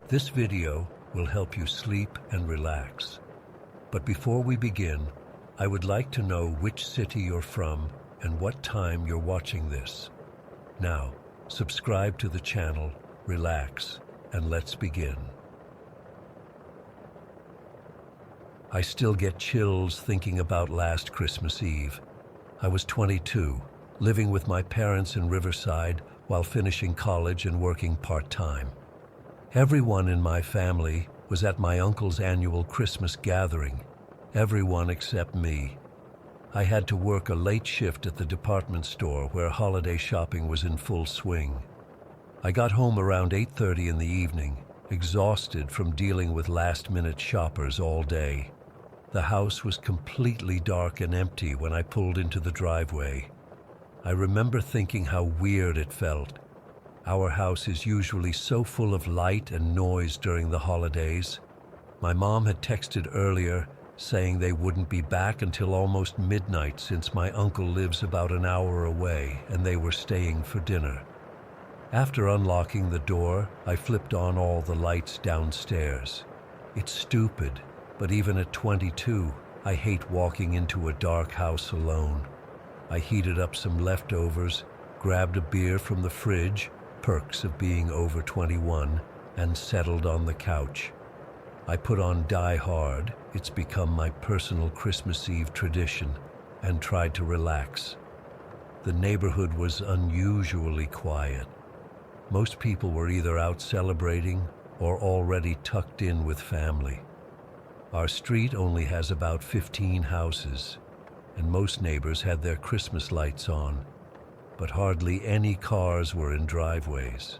This video will help you sleep and relax. But before we begin, I would like to know which city you're from and what time you're watching this. Now, subscribe to the channel, relax, and let's begin. I still get chills thinking about last Christmas Eve. I was 22, living with my parents in Riverside while finishing college and working part-time. Everyone in my family was at my uncle's annual Christmas gathering, everyone except me. I had to work a late shift at the department store where holiday shopping was in full swing. I got home around 8:30 in the evening, exhausted from dealing with last-minute shoppers all day. The house was completely dark and empty when I pulled into the driveway. I remember thinking how weird it felt. Our house is usually so full of light and noise during the holidays. My mom had texted earlier saying they wouldn't be back until almost midnight since my uncle lives about an hour away and they were staying for dinner. After unlocking the door, I flipped on all the lights downstairs. It's stupid, but even at 22, I hate walking into a dark house alone. I heated up some leftovers, grabbed a beer from the fridge, perks of being over 21, and settled on the couch. I put on Die Hard, it's become my personal Christmas Eve tradition, and tried to relax. The neighborhood was unusually quiet. Most people were either out celebrating or already tucked in with family. Our street only has about 15 houses, and most neighbors had their Christmas lights on, but hardly any cars were in driveways.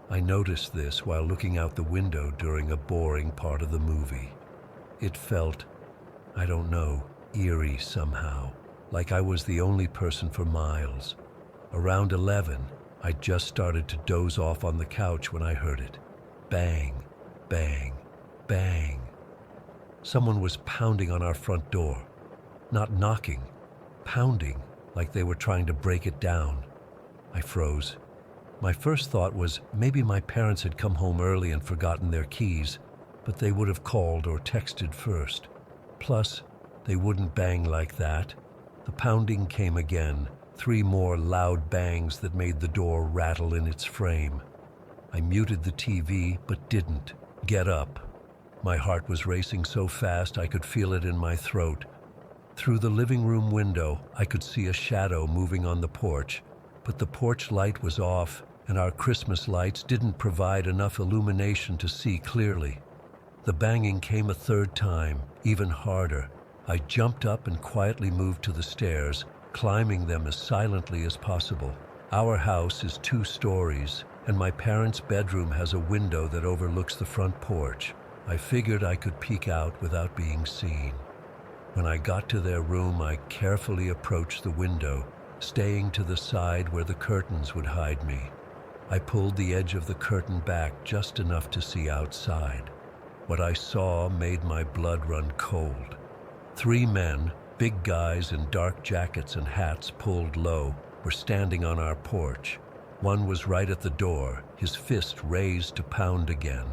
I noticed this while looking out the window during a boring part of the movie. It felt, I don't know, eerie somehow, like I was the only person for miles. Around 11, I just started to doze off on the couch when I heard it. Bang, bang, bang. Someone was pounding on our front door. Not knocking, pounding, like they were trying to break it down. I froze. My first thought was maybe my parents had come home early and forgotten their keys, but they would have called or texted first. Plus, they wouldn't bang like that. The pounding came again, 3 more loud bangs that made the door rattle in its frame. I muted the TV, but didn't get up. My heart was racing so fast I could feel it in my throat. Through the living room window, I could see a shadow moving on the porch, but the porch light was off, and our Christmas lights didn't provide enough illumination to see clearly. The banging came a third time, even harder. I jumped up and quietly moved to the stairs, climbing them as silently as possible. Our house is 2 stories, and my parents' bedroom has a window that overlooks the front porch. I figured I could peek out without being seen. When I got to their room, I carefully approached the window, staying to the side where the curtains would hide me. I pulled the edge of the curtain back just enough to see outside. What I saw made my blood run cold. 3 men, big guys in dark jackets and hats pulled low, were standing on our porch. One was right at the door, his fist raised to pound again.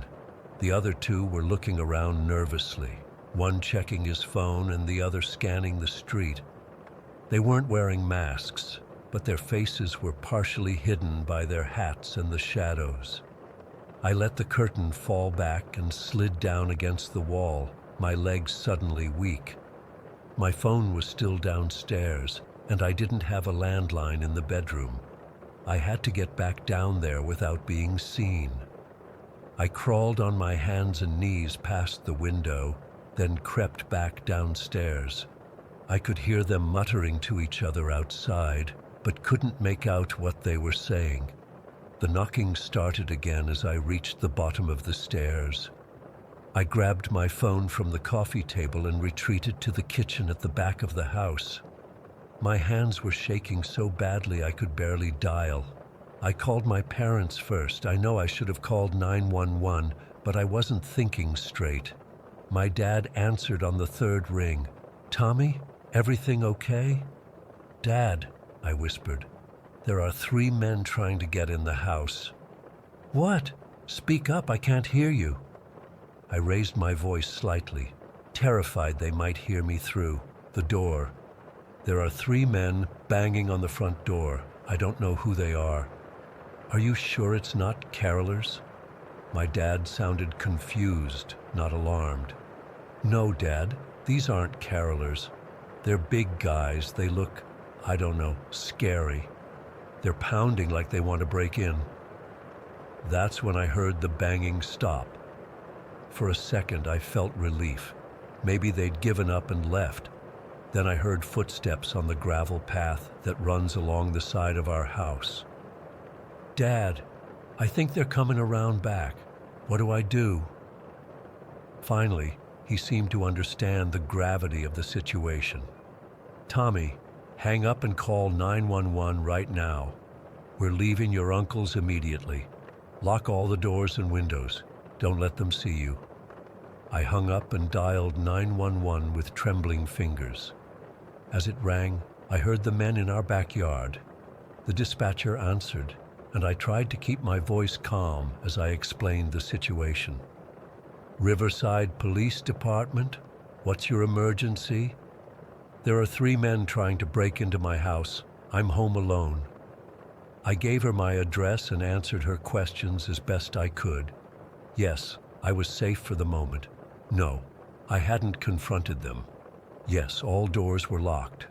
The other 2 were looking around nervously, one checking his phone and the other scanning the street. They weren't wearing masks, but their faces were partially hidden by their hats and the shadows. I let the curtain fall back and slid down against the wall, my legs suddenly weak. My phone was still downstairs, and I didn't have a landline in the bedroom. I had to get back down there without being seen. I crawled on my hands and knees past the window, then crept back downstairs. I could hear them muttering to each other outside, but couldn't make out what they were saying. The knocking started again as I reached the bottom of the stairs. I grabbed my phone from the coffee table and retreated to the kitchen at the back of the house. My hands were shaking so badly I could barely dial. I called my parents first. I know I should have called 911, but I wasn't thinking straight. My dad answered on the 3rd ring. "Tommy, everything okay?" "Dad," I whispered, "there are 3 men trying to get in the house." "What?" Speak up, I can't hear you." I raised my voice slightly, terrified they might hear me through the door. "There are 3 men banging on the front door. I don't know who they are." "Are you sure it's not carolers?" My dad sounded confused, not alarmed. "No, Dad, these aren't carolers. They're big guys. They look, I don't know, scary. They're pounding like they want to break in." That's when I heard the banging stop. For a second, I felt relief. Maybe they'd given up and left. Then I heard footsteps on the gravel path that runs along the side of our house. "Dad, I think they're coming around back. What do I do?" Finally, he seemed to understand the gravity of the situation. "Tommy, hang up and call 911 right now. We're leaving your uncle's immediately. Lock all the doors and windows. Don't let them see you." I hung up and dialed 911 with trembling fingers. As it rang, I heard the men in our backyard. The dispatcher answered, and I tried to keep my voice calm as I explained the situation. "Riverside Police Department? What's your emergency?" "There are 3 men trying to break into my house. I'm home alone." I gave her my address and answered her questions as best I could. Yes, I was safe for the moment. No, I hadn't confronted them. Yes, all doors were locked.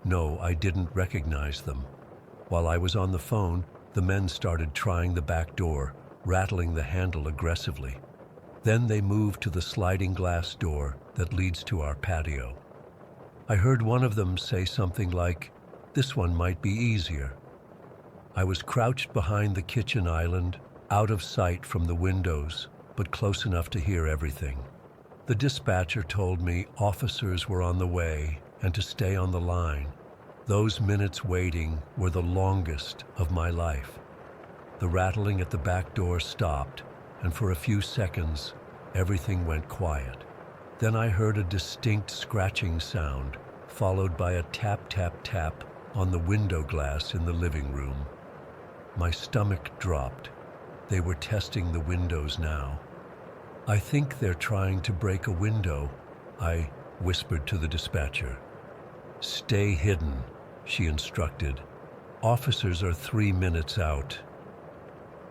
No, I didn't recognize them. While I was on the phone, the men started trying the back door, rattling the handle aggressively. Then they moved to the sliding glass door that leads to our patio. I heard one of them say something like, "This one might be easier." I was crouched behind the kitchen island, out of sight from the windows, but close enough to hear everything. The dispatcher told me officers were on the way and to stay on the line. Those minutes waiting were the longest of my life. The rattling at the back door stopped, and for a few seconds, everything went quiet. Then I heard a distinct scratching sound, followed by a tap, tap, tap on the window glass in the living room. My stomach dropped. They were testing the windows now. "I think they're trying to break a window," I whispered to the dispatcher. "Stay hidden," she instructed. "Officers are 3 minutes out."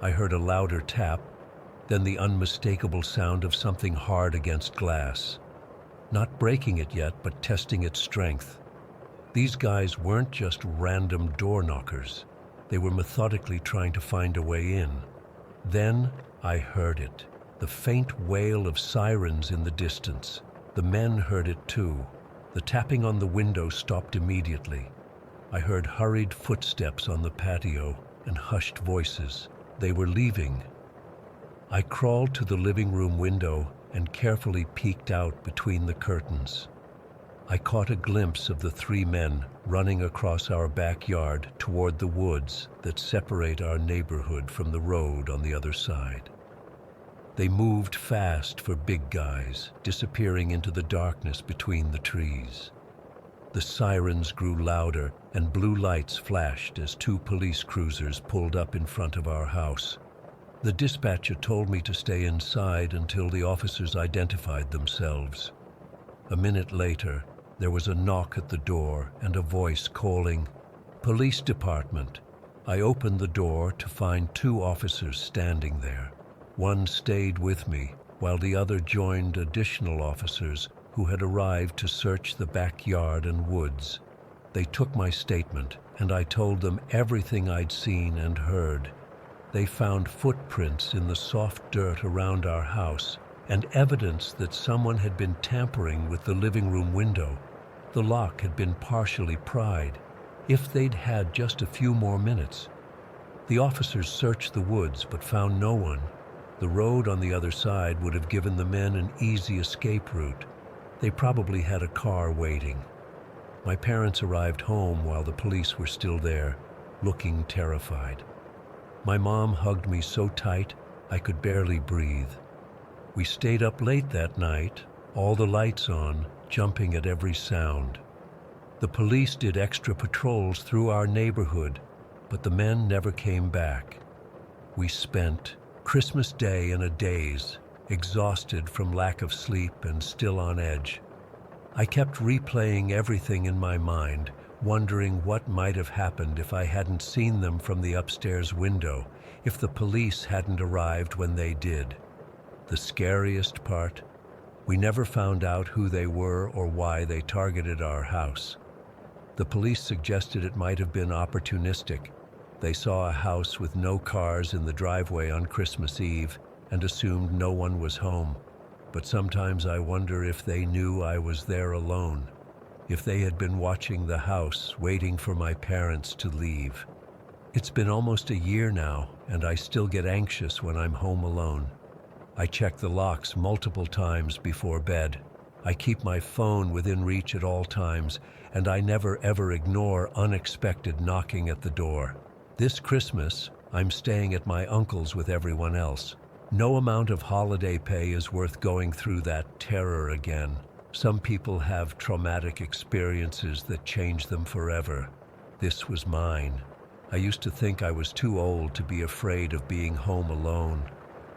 I heard a louder tap, then the unmistakable sound of something hard against glass. Not breaking it yet, but testing its strength. These guys weren't just random door knockers. They were methodically trying to find a way in. Then I heard it. The faint wail of sirens in the distance. The men heard it too. The tapping on the window stopped immediately. I heard hurried footsteps on the patio and hushed voices. They were leaving. I crawled to the living room window and carefully peeked out between the curtains. I caught a glimpse of the 3 men running across our backyard toward the woods that separate our neighborhood from the road on the other side. They moved fast for big guys, disappearing into the darkness between the trees. The sirens grew louder and blue lights flashed as 2 police cruisers pulled up in front of our house. The dispatcher told me to stay inside until the officers identified themselves. A minute later, there was a knock at the door and a voice calling, "Police Department." I opened the door to find 2 officers standing there. One stayed with me, while the other joined additional officers who had arrived to search the backyard and woods. They took my statement, and I told them everything I'd seen and heard. They found footprints in the soft dirt around our house and evidence that someone had been tampering with the living room window. The lock had been partially pried. If they'd had just a few more minutes. The officers searched the woods but found no one. The road on the other side would have given the men an easy escape route. They probably had a car waiting. My parents arrived home while the police were still there, looking terrified. My mom hugged me so tight I could barely breathe. We stayed up late that night, all the lights on, jumping at every sound. The police did extra patrols through our neighborhood, but the men never came back. We spent Christmas Day in a daze, exhausted from lack of sleep and still on edge. I kept replaying everything in my mind, wondering what might have happened if I hadn't seen them from the upstairs window, if the police hadn't arrived when they did. The scariest part, we never found out who they were or why they targeted our house. The police suggested it might have been opportunistic. They saw a house with no cars in the driveway on Christmas Eve and assumed no one was home. But sometimes I wonder if they knew I was there alone, if they had been watching the house, waiting for my parents to leave. It's been almost a year now, and I still get anxious when I'm home alone. I check the locks multiple times before bed. I keep my phone within reach at all times, and I never ever ignore unexpected knocking at the door. This Christmas, I'm staying at my uncle's with everyone else. No amount of holiday pay is worth going through that terror again. Some people have traumatic experiences that change them forever. This was mine. I used to think I was too old to be afraid of being home alone.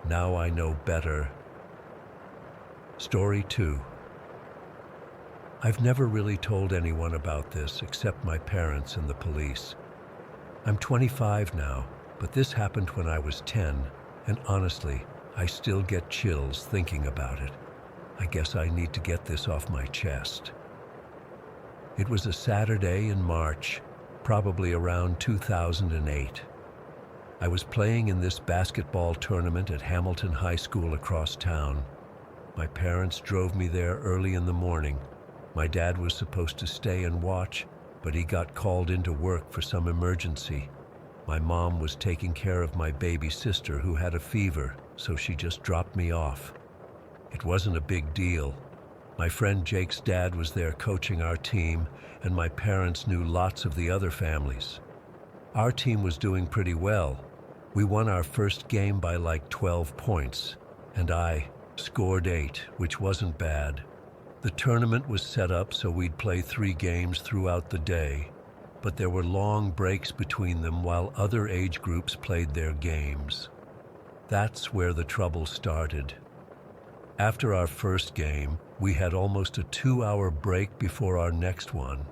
Now I know better. Story 2. I've never really told anyone about this except my parents and the police. I'm 25 now, but this happened when I was 10, and honestly, I still get chills thinking about it. I guess I need to get this off my chest. It was a Saturday in March, probably around 2008. I was playing in this basketball tournament at Hamilton High School across town. My parents drove me there early in the morning. My dad was supposed to stay and watch, but he got called into work for some emergency. My mom was taking care of my baby sister who had a fever, so she just dropped me off. It wasn't a big deal. My friend Jake's dad was there coaching our team, and my parents knew lots of the other families. Our team was doing pretty well. We won our first game by like 12 points, and I scored 8, which wasn't bad. The tournament was set up so we'd play 3 games throughout the day, but there were long breaks between them while other age groups played their games. That's where the trouble started. After our first game, we had almost a 2-hour break before our next one.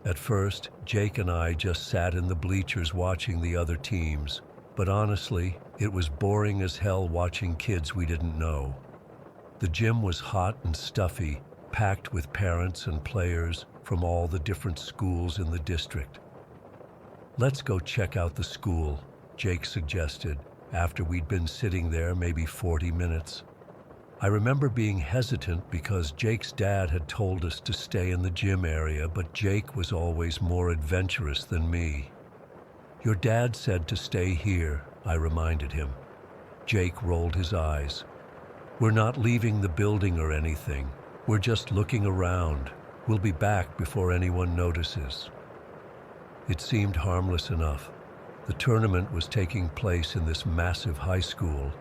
At first, Jake and I just sat in the bleachers watching the other teams, but honestly, it was boring as hell watching kids we didn't know. The gym was hot and stuffy, packed with parents and players from all the different schools in the district. "Let's go check out the school," Jake suggested, after we'd been sitting there maybe 40 minutes. I remember being hesitant because Jake's dad had told us to stay in the gym area, but Jake was always more adventurous than me. "Your dad said to stay here," I reminded him. Jake rolled his eyes. "We're not leaving the building or anything. We're just looking around. We'll be back before anyone notices." It seemed harmless enough. The tournament was taking place in this massive high school,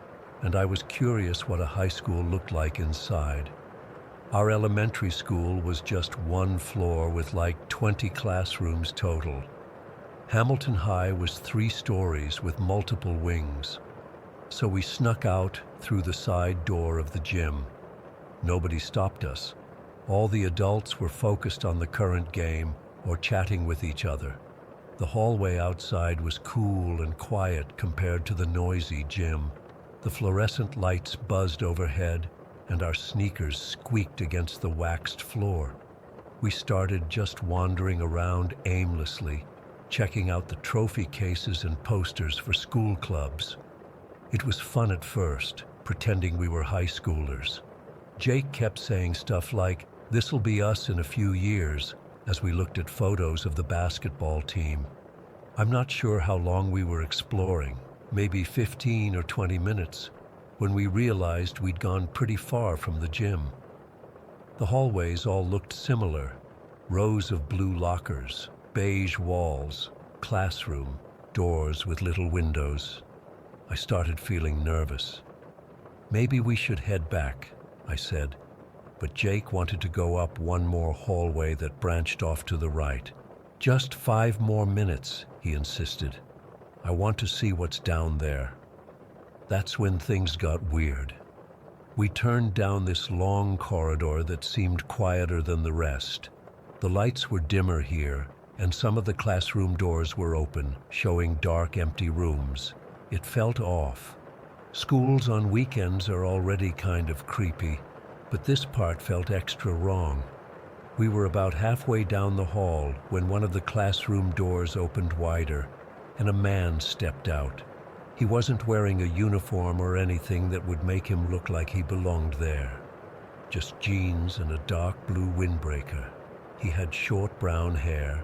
and I was curious what a high school looked like inside. Our elementary school was just one floor with like 20 classrooms total. Hamilton High was 3 stories with multiple wings. So we snuck out through the side door of the gym. Nobody stopped us. All the adults were focused on the current game or chatting with each other. The hallway outside was cool and quiet compared to the noisy gym. The fluorescent lights buzzed overhead, and our sneakers squeaked against the waxed floor. We started just wandering around aimlessly, checking out the trophy cases and posters for school clubs. It was fun at first, pretending we were high schoolers. Jake kept saying stuff like, "This'll be us in a few years," as we looked at photos of the basketball team. I'm not sure how long we were exploring, maybe 15 or 20 minutes, when we realized we'd gone pretty far from the gym. The hallways all looked similar: rows of blue lockers, beige walls, classroom, doors with little windows. I started feeling nervous. "Maybe we should head back," I said, but Jake wanted to go up one more hallway that branched off to the right. "Just 5 more minutes," he insisted. "I want to see what's down there." That's when things got weird. We turned down this long corridor that seemed quieter than the rest. The lights were dimmer here, and some of the classroom doors were open, showing dark, empty rooms. It felt off. Schools on weekends are already kind of creepy, but this part felt extra wrong. We were about halfway down the hall when one of the classroom doors opened wider, and a man stepped out. He wasn't wearing a uniform or anything that would make him look like he belonged there. Just jeans and a dark blue windbreaker. He had short brown hair,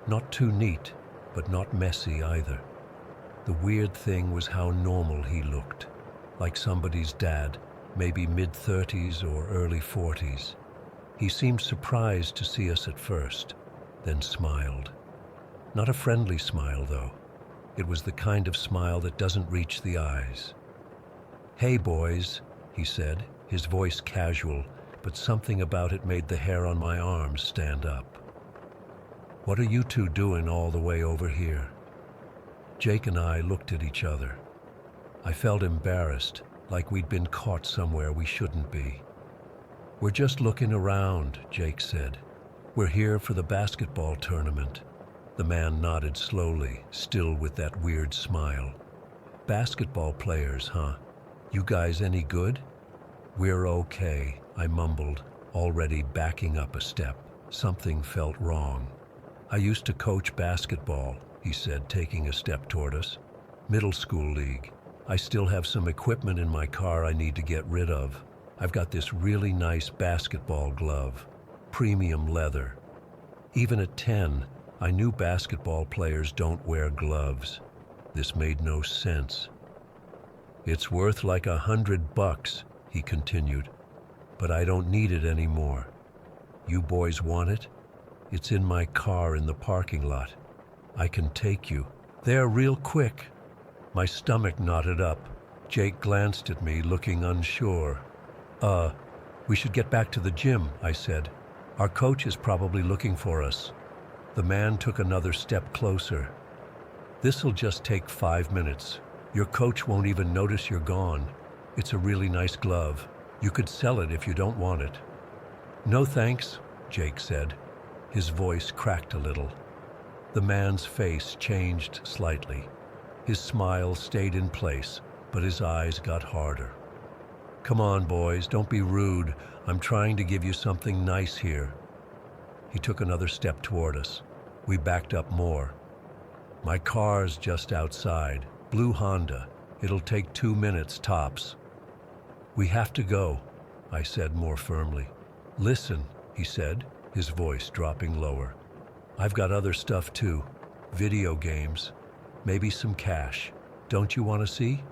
not too neat, but not messy either. The weird thing was how normal he looked, like somebody's dad, maybe mid-30s or early 40s. He seemed surprised to see us at first, then smiled. Not a friendly smile, though. It was the kind of smile that doesn't reach the eyes. "Hey, boys," he said, his voice casual, but something about it made the hair on my arms stand up. "What are you two doing all the way over here?" Jake and I looked at each other. I felt embarrassed, like we'd been caught somewhere we shouldn't be. "We're just looking around," Jake said. "We're here for the basketball tournament." The man nodded slowly, still with that weird smile. "Basketball players, huh? You guys any good?" "We're okay," I mumbled, already backing up a step. Something felt wrong. "I used to coach basketball," he said, taking a step toward us. "Middle school league. I still have some equipment in my car I need to get rid of. I've got this really nice basketball glove, premium leather. Even at 10, I knew basketball players don't wear gloves. This made no sense. "It's worth like $100, he continued, "but I don't need it anymore. You boys want it? It's in my car in the parking lot. I can take you. There, real quick." My stomach knotted up. Jake glanced at me, looking unsure. We should get back to the gym," I said. "Our coach is probably looking for us." The man took another step closer. "This'll just take 5 minutes. Your coach won't even notice you're gone. It's a really nice glove. You could sell it if you don't want it." "No thanks," Jake said. His voice cracked a little. The man's face changed slightly. His smile stayed in place, but his eyes got harder. "Come on, boys, don't be rude. I'm trying to give you something nice here." He took another step toward us. We backed up more. "My car's just outside. Blue Honda. It'll take 2 minutes tops." "We have to go," I said more firmly. "Listen," he said, his voice dropping lower. "I've got other stuff too. Video games. Maybe some cash. Don't you want to see?"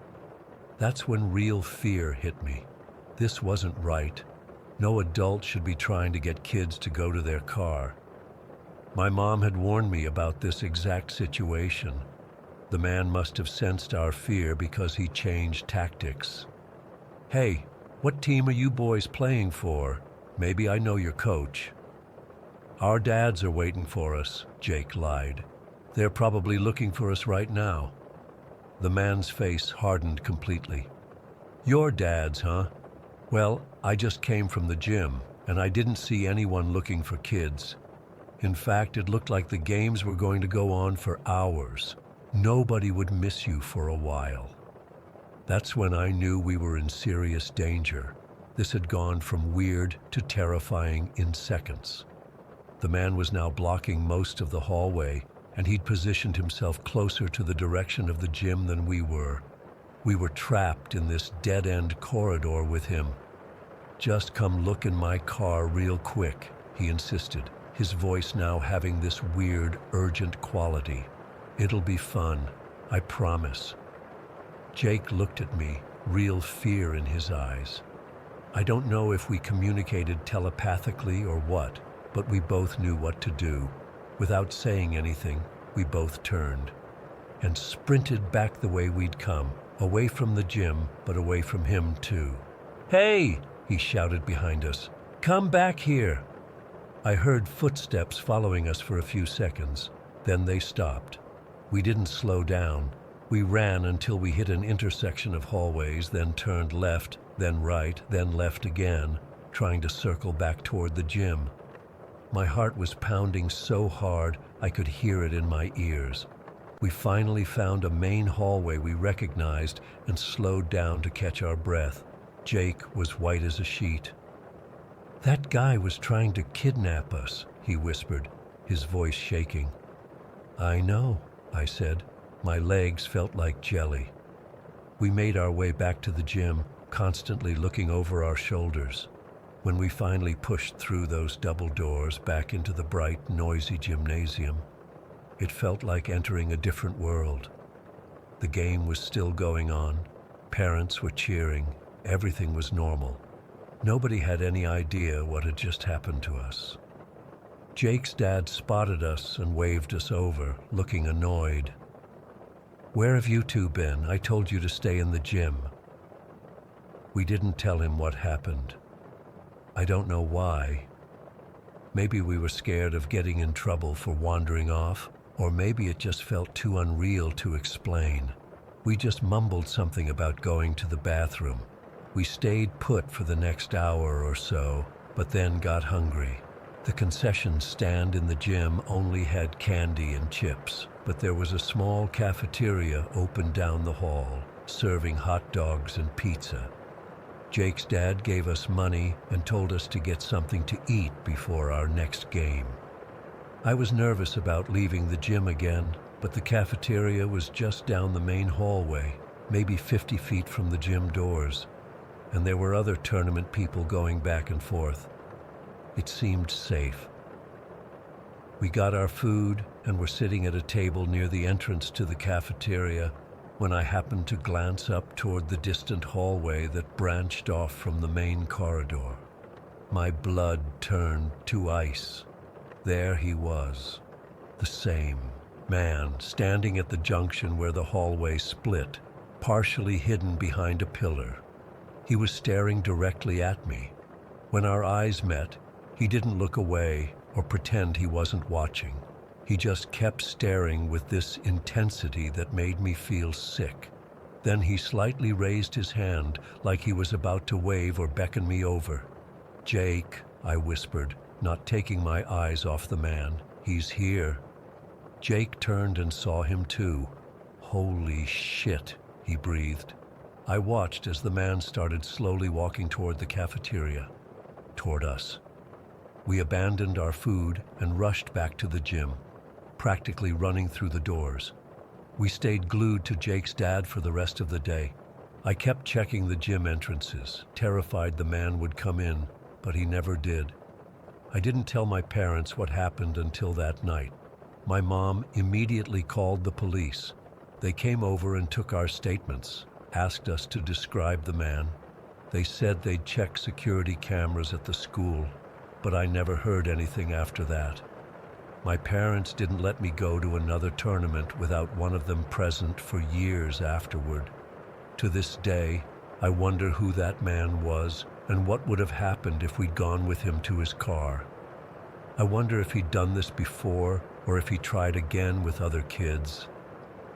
That's when real fear hit me. This wasn't right. No adult should be trying to get kids to go to their car. My mom had warned me about this exact situation. The man must have sensed our fear because he changed tactics. "Hey, what team are you boys playing for? Maybe I know your coach." "Our dads are waiting for us," Jake lied. "They're probably looking for us right now." The man's face hardened completely. "Your dads, huh? Well, I just came from the gym, and I didn't see anyone looking for kids. In fact, it looked like the games were going to go on for hours. Nobody would miss you for a while." That's when I knew we were in serious danger. This had gone from weird to terrifying in seconds. The man was now blocking most of the hallway, and he'd positioned himself closer to the direction of the gym than we were. We were trapped in this dead-end corridor with him. "Just come look in my car real quick," he insisted, his voice now having this weird, urgent quality. "It'll be fun, I promise." Jake looked at me, real fear in his eyes. I don't know if we communicated telepathically or what, but we both knew what to do. Without saying anything, we both turned and sprinted back the way we'd come, away from the gym, but away from him too. "Hey!" he shouted behind us. "Come back here!" I heard footsteps following us for a few seconds. Then they stopped. We didn't slow down. We ran until we hit an intersection of hallways, then turned left, then right, then left again, trying to circle back toward the gym. My heart was pounding so hard I could hear it in my ears. We finally found a main hallway we recognized and slowed down to catch our breath. Jake was white as a sheet. "That guy was trying to kidnap us," he whispered, his voice shaking. "I know," I said. My legs felt like jelly. We made our way back to the gym, constantly looking over our shoulders. When we finally pushed through those double doors back into the bright, noisy gymnasium, it felt like entering a different world. The game was still going on. Parents were cheering. Everything was normal. Nobody had any idea what had just happened to us. Jake's dad spotted us and waved us over, looking annoyed. "Where have you two been? I told you to stay in the gym." We didn't tell him what happened. I don't know why. Maybe we were scared of getting in trouble for wandering off, or maybe it just felt too unreal to explain. We just mumbled something about going to the bathroom. We stayed put for the next hour or so, but then got hungry. The concession stand in the gym only had candy and chips, but there was a small cafeteria open down the hall, serving hot dogs and pizza. Jake's dad gave us money and told us to get something to eat before our next game. I was nervous about leaving the gym again, but the cafeteria was just down the main hallway, maybe 50 feet from the gym doors, and there were other tournament people going back and forth. It seemed safe. We got our food and were sitting at a table near the entrance to the cafeteria when I happened to glance up toward the distant hallway that branched off from the main corridor. My blood turned to ice. There he was, the same man, standing at the junction where the hallway split, partially hidden behind a pillar. He was staring directly at me. When our eyes met, he didn't look away or pretend he wasn't watching. He just kept staring with this intensity that made me feel sick. Then he slightly raised his hand like he was about to wave or beckon me over. "Jake," I whispered, not taking my eyes off the man. "He's here." Jake turned and saw him too. "Holy shit," he breathed. I watched as the man started slowly walking toward the cafeteria, toward us. We abandoned our food and rushed back to the gym, practically running through the doors. We stayed glued to Jake's dad for the rest of the day. I kept checking the gym entrances, terrified the man would come in, but he never did. I didn't tell my parents what happened until that night. My mom immediately called the police. They came over and took our statements, asked us to describe the man. They said they'd check security cameras at the school, but I never heard anything after that. My parents didn't let me go to another tournament without one of them present for years afterward. To this day, I wonder who that man was and what would have happened if we'd gone with him to his car. I wonder if he'd done this before or if he tried again with other kids.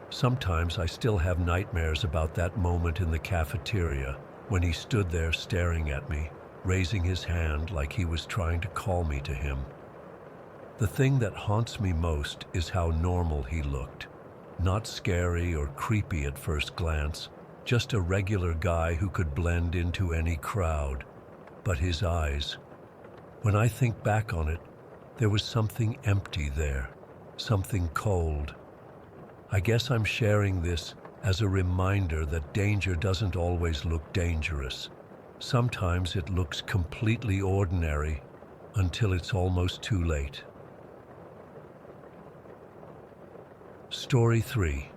Sometimes I still have nightmares about that moment in the cafeteria when he stood there staring at me, raising his hand like he was trying to call me to him. The thing that haunts me most is how normal he looked. Not scary or creepy at first glance, just a regular guy who could blend into any crowd. But his eyes, when I think back on it, there was something empty there, something cold. I guess I'm sharing this as a reminder that danger doesn't always look dangerous. Sometimes it looks completely ordinary until it's almost too late. Story 3.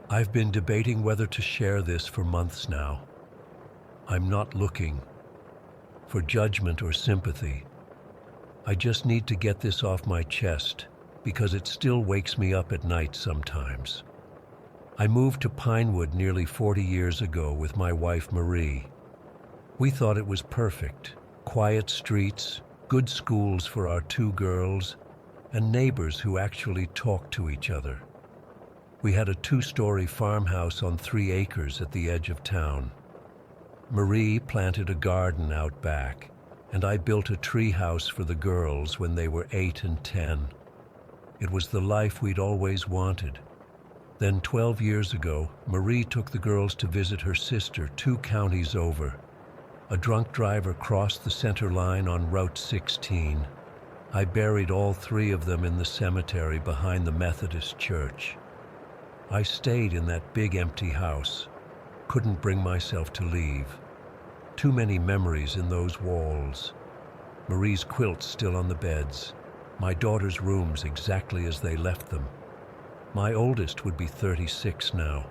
I've been debating whether to share this for months now. I'm not looking for judgment or sympathy. I just need to get this off my chest because it still wakes me up at night sometimes. I moved to Pinewood nearly 40 years ago with my wife Marie. We thought it was perfect. Quiet streets, good schools for our 2 girls, and neighbors who actually talked to each other. We had a 2-story farmhouse on 3 acres at the edge of town. Marie planted a garden out back, and I built a tree house for the girls when they were 8 and 10. It was the life we'd always wanted. Then 12 years ago, Marie took the girls to visit her sister 2 counties over. A drunk driver crossed the center line on Route 16. I buried all 3 of them in the cemetery behind the Methodist church. I stayed in that big empty house. Couldn't bring myself to leave. Too many memories in those walls. Marie's quilts still on the beds. My daughter's rooms exactly as they left them. My oldest would be 36 now.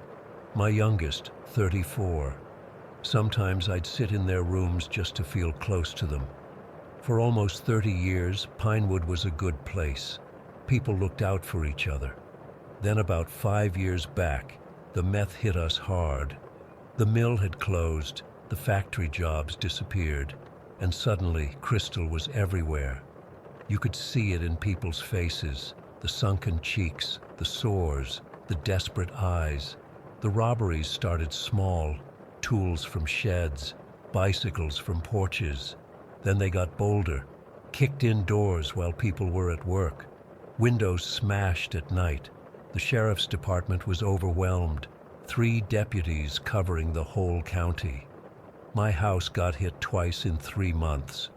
My youngest, 34. Sometimes I'd sit in their rooms just to feel close to them. For almost 30 years, Pinewood was a good place. People looked out for each other. Then about 5 years back, the meth hit us hard. The mill had closed, the factory jobs disappeared, and suddenly Crystal was everywhere. You could see it in people's faces, the sunken cheeks, the sores, the desperate eyes. The robberies started small, tools from sheds, bicycles from porches. Then they got bolder, kicked indoors while people were at work. Windows smashed at night. The sheriff's department was overwhelmed. 3 deputies covering the whole county. My house got hit twice in 3 months.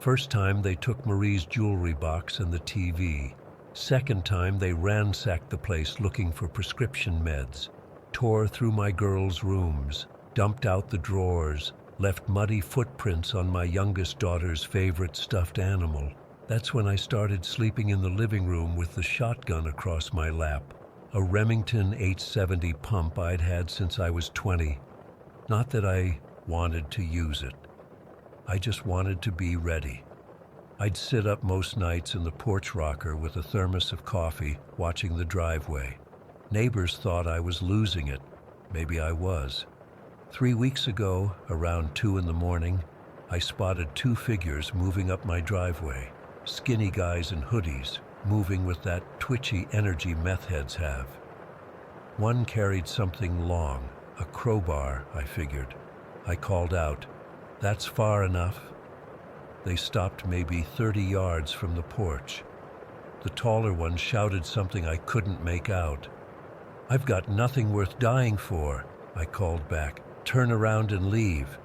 First time they took Marie's jewelry box and the TV. Second time they ransacked the place looking for prescription meds, tore through my girls' rooms, dumped out the drawers, left muddy footprints on my youngest daughter's favorite stuffed animal. That's when I started sleeping in the living room with the shotgun across my lap, a Remington 870 pump I'd had since I was 20. Not that I wanted to use it. I just wanted to be ready. I'd sit up most nights in the porch rocker with a thermos of coffee, watching the driveway. Neighbors thought I was losing it. Maybe I was. 3 weeks ago, around 2 in the morning, I spotted 2 figures moving up my driveway. Skinny guys in hoodies, moving with that twitchy energy meth heads have. One carried something long, a crowbar, I figured. I called out, "That's far enough." They stopped maybe 30 yards from the porch. The taller one shouted something I couldn't make out. "I've got nothing worth dying for," I called back. "Turn around and leave."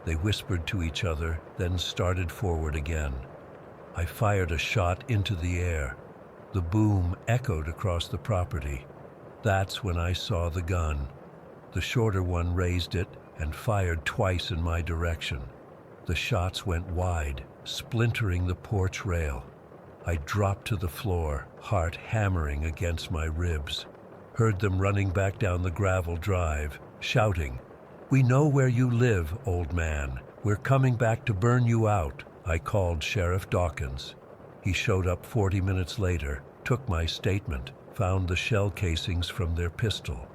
They whispered to each other, then started forward again. I fired a shot into the air. The boom echoed across the property. That's when I saw the gun. The shorter one raised it and fired twice in my direction. The shots went wide, splintering the porch rail. I dropped to the floor, heart hammering against my ribs. Heard them running back down the gravel drive, shouting, "We know where you live, old man. We're coming back to burn you out." I called Sheriff Dawkins. He showed up 40 minutes later, took my statement, found the shell casings from their pistol.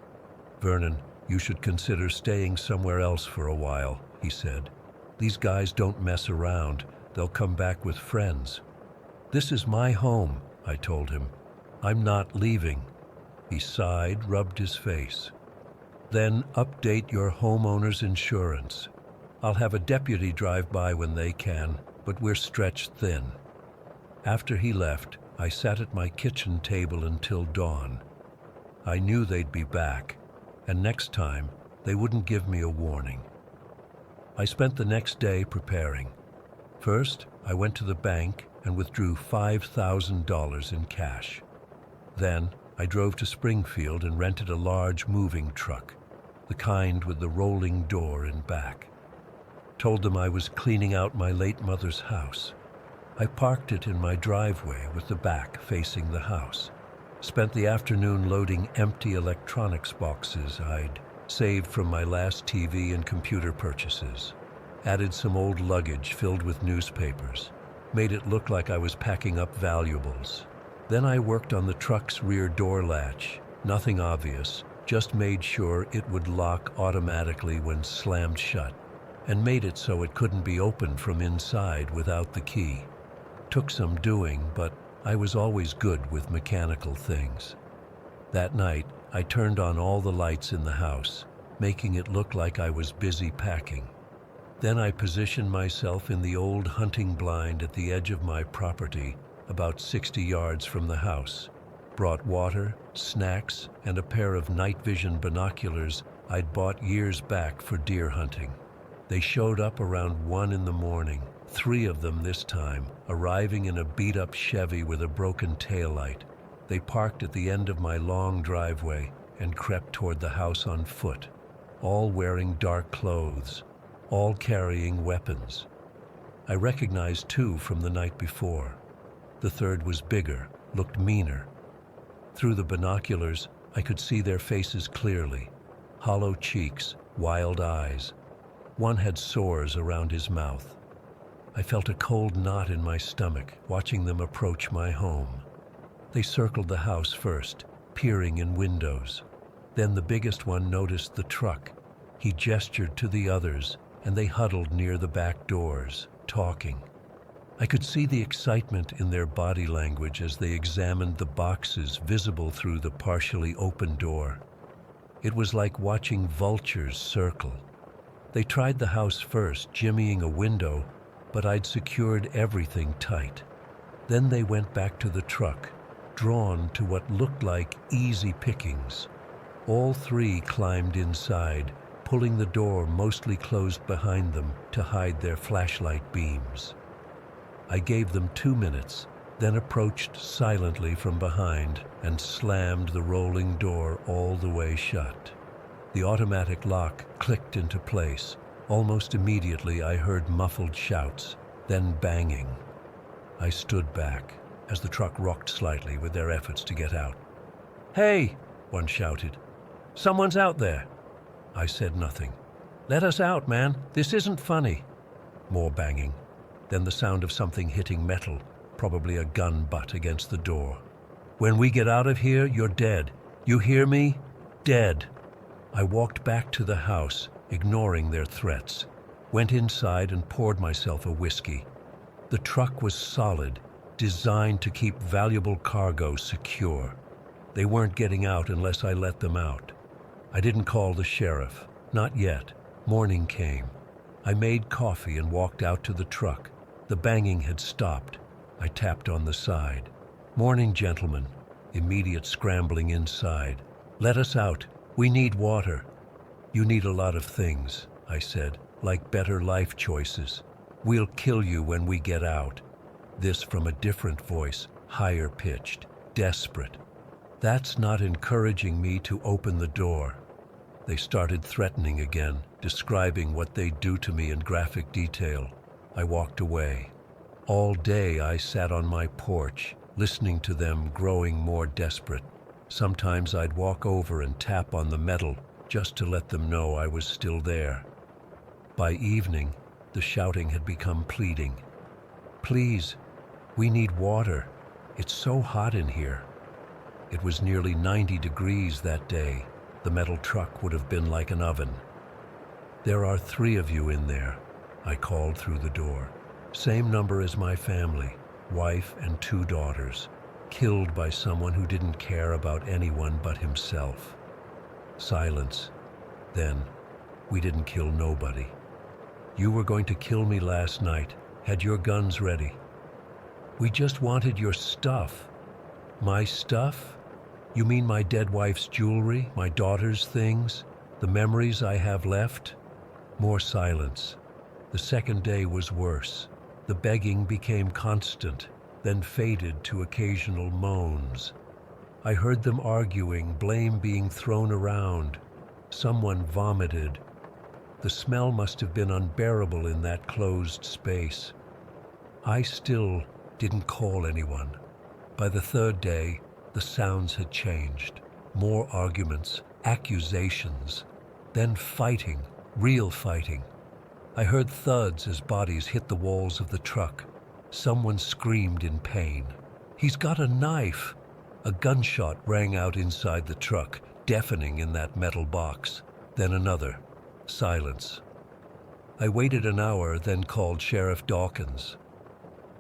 "Vernon, you should consider staying somewhere else for a while," he said. "These guys don't mess around. They'll come back with friends." "This is my home," I told him. "I'm not leaving." He sighed, rubbed his face. "Then update your homeowner's insurance. I'll have a deputy drive by when they can, but we're stretched thin." After he left, I sat at my kitchen table until dawn. I knew they'd be back, and next time, they wouldn't give me a warning. I spent the next day preparing. First, I went to the bank and withdrew $5,000 in cash. Then, I drove to Springfield and rented a large moving truck, the kind with the rolling door in back. Told them I was cleaning out my late mother's house. I parked it in my driveway with the back facing the house. Spent the afternoon loading empty electronics boxes I'd saved from my last TV and computer purchases. Added some old luggage filled with newspapers. Made it look like I was packing up valuables. Then I worked on the truck's rear door latch. Nothing obvious, just made sure it would lock automatically when slammed shut, and made it so it couldn't be opened from inside without the key. Took some doing, but I was always good with mechanical things. That night, I turned on all the lights in the house, making it look like I was busy packing. Then I positioned myself in the old hunting blind at the edge of my property, about 60 yards from the house, brought water, snacks, and a pair of night vision binoculars I'd bought years back for deer hunting. They showed up around 1 in the morning, 3 of them this time, arriving in a beat-up Chevy with a broken taillight. They parked at the end of my long driveway and crept toward the house on foot, all wearing dark clothes, all carrying weapons. I recognized 2 from the night before. The third was bigger, looked meaner. Through the binoculars, I could see their faces clearly, hollow cheeks, wild eyes. One had sores around his mouth. I felt a cold knot in my stomach watching them approach my home. They circled the house first, peering in windows. Then the biggest one noticed the truck. He gestured to the others, and they huddled near the back doors, talking. I could see the excitement in their body language as they examined the boxes visible through the partially open door. It was like watching vultures circle. They tried the house first, jimmying a window, but I'd secured everything tight. Then they went back to the truck, drawn to what looked like easy pickings. All 3 climbed inside, pulling the door mostly closed behind them to hide their flashlight beams. I gave them 2 minutes, then approached silently from behind and slammed the rolling door all the way shut. The automatic lock clicked into place. Almost immediately I heard muffled shouts, then banging. I stood back as the truck rocked slightly with their efforts to get out. "Hey!" one shouted. "Someone's out there!" I said nothing. "Let us out, man. This isn't funny." More banging. Then the sound of something hitting metal, probably a gun butt against the door. "When we get out of here, you're dead. You hear me? Dead." I walked back to the house, ignoring their threats, went inside and poured myself a whiskey. The truck was solid, designed to keep valuable cargo secure. They weren't getting out unless I let them out. I didn't call the sheriff. Not yet. Morning came. I made coffee and walked out to the truck. The banging had stopped. I tapped on the side. "Morning, gentlemen." Immediate scrambling inside. "Let us out. We need water." "You need a lot of things," I said, "like better life choices. We'll kill you when we get out." This from a different voice, higher pitched, desperate. That's not encouraging me to open the door. They started threatening again, describing what they'd do to me in graphic detail. I walked away. All day I sat on my porch, listening to them growing more desperate. Sometimes I'd walk over and tap on the metal just to let them know I was still there. By evening, the shouting had become pleading. "Please, we need water. It's so hot in here." It was nearly 90 degrees that day. The metal truck would have been like an oven. "There are 3 of you in there," I called through the door. "Same number as my family, wife and 2 daughters, killed by someone who didn't care about anyone but himself." Silence. Then, "We didn't kill nobody. You were going to kill me last night, had your guns ready. We just wanted your stuff." "My stuff? You mean my dead wife's jewelry, my daughter's things, the memories I have left?" More silence. The second day was worse. The begging became constant, then faded to occasional moans. I heard them arguing, blame being thrown around. Someone vomited. The smell must have been unbearable in that closed space. I still didn't call anyone. By the 3rd day, the sounds had changed. More arguments, accusations, then fighting, real fighting. I heard thuds as bodies hit the walls of the truck. Someone screamed in pain. "He's got a knife!" A gunshot rang out inside the truck, deafening in that metal box. Then another. Silence. I waited an hour, then called Sheriff Dawkins.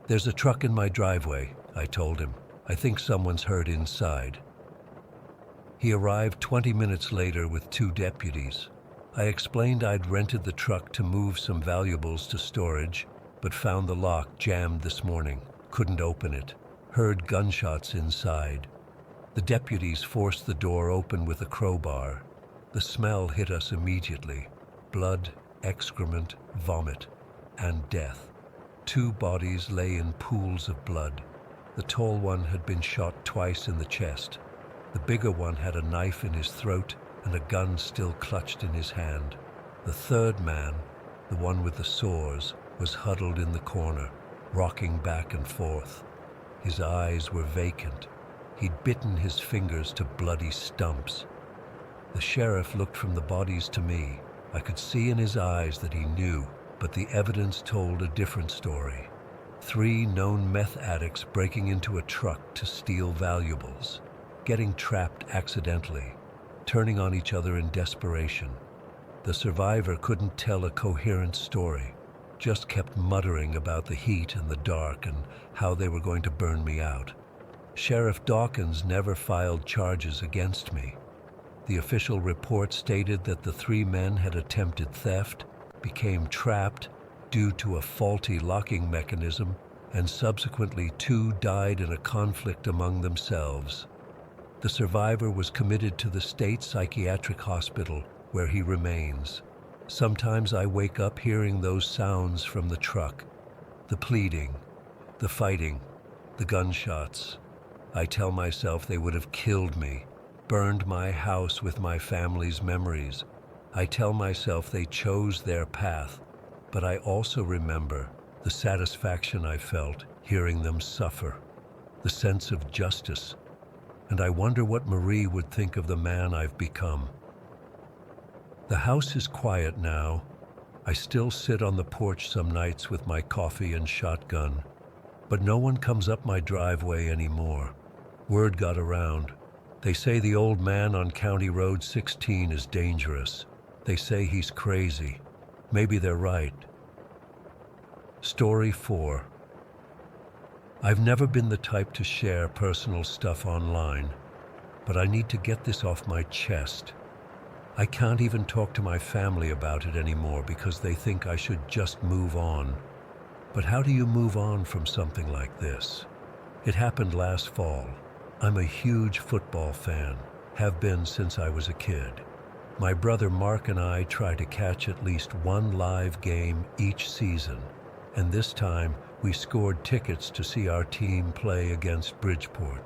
"There's a truck in my driveway," I told him. "I think someone's hurt inside." He arrived 20 minutes later with 2 deputies. I explained I'd rented the truck to move some valuables to storage, but found the lock jammed this morning. Couldn't open it. Heard gunshots inside. The deputies forced the door open with a crowbar. The smell hit us immediately. Blood, excrement, vomit, and death. 2 bodies lay in pools of blood. The tall one had been shot twice in the chest. The bigger one had a knife in his throat and a gun still clutched in his hand. The third man, the one with the sores, was huddled in the corner, rocking back and forth. His eyes were vacant. He'd bitten his fingers to bloody stumps. The sheriff looked from the bodies to me. I could see in his eyes that he knew, but the evidence told a different story. 3 known meth addicts breaking into a truck to steal valuables, getting trapped accidentally, turning on each other in desperation. The survivor couldn't tell a coherent story, just kept muttering about the heat and the dark and how they were going to burn me out. Sheriff Dawkins never filed charges against me. The official report stated that the 3 men had attempted theft, became trapped due to a faulty locking mechanism, and subsequently 2 died in a conflict among themselves. The survivor was committed to the state psychiatric hospital, where he remains. Sometimes I wake up hearing those sounds from the truck, the pleading, the fighting, the gunshots. I tell myself they would have killed me, burned my house with my family's memories. I tell myself they chose their path, but I also remember the satisfaction I felt hearing them suffer, the sense of justice, and I wonder what Marie would think of the man I've become. The house is quiet now. I still sit on the porch some nights with my coffee and shotgun, but no one comes up my driveway anymore. Word got around. They say the old man on County Road 16 is dangerous. They say he's crazy. Maybe they're right. Story 4. I've never been the type to share personal stuff online, but I need to get this off my chest. I can't even talk to my family about it anymore because they think I should just move on. But how do you move on from something like this? It happened last fall. I'm a huge football fan, have been since I was a kid. My brother Mark and I try to catch at least 1 live game each season, and this time we scored tickets to see our team play against Bridgeport.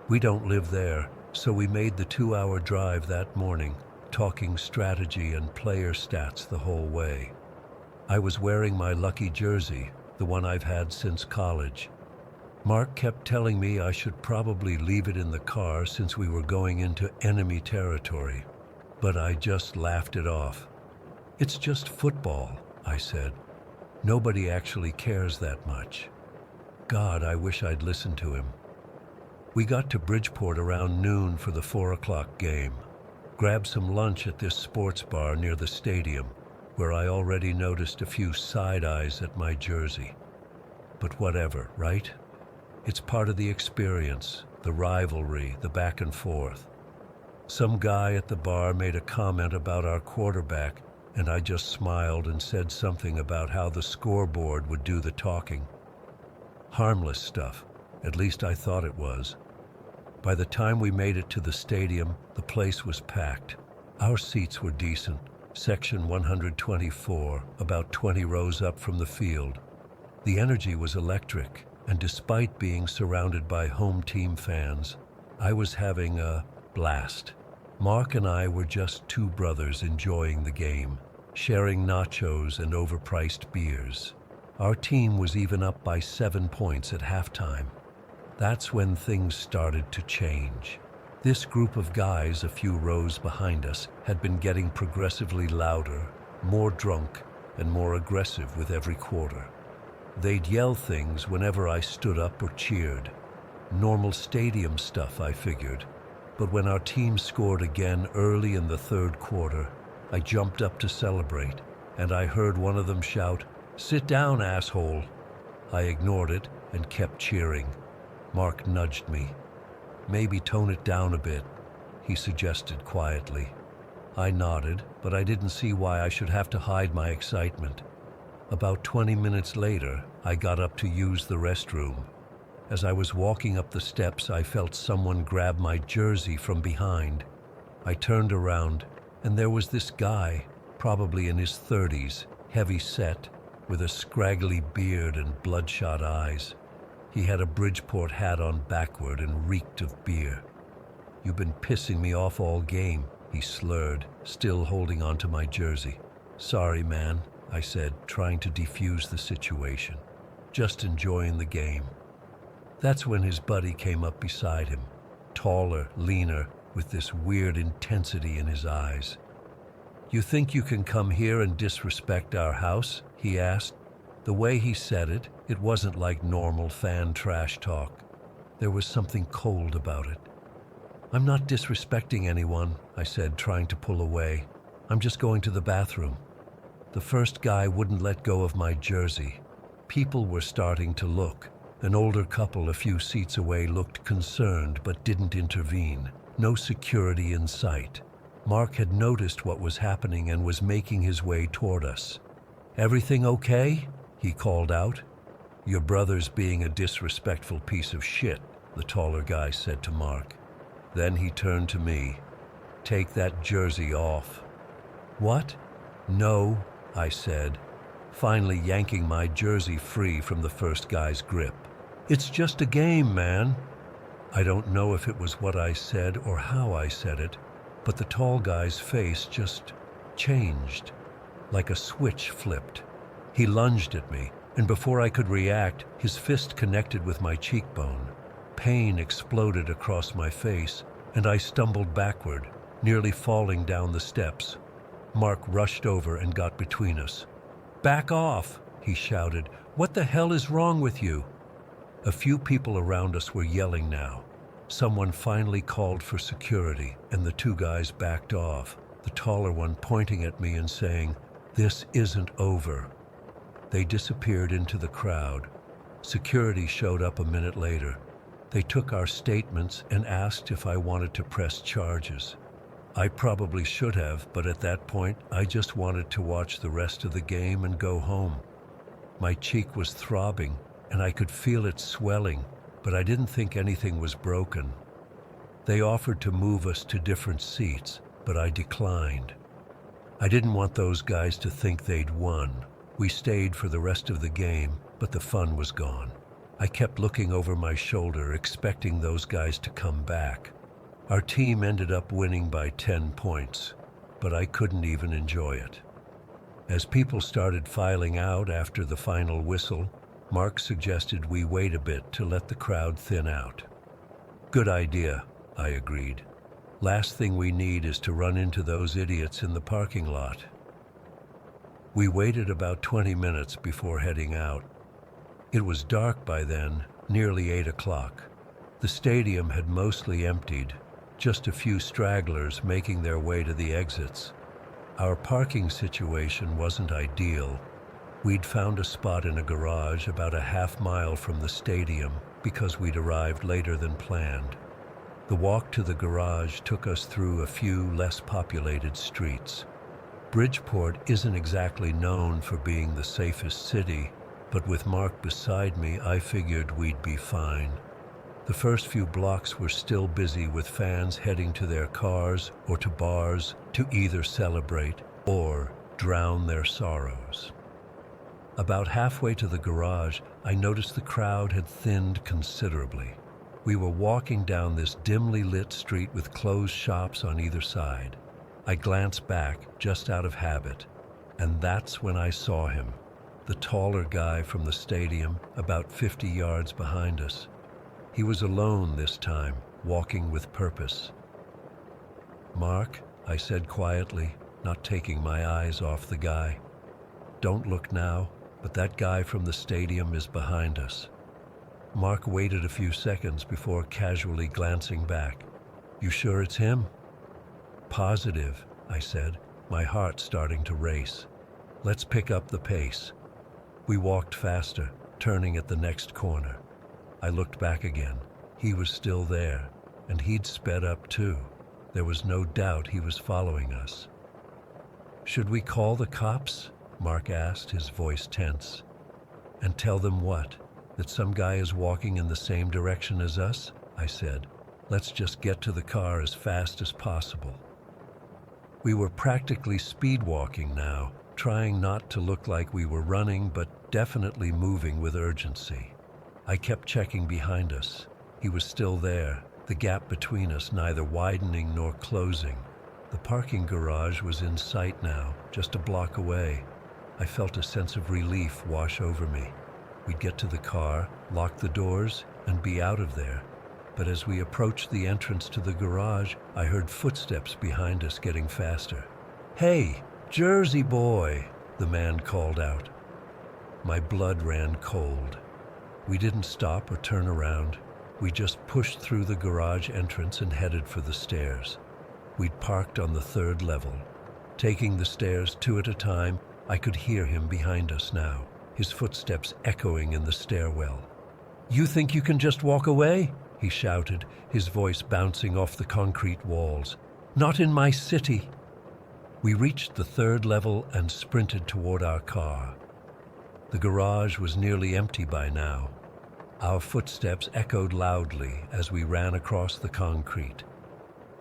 We don't live there, so we made the 2-hour drive that morning, talking strategy and player stats the whole way. I was wearing my lucky jersey, the one I've had since college. Mark kept telling me I should probably leave it in the car since we were going into enemy territory, but I just laughed it off. "It's just football," I said. "Nobody actually cares that much." God, I wish I'd listened to him. We got to Bridgeport around noon for the 4 o'clock game. Grabbed some lunch at this sports bar near the stadium, where I already noticed a few side eyes at my jersey. But whatever, right? It's part of the experience, the rivalry, the back and forth. Some guy at the bar made a comment about our quarterback, and I just smiled and said something about how the scoreboard would do the talking. Harmless stuff, at least I thought it was. By the time we made it to the stadium, the place was packed. Our seats were decent, section 124, about 20 rows up from the field. The energy was electric, and despite being surrounded by home team fans, I was having a blast. Mark and I were just 2 brothers enjoying the game, sharing nachos and overpriced beers. Our team was even up by 7 points at halftime. That's when things started to change. This group of guys a few rows behind us had been getting progressively louder, more drunk, and more aggressive with every quarter. They'd yell things whenever I stood up or cheered. Normal stadium stuff, I figured. But when our team scored again early in the 3rd quarter, I jumped up to celebrate, and I heard one of them shout, "Sit down, asshole." I ignored it and kept cheering. Mark nudged me. Maybe tone it down a bit, he suggested quietly. I nodded, but I didn't see why I should have to hide my excitement. About 20 minutes later, I got up to use the restroom. As I was walking up the steps, I felt someone grab my jersey from behind. I turned around, and there was this guy, probably in his 30s, heavy set, with a scraggly beard and bloodshot eyes. He had a Bridgeport hat on backward and reeked of beer. "You've been pissing me off all game," he slurred, still holding onto my jersey. "Sorry, man," I said, trying to defuse the situation. "Just enjoying the game." That's when his buddy came up beside him, taller, leaner, with this weird intensity in his eyes. "You think you can come here and disrespect our house?" he asked. The way he said it, it wasn't like normal fan trash talk. There was something cold about it. "I'm not disrespecting anyone," I said, trying to pull away. "I'm just going to the bathroom." The first guy wouldn't let go of my jersey. People were starting to look. An older couple a few seats away looked concerned but didn't intervene. No security in sight. Mark had noticed what was happening and was making his way toward us. "Everything okay?" he called out. "Your brother's being a disrespectful piece of shit," the taller guy said to Mark. Then he turned to me. "Take that jersey off." "What?" "No," I said, finally yanking my jersey free from the first guy's grip. "It's just a game, man." I don't know if it was what I said or how I said it, but the tall guy's face just changed, like a switch flipped. He lunged at me, and before I could react, his fist connected with my cheekbone. Pain exploded across my face, and I stumbled backward, nearly falling down the steps. Mark rushed over and got between us. "Back off," he shouted. "What the hell is wrong with you?" A few people around us were yelling now. Someone finally called for security, and the two guys backed off, the taller one pointing at me and saying, "This isn't over." They disappeared into the crowd. Security showed up a minute later. They took our statements and asked if I wanted to press charges. I probably should have, but at that point, I just wanted to watch the rest of the game and go home. My cheek was throbbing, and I could feel it swelling, but I didn't think anything was broken. They offered to move us to different seats, but I declined. I didn't want those guys to think they'd won. We stayed for the rest of the game, but the fun was gone. I kept looking over my shoulder, expecting those guys to come back. Our team ended up winning by 10 points, but I couldn't even enjoy it. As people started filing out after the final whistle, Mark suggested we wait a bit to let the crowd thin out. "Good idea," I agreed. "Last thing we need is to run into those idiots in the parking lot." We waited about 20 minutes before heading out. It was dark by then, nearly 8 o'clock. The stadium had mostly emptied, just a few stragglers making their way to the exits. Our parking situation wasn't ideal. We'd found a spot in a garage about a half-mile from the stadium because we'd arrived later than planned. The walk to the garage took us through a few less populated streets. Bridgeport isn't exactly known for being the safest city, but with Mark beside me, I figured we'd be fine. The first few blocks were still busy with fans heading to their cars or to bars to either celebrate or drown their sorrows. About halfway to the garage, I noticed the crowd had thinned considerably. We were walking down this dimly lit street with closed shops on either side. I glanced back, just out of habit, and that's when I saw him, the taller guy from the stadium, about 50 yards behind us. He was alone this time, walking with purpose. "Mark," I said quietly, not taking my eyes off the guy. "Don't look now, but that guy from the stadium is behind us." Mark waited a few seconds before casually glancing back. "You sure it's him?" "Positive," I said, my heart starting to race. "Let's pick up the pace." We walked faster, turning at the next corner. I looked back again. He was still there, and he'd sped up too. There was no doubt he was following us. "Should we call the cops?" Mark asked, his voice tense. "And tell them what? That some guy is walking in the same direction as us?" I said. "Let's just get to the car as fast as possible." We were practically speed walking now, trying not to look like we were running, but definitely moving with urgency. I kept checking behind us. He was still there, the gap between us neither widening nor closing. The parking garage was in sight now, just a block away. I felt a sense of relief wash over me. We'd get to the car, lock the doors, and be out of there. But as we approached the entrance to the garage, I heard footsteps behind us getting faster. "Hey, Jersey boy," the man called out. My blood ran cold. We didn't stop or turn around. We just pushed through the garage entrance and headed for the stairs. We'd parked on the 3rd level. Taking the stairs 2 at a time, I could hear him behind us now, his footsteps echoing in the stairwell. "You think you can just walk away?" he shouted, his voice bouncing off the concrete walls. "Not in my city." We reached the 3rd level and sprinted toward our car. The garage was nearly empty by now. Our footsteps echoed loudly as we ran across the concrete.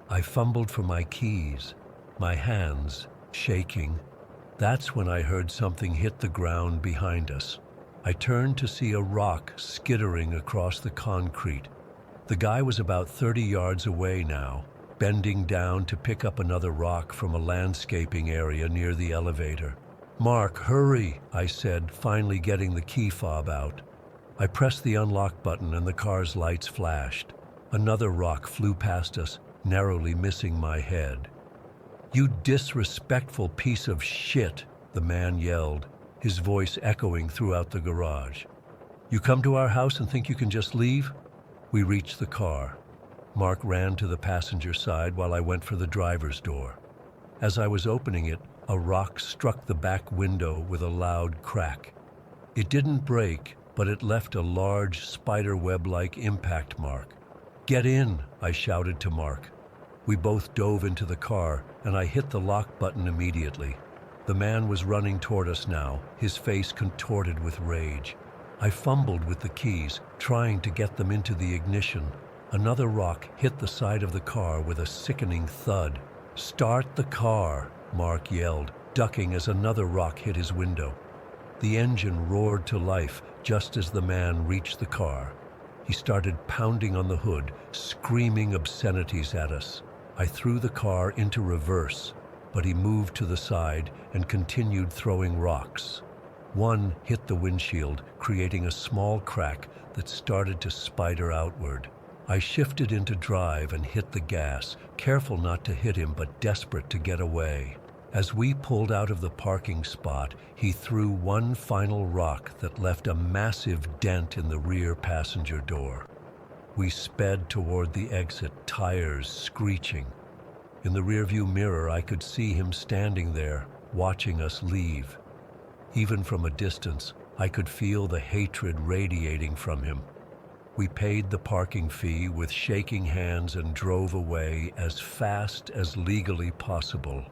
I fumbled for my keys, my hands shaking. That's when I heard something hit the ground behind us. I turned to see a rock skittering across the concrete. The guy was about 30 yards away now, bending down to pick up another rock from a landscaping area near the elevator. "Mark, hurry," I said, finally getting the key fob out. I pressed the unlock button and the car's lights flashed. Another rock flew past us, narrowly missing my head. "You disrespectful piece of shit," the man yelled, his voice echoing throughout the garage. "You come to our house and think you can just leave?" We reached the car. Mark ran to the passenger side while I went for the driver's door. As I was opening it, a rock struck the back window with a loud crack. It didn't break, but it left a large spiderweb-like impact mark. "Get in," I shouted to Mark. We both dove into the car, and I hit the lock button immediately. The man was running toward us now, his face contorted with rage. I fumbled with the keys, trying to get them into the ignition. Another rock hit the side of the car with a sickening thud. "Start the car," Mark yelled, ducking as another rock hit his window. The engine roared to life just as the man reached the car. He started pounding on the hood, screaming obscenities at us. I threw the car into reverse, but he moved to the side and continued throwing rocks. One hit the windshield, creating a small crack that started to spider outward. I shifted into drive and hit the gas, careful not to hit him but desperate to get away. As we pulled out of the parking spot, he threw one final rock that left a massive dent in the rear passenger door. We sped toward the exit, tires screeching. In the rearview mirror, I could see him standing there, watching us leave. Even from a distance, I could feel the hatred radiating from him. We paid the parking fee with shaking hands and drove away as fast as legally possible.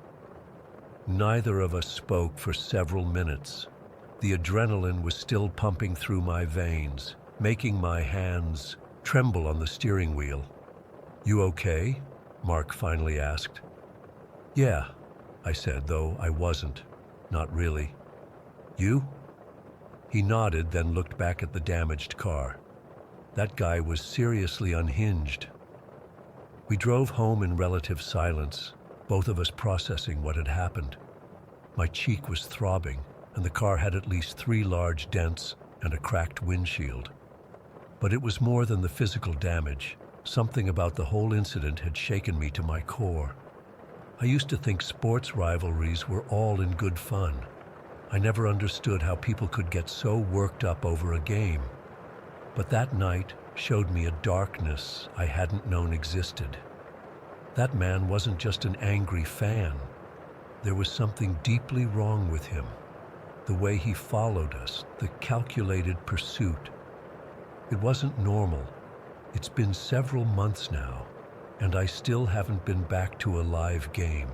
Neither of us spoke for several minutes. The adrenaline was still pumping through my veins, making my hands tremble on the steering wheel. "You okay?" Mark finally asked. "Yeah," I said, though I wasn't. Not really. "You?" He nodded, then looked back at the damaged car. That guy was seriously unhinged. We drove home in relative silence, both of us processing what had happened. My cheek was throbbing, and the car had at least 3 large dents and a cracked windshield. But it was more than the physical damage. Something about the whole incident had shaken me to my core. I used to think sports rivalries were all in good fun. I never understood how people could get so worked up over a game. But that night showed me a darkness I hadn't known existed. That man wasn't just an angry fan. There was something deeply wrong with him. The way he followed us, the calculated pursuit. It wasn't normal. It's been several months now, and I still haven't been back to a live game.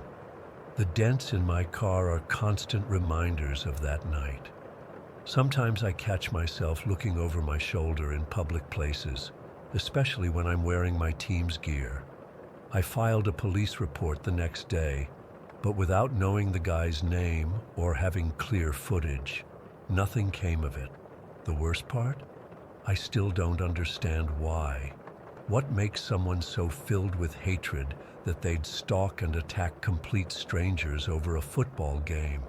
The dents in my car are constant reminders of that night. Sometimes I catch myself looking over my shoulder in public places, especially when I'm wearing my team's gear. I filed a police report the next day, but without knowing the guy's name or having clear footage, nothing came of it. The worst part? I still don't understand why. What makes someone so filled with hatred that they'd stalk and attack complete strangers over a football game?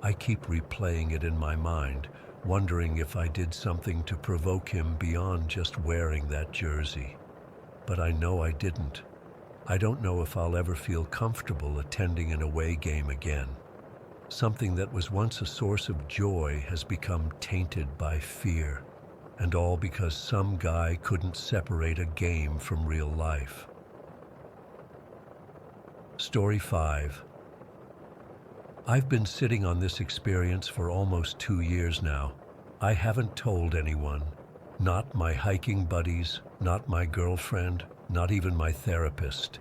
I keep replaying it in my mind, wondering if I did something to provoke him beyond just wearing that jersey. But I know I didn't. I don't know if I'll ever feel comfortable attending an away game again. Something that was once a source of joy has become tainted by fear, and all because some guy couldn't separate a game from real life. Story 5. I've been sitting on this experience for almost 2 years now. I haven't told anyone, not my hiking buddies, not my girlfriend, not even my therapist.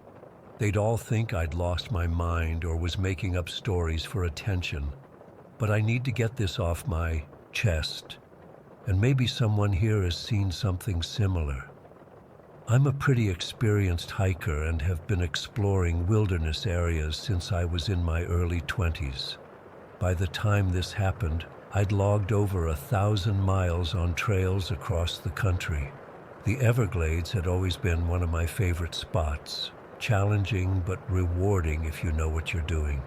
They'd all think I'd lost my mind or was making up stories for attention. But I need to get this off my chest, and maybe someone here has seen something similar. I'm a pretty experienced hiker and have been exploring wilderness areas since I was in my early 20s. By the time this happened, I'd logged over 1,000 miles on trails across the country. The Everglades had always been one of my favorite spots, challenging but rewarding if you know what you're doing.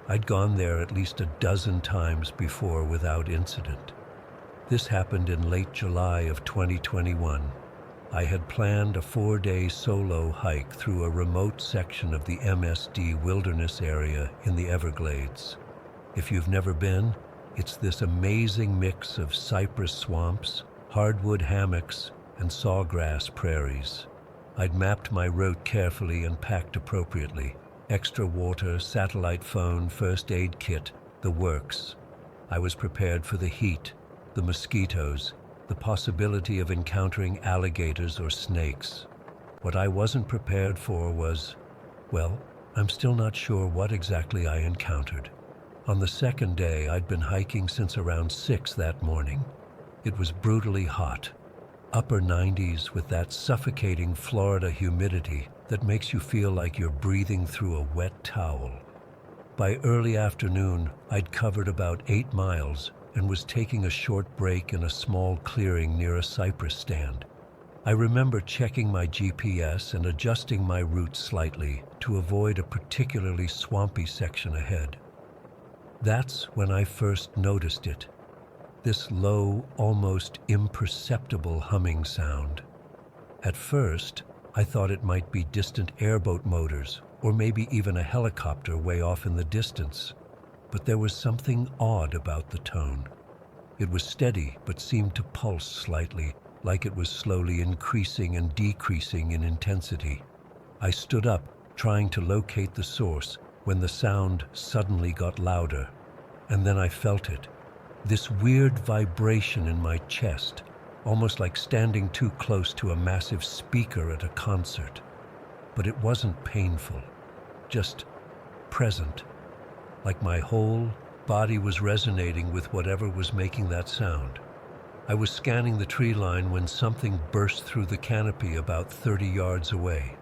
I'd gone there at least a dozen times before without incident. This happened in late July of 2021. I had planned a 4-day solo hike through a remote section of the MSD wilderness area in the Everglades. If you've never been, it's this amazing mix of cypress swamps, hardwood hammocks, and sawgrass prairies. I'd mapped my route carefully and packed appropriately. Extra water, satellite phone, first aid kit, the works. I was prepared for the heat, the mosquitoes, the possibility of encountering alligators or snakes. What I wasn't prepared for was, well, I'm still not sure what exactly I encountered. On the second day, I'd been hiking since around 6 that morning. It was brutally hot, upper 90s with that suffocating Florida humidity that makes you feel like you're breathing through a wet towel. By early afternoon, I'd covered about 8 miles and was taking a short break in a small clearing near a cypress stand. I remember checking my GPS and adjusting my route slightly to avoid a particularly swampy section ahead. That's when I first noticed it, this low, almost imperceptible humming sound. At first, I thought it might be distant airboat motors or maybe even a helicopter way off in the distance. But there was something odd about the tone. It was steady but seemed to pulse slightly, like it was slowly increasing and decreasing in intensity. I stood up, trying to locate the source, when the sound suddenly got louder. And then I felt it. This weird vibration in my chest, almost like standing too close to a massive speaker at a concert. But it wasn't painful, just present. Like my whole body was resonating with whatever was making that sound. I was scanning the tree line when something burst through the canopy about 30 yards away.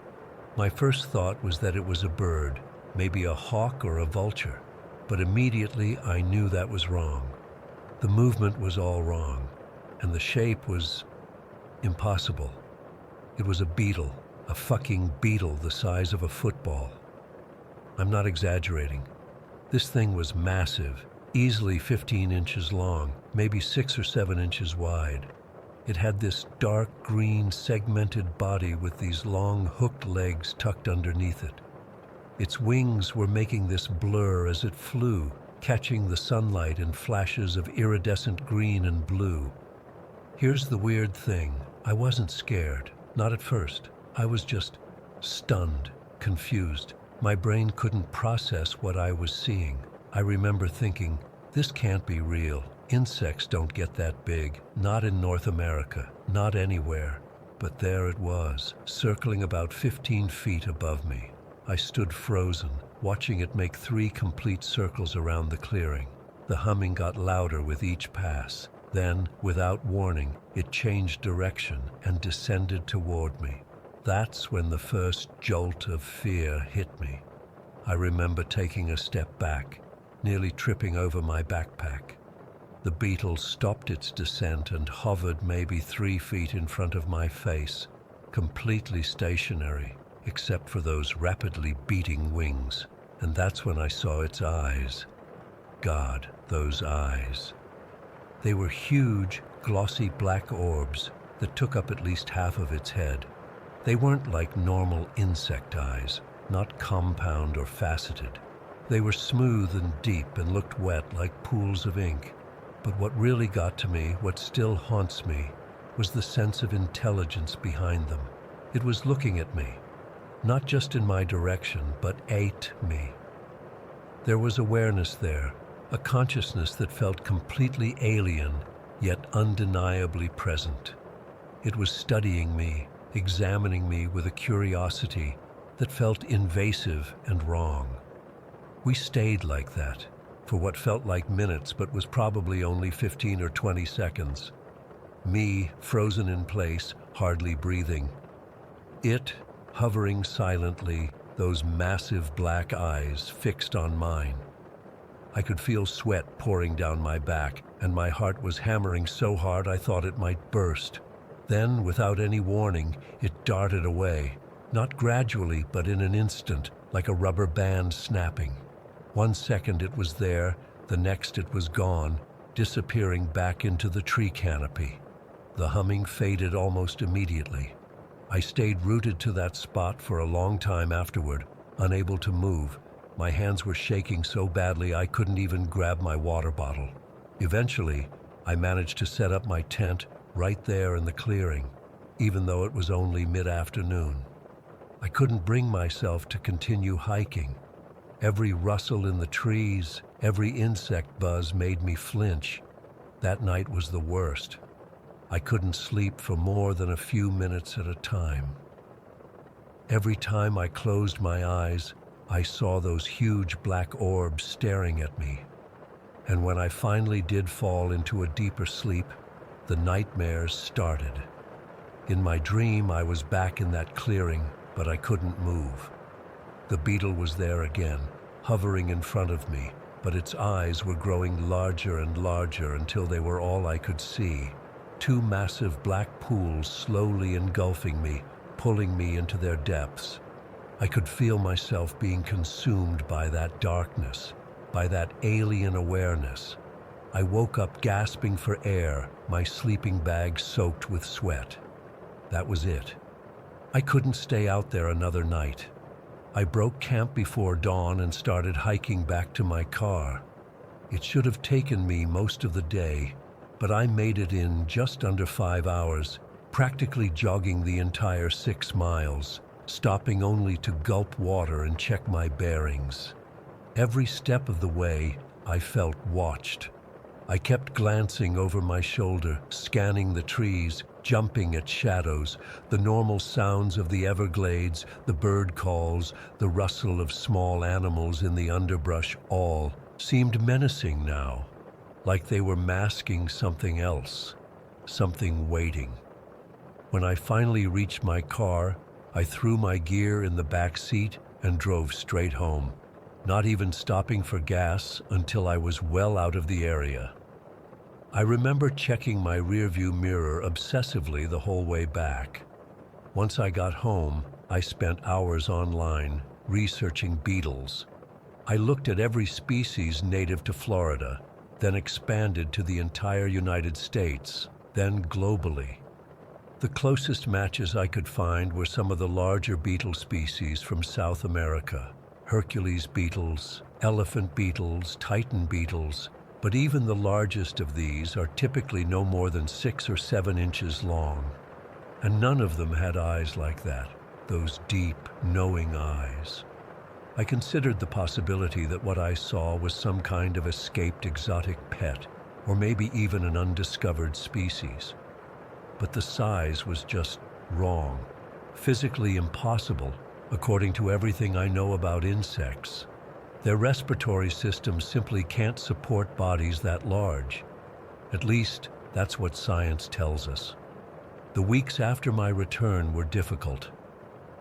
My first thought was that it was a bird, maybe a hawk or a vulture, but immediately I knew that was wrong. The movement was all wrong, and the shape was impossible. It was a beetle, a fucking beetle the size of a football. I'm not exaggerating. This thing was massive, easily 15 inches long, maybe 6 or 7 inches wide. It had this dark green segmented body with these long hooked legs tucked underneath it. Its wings were making this blur as it flew, catching the sunlight in flashes of iridescent green and blue. Here's the weird thing. I wasn't scared, not at first. I was just stunned, confused. My brain couldn't process what I was seeing. I remember thinking, this can't be real. Insects don't get that big, not in North America, not anywhere. But there it was, circling about 15 feet above me. I stood frozen, watching it make 3 complete circles around the clearing. The humming got louder with each pass. Then, without warning, it changed direction and descended toward me. That's when the first jolt of fear hit me. I remember taking a step back, nearly tripping over my backpack. The beetle stopped its descent and hovered maybe 3 feet in front of my face, completely stationary, except for those rapidly beating wings. And that's when I saw its eyes. God, those eyes. They were huge, glossy black orbs that took up at least half of its head. They weren't like normal insect eyes, not compound or faceted. They were smooth and deep and looked wet like pools of ink. But what really got to me, what still haunts me, was the sense of intelligence behind them. It was looking at me, not just in my direction, but at me. There was awareness there, a consciousness that felt completely alien, yet undeniably present. It was studying me, examining me with a curiosity that felt invasive and wrong. We stayed like that, for what felt like minutes but was probably only 15 or 20 seconds. Me, frozen in place, hardly breathing. It, hovering silently, those massive black eyes fixed on mine. I could feel sweat pouring down my back, and my heart was hammering so hard I thought it might burst. Then, without any warning, it darted away, not gradually, but in an instant, like a rubber band snapping. 1 second it was there, the next it was gone, disappearing back into the tree canopy. The humming faded almost immediately. I stayed rooted to that spot for a long time afterward, unable to move. My hands were shaking so badly I couldn't even grab my water bottle. Eventually, I managed to set up my tent right there in the clearing, even though it was only mid-afternoon. I couldn't bring myself to continue hiking. Every rustle in the trees, every insect buzz made me flinch. That night was the worst. I couldn't sleep for more than a few minutes at a time. Every time I closed my eyes, I saw those huge black orbs staring at me. And when I finally did fall into a deeper sleep, the nightmares started. In my dream, I was back in that clearing, but I couldn't move. The beetle was there again, hovering in front of me, but its eyes were growing larger and larger until they were all I could see. 2 massive black pools slowly engulfing me, pulling me into their depths. I could feel myself being consumed by that darkness, by that alien awareness. I woke up gasping for air, my sleeping bag soaked with sweat. That was it. I couldn't stay out there another night. I broke camp before dawn and started hiking back to my car. It should have taken me most of the day, but I made it in just under 5 hours, practically jogging the entire 6 miles, stopping only to gulp water and check my bearings. Every step of the way, I felt watched. I kept glancing over my shoulder, scanning the trees, jumping at shadows, the normal sounds of the Everglades, the bird calls, the rustle of small animals in the underbrush, all seemed menacing now, like they were masking something else, something waiting. When I finally reached my car, I threw my gear in the back seat and drove straight home, not even stopping for gas until I was well out of the area. I remember checking my rearview mirror obsessively the whole way back. Once I got home, I spent hours online researching beetles. I looked at every species native to Florida, then expanded to the entire United States, then globally. The closest matches I could find were some of the larger beetle species from South America: Hercules beetles, elephant beetles, Titan beetles, but even the largest of these are typically no more than 6 or 7 inches long. And none of them had eyes like that, those deep, knowing eyes. I considered the possibility that what I saw was some kind of escaped exotic pet, or maybe even an undiscovered species. But the size was just wrong, physically impossible, according to everything I know about insects. Their respiratory systems simply can't support bodies that large. At least, that's what science tells us. The weeks after my return were difficult.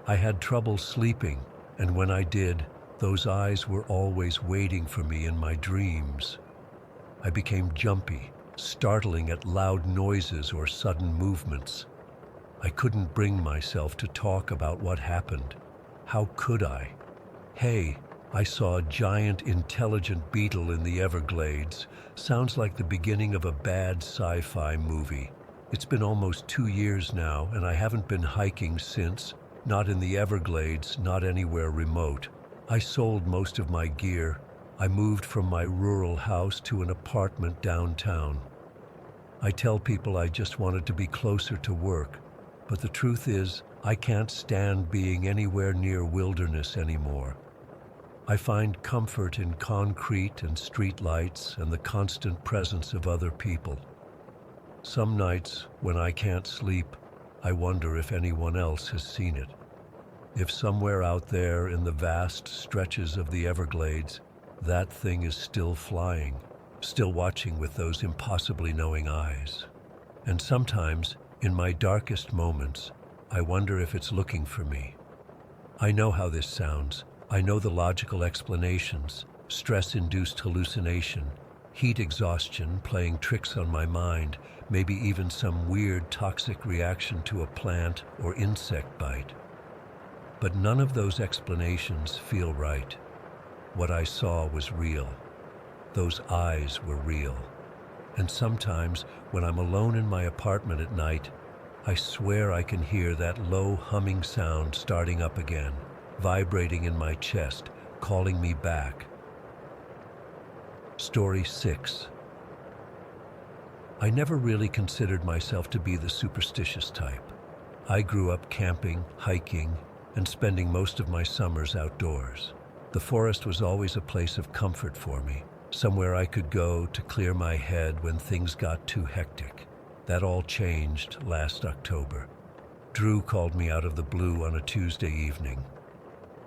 I had trouble sleeping, and when I did, those eyes were always waiting for me in my dreams. I became jumpy, startling at loud noises or sudden movements. I couldn't bring myself to talk about what happened. How could I? Hey, I saw a giant, intelligent beetle in the Everglades. Sounds like the beginning of a bad sci-fi movie. It's been almost 2 years now, and I haven't been hiking since. Not in the Everglades, not anywhere remote. I sold most of my gear. I moved from my rural house to an apartment downtown. I tell people I just wanted to be closer to work, but the truth is, I can't stand being anywhere near wilderness anymore. I find comfort in concrete and street lights and the constant presence of other people. Some nights, when I can't sleep, I wonder if anyone else has seen it. If somewhere out there in the vast stretches of the Everglades, that thing is still flying, still watching with those impossibly knowing eyes. And sometimes, in my darkest moments, I wonder if it's looking for me. I know how this sounds. I know the logical explanations: stress-induced hallucination, heat exhaustion playing tricks on my mind, maybe even some weird toxic reaction to a plant or insect bite. But none of those explanations feel right. What I saw was real. Those eyes were real. And sometimes, when I'm alone in my apartment at night, I swear I can hear that low humming sound starting up again, vibrating in my chest, calling me back. Story 6. I never really considered myself to be the superstitious type. I grew up camping, hiking, and spending most of my summers outdoors. The forest was always a place of comfort for me, somewhere I could go to clear my head when things got too hectic. That all changed last October. Drew called me out of the blue on a Tuesday evening.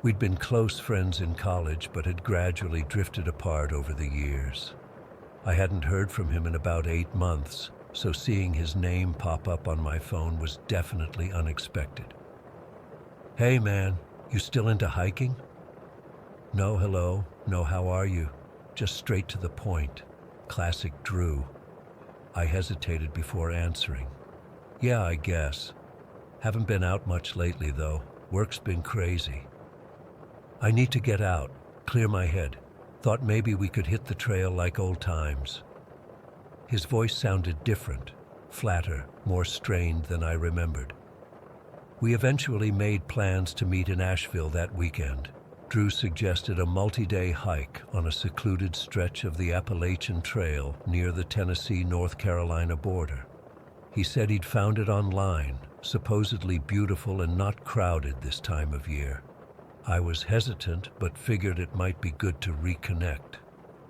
We'd been close friends in college, but had gradually drifted apart over the years. I hadn't heard from him in about 8 months, so seeing his name pop up on my phone was definitely unexpected. "Hey man, you still into hiking?" "No, hello. No, how are you?" Just straight to the point. Classic Drew. I hesitated before answering. "Yeah, I guess. Haven't been out much lately though. Work's been crazy. I need to get out, clear my head. Thought maybe we could hit the trail like old times." His voice sounded different, flatter, more strained than I remembered. We eventually made plans to meet in Asheville that weekend. Drew suggested a multi-day hike on a secluded stretch of the Appalachian Trail near the Tennessee-North Carolina border. He said he'd found it online, supposedly beautiful and not crowded this time of year. I was hesitant, but figured it might be good to reconnect.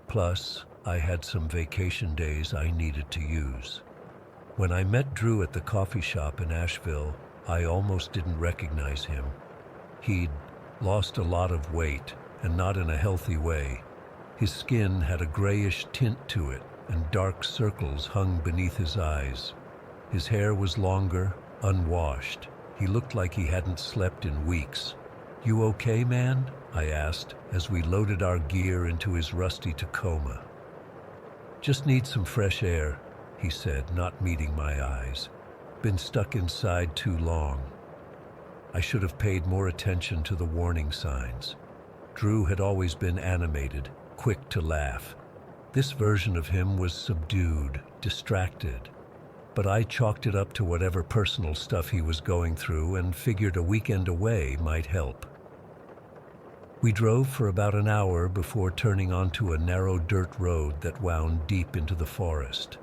Plus, I had some vacation days I needed to use. When I met Drew at the coffee shop in Asheville, I almost didn't recognize him. He'd lost a lot of weight, and not in a healthy way. His skin had a grayish tint to it, and dark circles hung beneath his eyes. His hair was longer, unwashed. He looked like he hadn't slept in weeks. "You okay, man?" I asked as we loaded our gear into his rusty Tacoma. "Just need some fresh air," he said, not meeting my eyes. "Been stuck inside too long." I should have paid more attention to the warning signs. Drew had always been animated, quick to laugh. This version of him was subdued, distracted. But I chalked it up to whatever personal stuff he was going through and figured a weekend away might help. We drove for about an hour before turning onto a narrow dirt road that wound deep into the forest.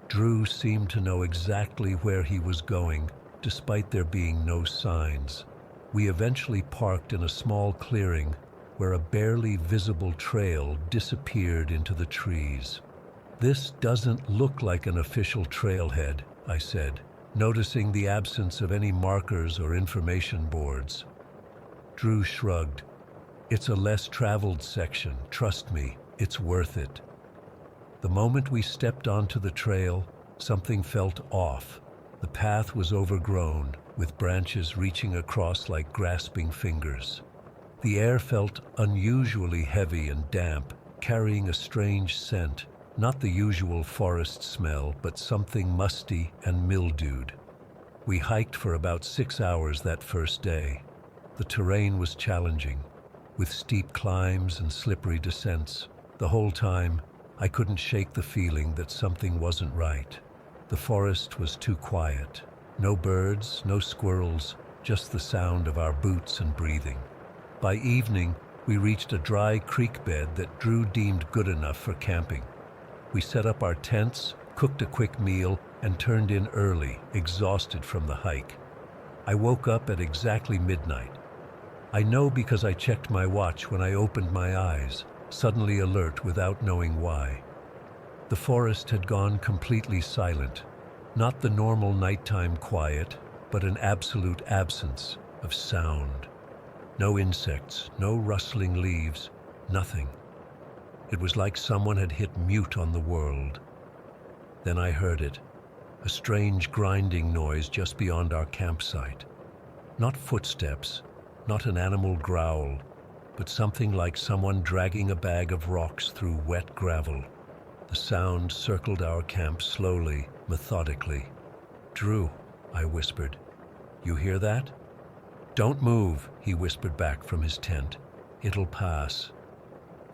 Drew seemed to know exactly where he was going, despite there being no signs. We eventually parked in a small clearing where a barely visible trail disappeared into the trees. "This doesn't look like an official trailhead," I said, noticing the absence of any markers or information boards. Drew shrugged. "It's a less traveled section. Trust me, it's worth it." The moment we stepped onto the trail, something felt off. The path was overgrown, with branches reaching across like grasping fingers. The air felt unusually heavy and damp, carrying a strange scent, not the usual forest smell, but something musty and mildewed. We hiked for about 6 hours that first day. The terrain was challenging, with steep climbs and slippery descents. The whole time, I couldn't shake the feeling that something wasn't right. The forest was too quiet. No birds, no squirrels, just the sound of our boots and breathing. By evening, we reached a dry creek bed that Drew deemed good enough for camping. We set up our tents, cooked a quick meal, and turned in early, exhausted from the hike. I woke up at exactly midnight. I know because I checked my watch when I opened my eyes, suddenly alert without knowing why. The forest had gone completely silent, not the normal nighttime quiet, but an absolute absence of sound. No insects, no rustling leaves, nothing. It was like someone had hit mute on the world. Then I heard it, a strange grinding noise just beyond our campsite. Not footsteps, not an animal growl, but something like someone dragging a bag of rocks through wet gravel. The sound circled our camp slowly, methodically. "Drew," I whispered, "you hear that?" "Don't move," he whispered back from his tent. "It'll pass."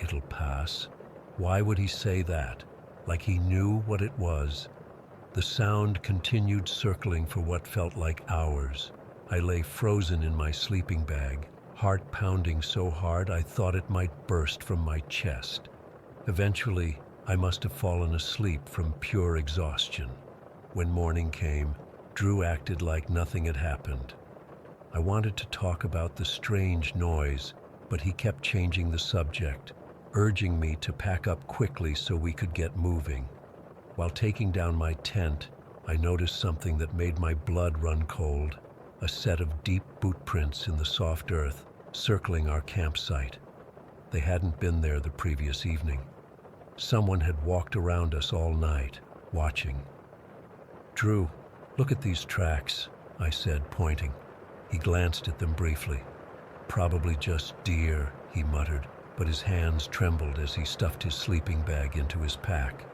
It'll pass? Why would he say that? Like he knew what it was. The sound continued circling for what felt like hours. I lay frozen in my sleeping bag, heart pounding so hard I thought it might burst from my chest. Eventually, I must have fallen asleep from pure exhaustion. When morning came, Drew acted like nothing had happened. I wanted to talk about the strange noise, but he kept changing the subject, urging me to pack up quickly so we could get moving. While taking down my tent, I noticed something that made my blood run cold, a set of deep boot prints in the soft earth, circling our campsite. They hadn't been there the previous evening. Someone had walked around us all night, watching. "Drew, look at these tracks," I said, pointing. He glanced at them briefly. "Probably just deer," he muttered, but his hands trembled as he stuffed his sleeping bag into his pack.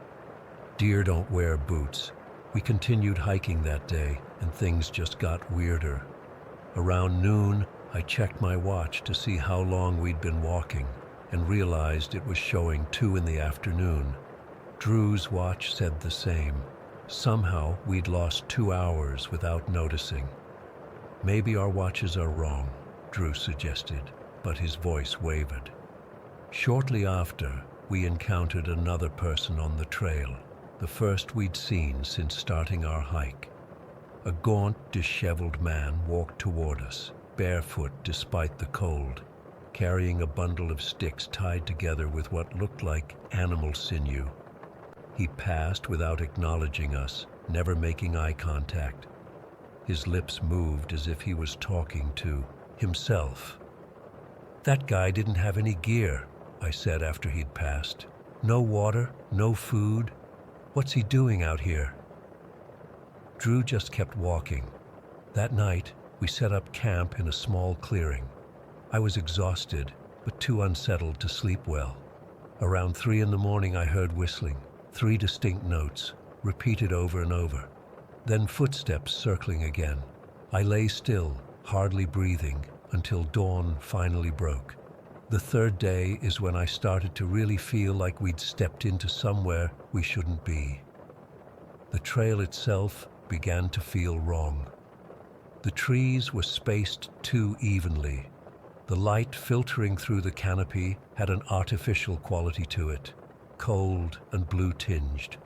Deer don't wear boots. We continued hiking that day, and things just got weirder. Around noon, I checked my watch to see how long we'd been walking, and realized it was showing 2 in the afternoon. Drew's watch said the same. Somehow, we'd lost 2 hours without noticing. "Maybe our watches are wrong," Drew suggested, but his voice wavered. Shortly after, we encountered another person on the trail, the first we'd seen since starting our hike. A gaunt, disheveled man walked toward us, barefoot despite the cold, carrying a bundle of sticks tied together with what looked like animal sinew. He passed without acknowledging us, never making eye contact. His lips moved as if he was talking to himself. "That guy didn't have any gear," I said after he'd passed. "No water, no food. What's he doing out here?" Drew just kept walking. That night, we set up camp in a small clearing. I was exhausted, but too unsettled to sleep well. Around 3 in the morning, I heard whistling, 3 distinct notes, repeated over and over. Then footsteps circling again. I lay still, hardly breathing, until dawn finally broke. The 3rd day is when I started to really feel like we'd stepped into somewhere we shouldn't be. The trail itself began to feel wrong. The trees were spaced too evenly. The light filtering through the canopy had an artificial quality to it, cold and blue-tinged.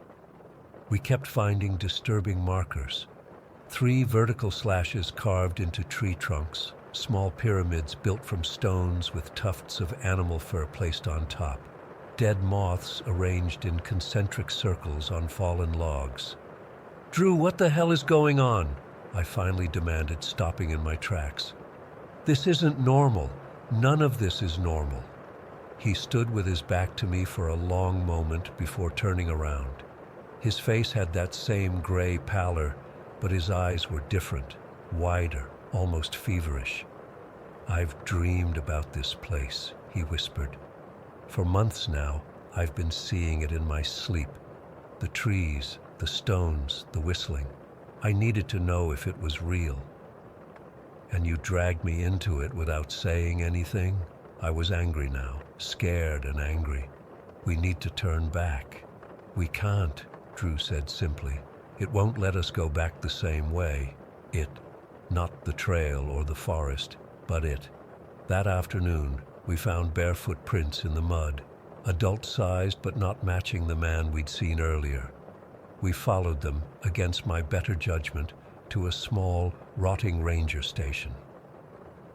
We kept finding disturbing markers. 3 vertical slashes carved into tree trunks, small pyramids built from stones with tufts of animal fur placed on top. dead moths arranged in concentric circles on fallen logs. "Drew, what the hell is going on?" I finally demanded, stopping in my tracks. "This isn't normal. None of this is normal." He stood with his back to me for a long moment before turning around. His face had that same gray pallor, but his eyes were different, wider, almost feverish. "I've dreamed about this place," he whispered. "For months now, I've been seeing it in my sleep. The trees, the stones, the whistling. I needed to know if it was real." "And you dragged me into it without saying anything?" I was angry now, scared and angry. "We need to turn back." "We can't," Drew said simply. "It won't let us go back the same way. It, not the trail or the forest, but it." That afternoon, we found barefoot prints in the mud, adult-sized but not matching the man we'd seen earlier. We followed them, against my better judgment, to a small, rotting ranger station.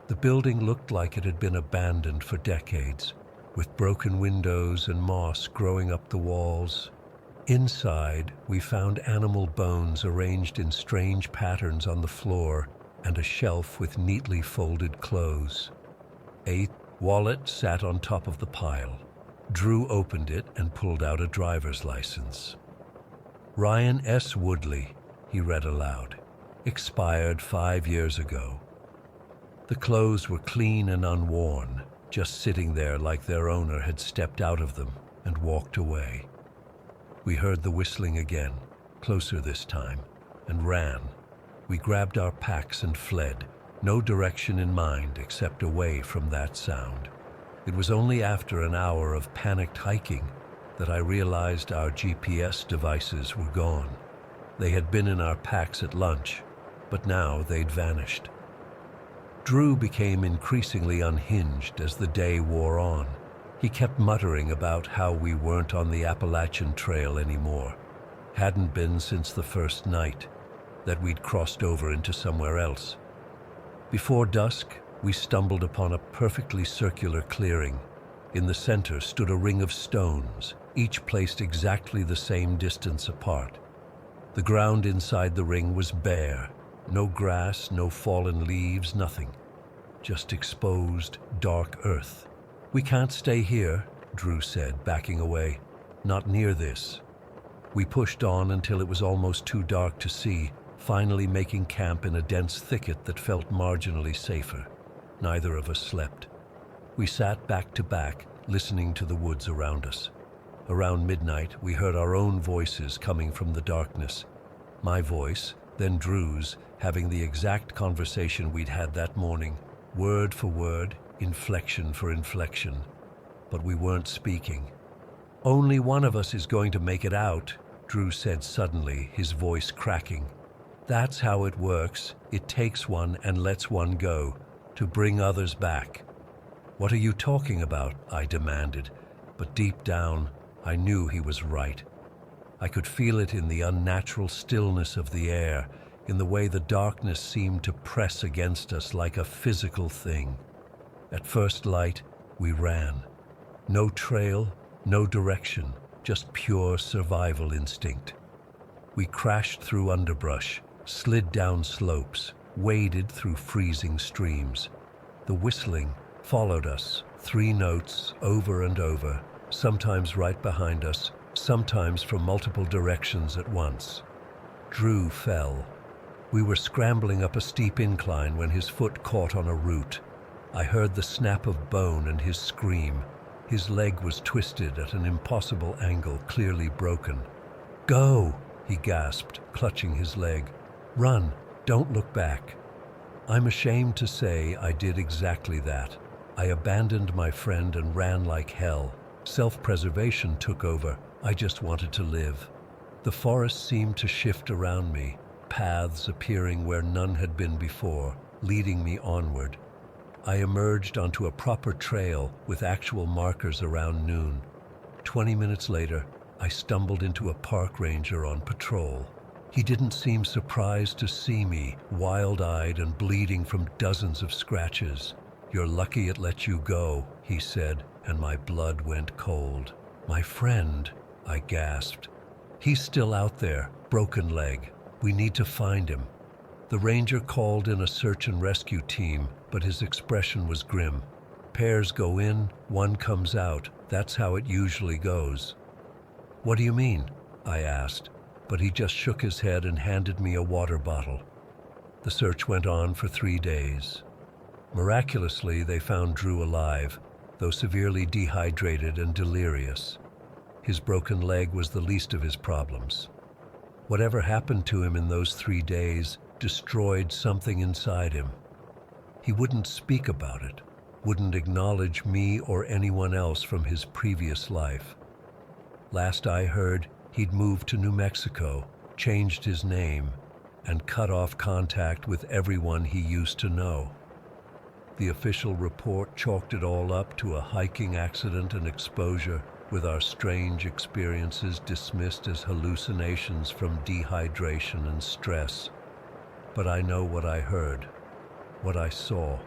The building looked like it had been abandoned for decades, with broken windows and moss growing up the walls. Inside, we found animal bones arranged in strange patterns on the floor and a shelf with neatly folded clothes. A wallet sat on top of the pile. Drew opened it and pulled out a driver's license. "Ryan S. Woodley," he read aloud. "Expired 5 years ago." The clothes were clean and unworn, just sitting there like their owner had stepped out of them and walked away. We heard the whistling again, closer this time, and ran. We grabbed our packs and fled, no direction in mind except away from that sound. It was only after an hour of panicked hiking that I realized our GPS devices were gone. They had been in our packs at lunch, but now they'd vanished. Drew became increasingly unhinged as the day wore on. He kept muttering about how we weren't on the Appalachian Trail anymore, hadn't been since the first night, that we'd crossed over into somewhere else. Before dusk, we stumbled upon a perfectly circular clearing. In the center stood a ring of stones, each placed exactly the same distance apart. The ground inside the ring was bare. No grass, no fallen leaves, nothing. Just exposed, dark earth. "We can't stay here," Drew said, backing away. "Not near this." We pushed on until it was almost too dark to see, finally making camp in a dense thicket that felt marginally safer. Neither of us slept. We sat back to back, listening to the woods around us. Around midnight, we heard our own voices coming from the darkness. My voice, then Drew's, having the exact conversation we'd had that morning, word for word, inflection for inflection. But we weren't speaking. "Only one of us is going to make it out," Drew said suddenly, his voice cracking. "That's how it works. It takes one and lets one go, to bring others back." "What are you talking about?" I demanded, but deep down, I knew he was right. I could feel it in the unnatural stillness of the air, in the way the darkness seemed to press against us like a physical thing. At first light, we ran. No trail, no direction, just pure survival instinct. We crashed through underbrush, slid down slopes, waded through freezing streams. The whistling followed us, 3 notes over and over, sometimes right behind us, sometimes from multiple directions at once. Drew fell. We were scrambling up a steep incline when his foot caught on a root. I heard the snap of bone and his scream. His leg was twisted at an impossible angle, clearly broken. "Go!" he gasped, clutching his leg. "Run! Don't look back." I'm ashamed to say I did exactly that. I abandoned my friend and ran like hell. Self-preservation took over. I just wanted to live. The forest seemed to shift around me, paths appearing where none had been before, leading me onward. I emerged onto a proper trail with actual markers around noon. 20 minutes later, I stumbled into a park ranger on patrol. He didn't seem surprised to see me, wild-eyed and bleeding from dozens of scratches. "You're lucky it let you go," he said, and my blood went cold. My friend, I gasped. He's still out there, broken leg. We need to find him. The ranger called in a search and rescue team, but his expression was grim. Pairs go in, one comes out. That's how it usually goes. What do you mean? I asked, but he just shook his head and handed me a water bottle. The search went on for 3 days. Miraculously, they found Drew alive, though severely dehydrated and delirious. His broken leg was the least of his problems. Whatever happened to him in those 3 days destroyed something inside him. He wouldn't speak about it, wouldn't acknowledge me or anyone else from his previous life. Last I heard, he'd moved to New Mexico, changed his name, and cut off contact with everyone he used to know. The official report chalked it all up to a hiking accident and exposure, with our strange experiences dismissed as hallucinations from dehydration and stress. But I know what I heard, what I saw.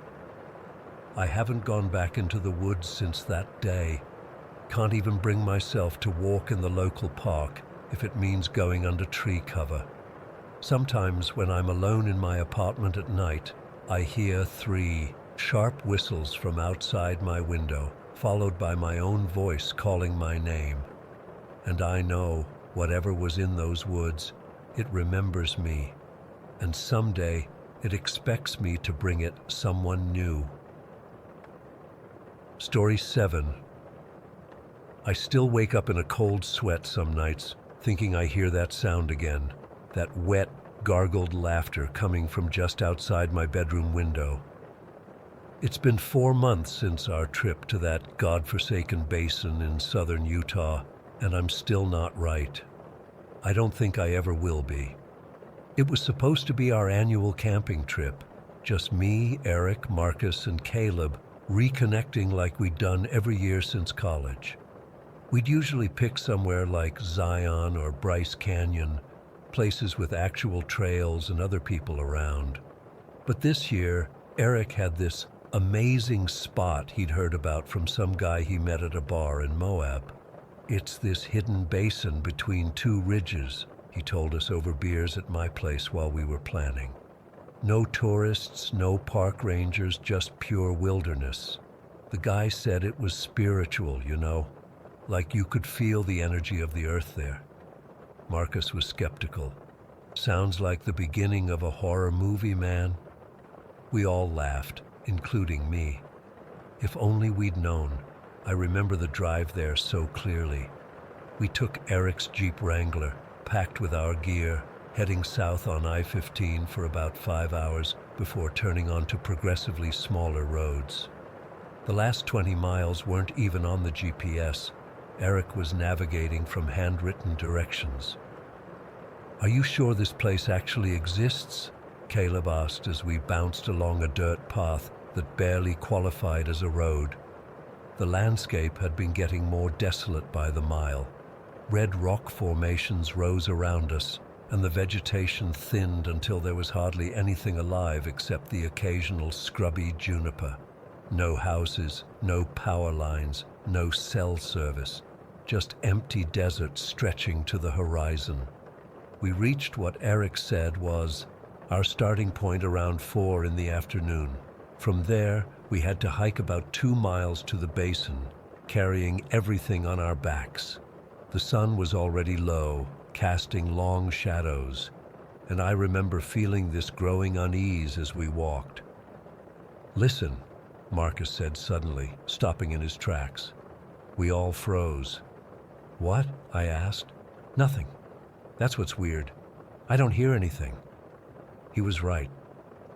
I haven't gone back into the woods since that day. Can't even bring myself to walk in the local park if it means going under tree cover. Sometimes when I'm alone in my apartment at night, I hear 3 sharp whistles from outside my window, followed by my own voice calling my name. And I know, whatever was in those woods, it remembers me. And someday, it expects me to bring it someone new. Story 7. I still wake up in a cold sweat some nights, thinking I hear that sound again, that wet, gargled laughter coming from just outside my bedroom window. It's been 4 months since our trip to that godforsaken basin in southern Utah, and I'm still not right. I don't think I ever will be. It was supposed to be our annual camping trip, just me, Eric, Marcus, and Caleb reconnecting like we'd done every year since college. We'd usually pick somewhere like Zion or Bryce Canyon, places with actual trails and other people around. But this year, Eric had this amazing spot he'd heard about from some guy he met at a bar in Moab. It's this hidden basin between 2 ridges, he told us over beers at my place while we were planning. No tourists, no park rangers, just pure wilderness. The guy said it was spiritual, like you could feel the energy of the earth there. Marcus was skeptical. Sounds like the beginning of a horror movie, man. We all laughed, including me. If only we'd known. I remember the drive there so clearly. We took Eric's Jeep Wrangler, packed with our gear, heading south on I-15 for about 5 hours before turning onto progressively smaller roads. The last 20 miles weren't even on the GPS. Eric was navigating from handwritten directions. "Are you sure this place actually exists?" Caleb asked as we bounced along a dirt path that barely qualified as a road. The landscape had been getting more desolate by the mile. Red rock formations rose around us, and the vegetation thinned until there was hardly anything alive except the occasional scrubby juniper. No houses, no power lines, no cell service, just empty desert stretching to the horizon. We reached what Eric said was our starting point around 4 in the afternoon. From there, we had to hike about 2 miles to the basin, carrying everything on our backs. The sun was already low, casting long shadows, and I remember feeling this growing unease as we walked. "Listen," Marcus said suddenly, stopping in his tracks. We all froze. "What?" I asked. "Nothing. That's what's weird. I don't hear anything." He was right.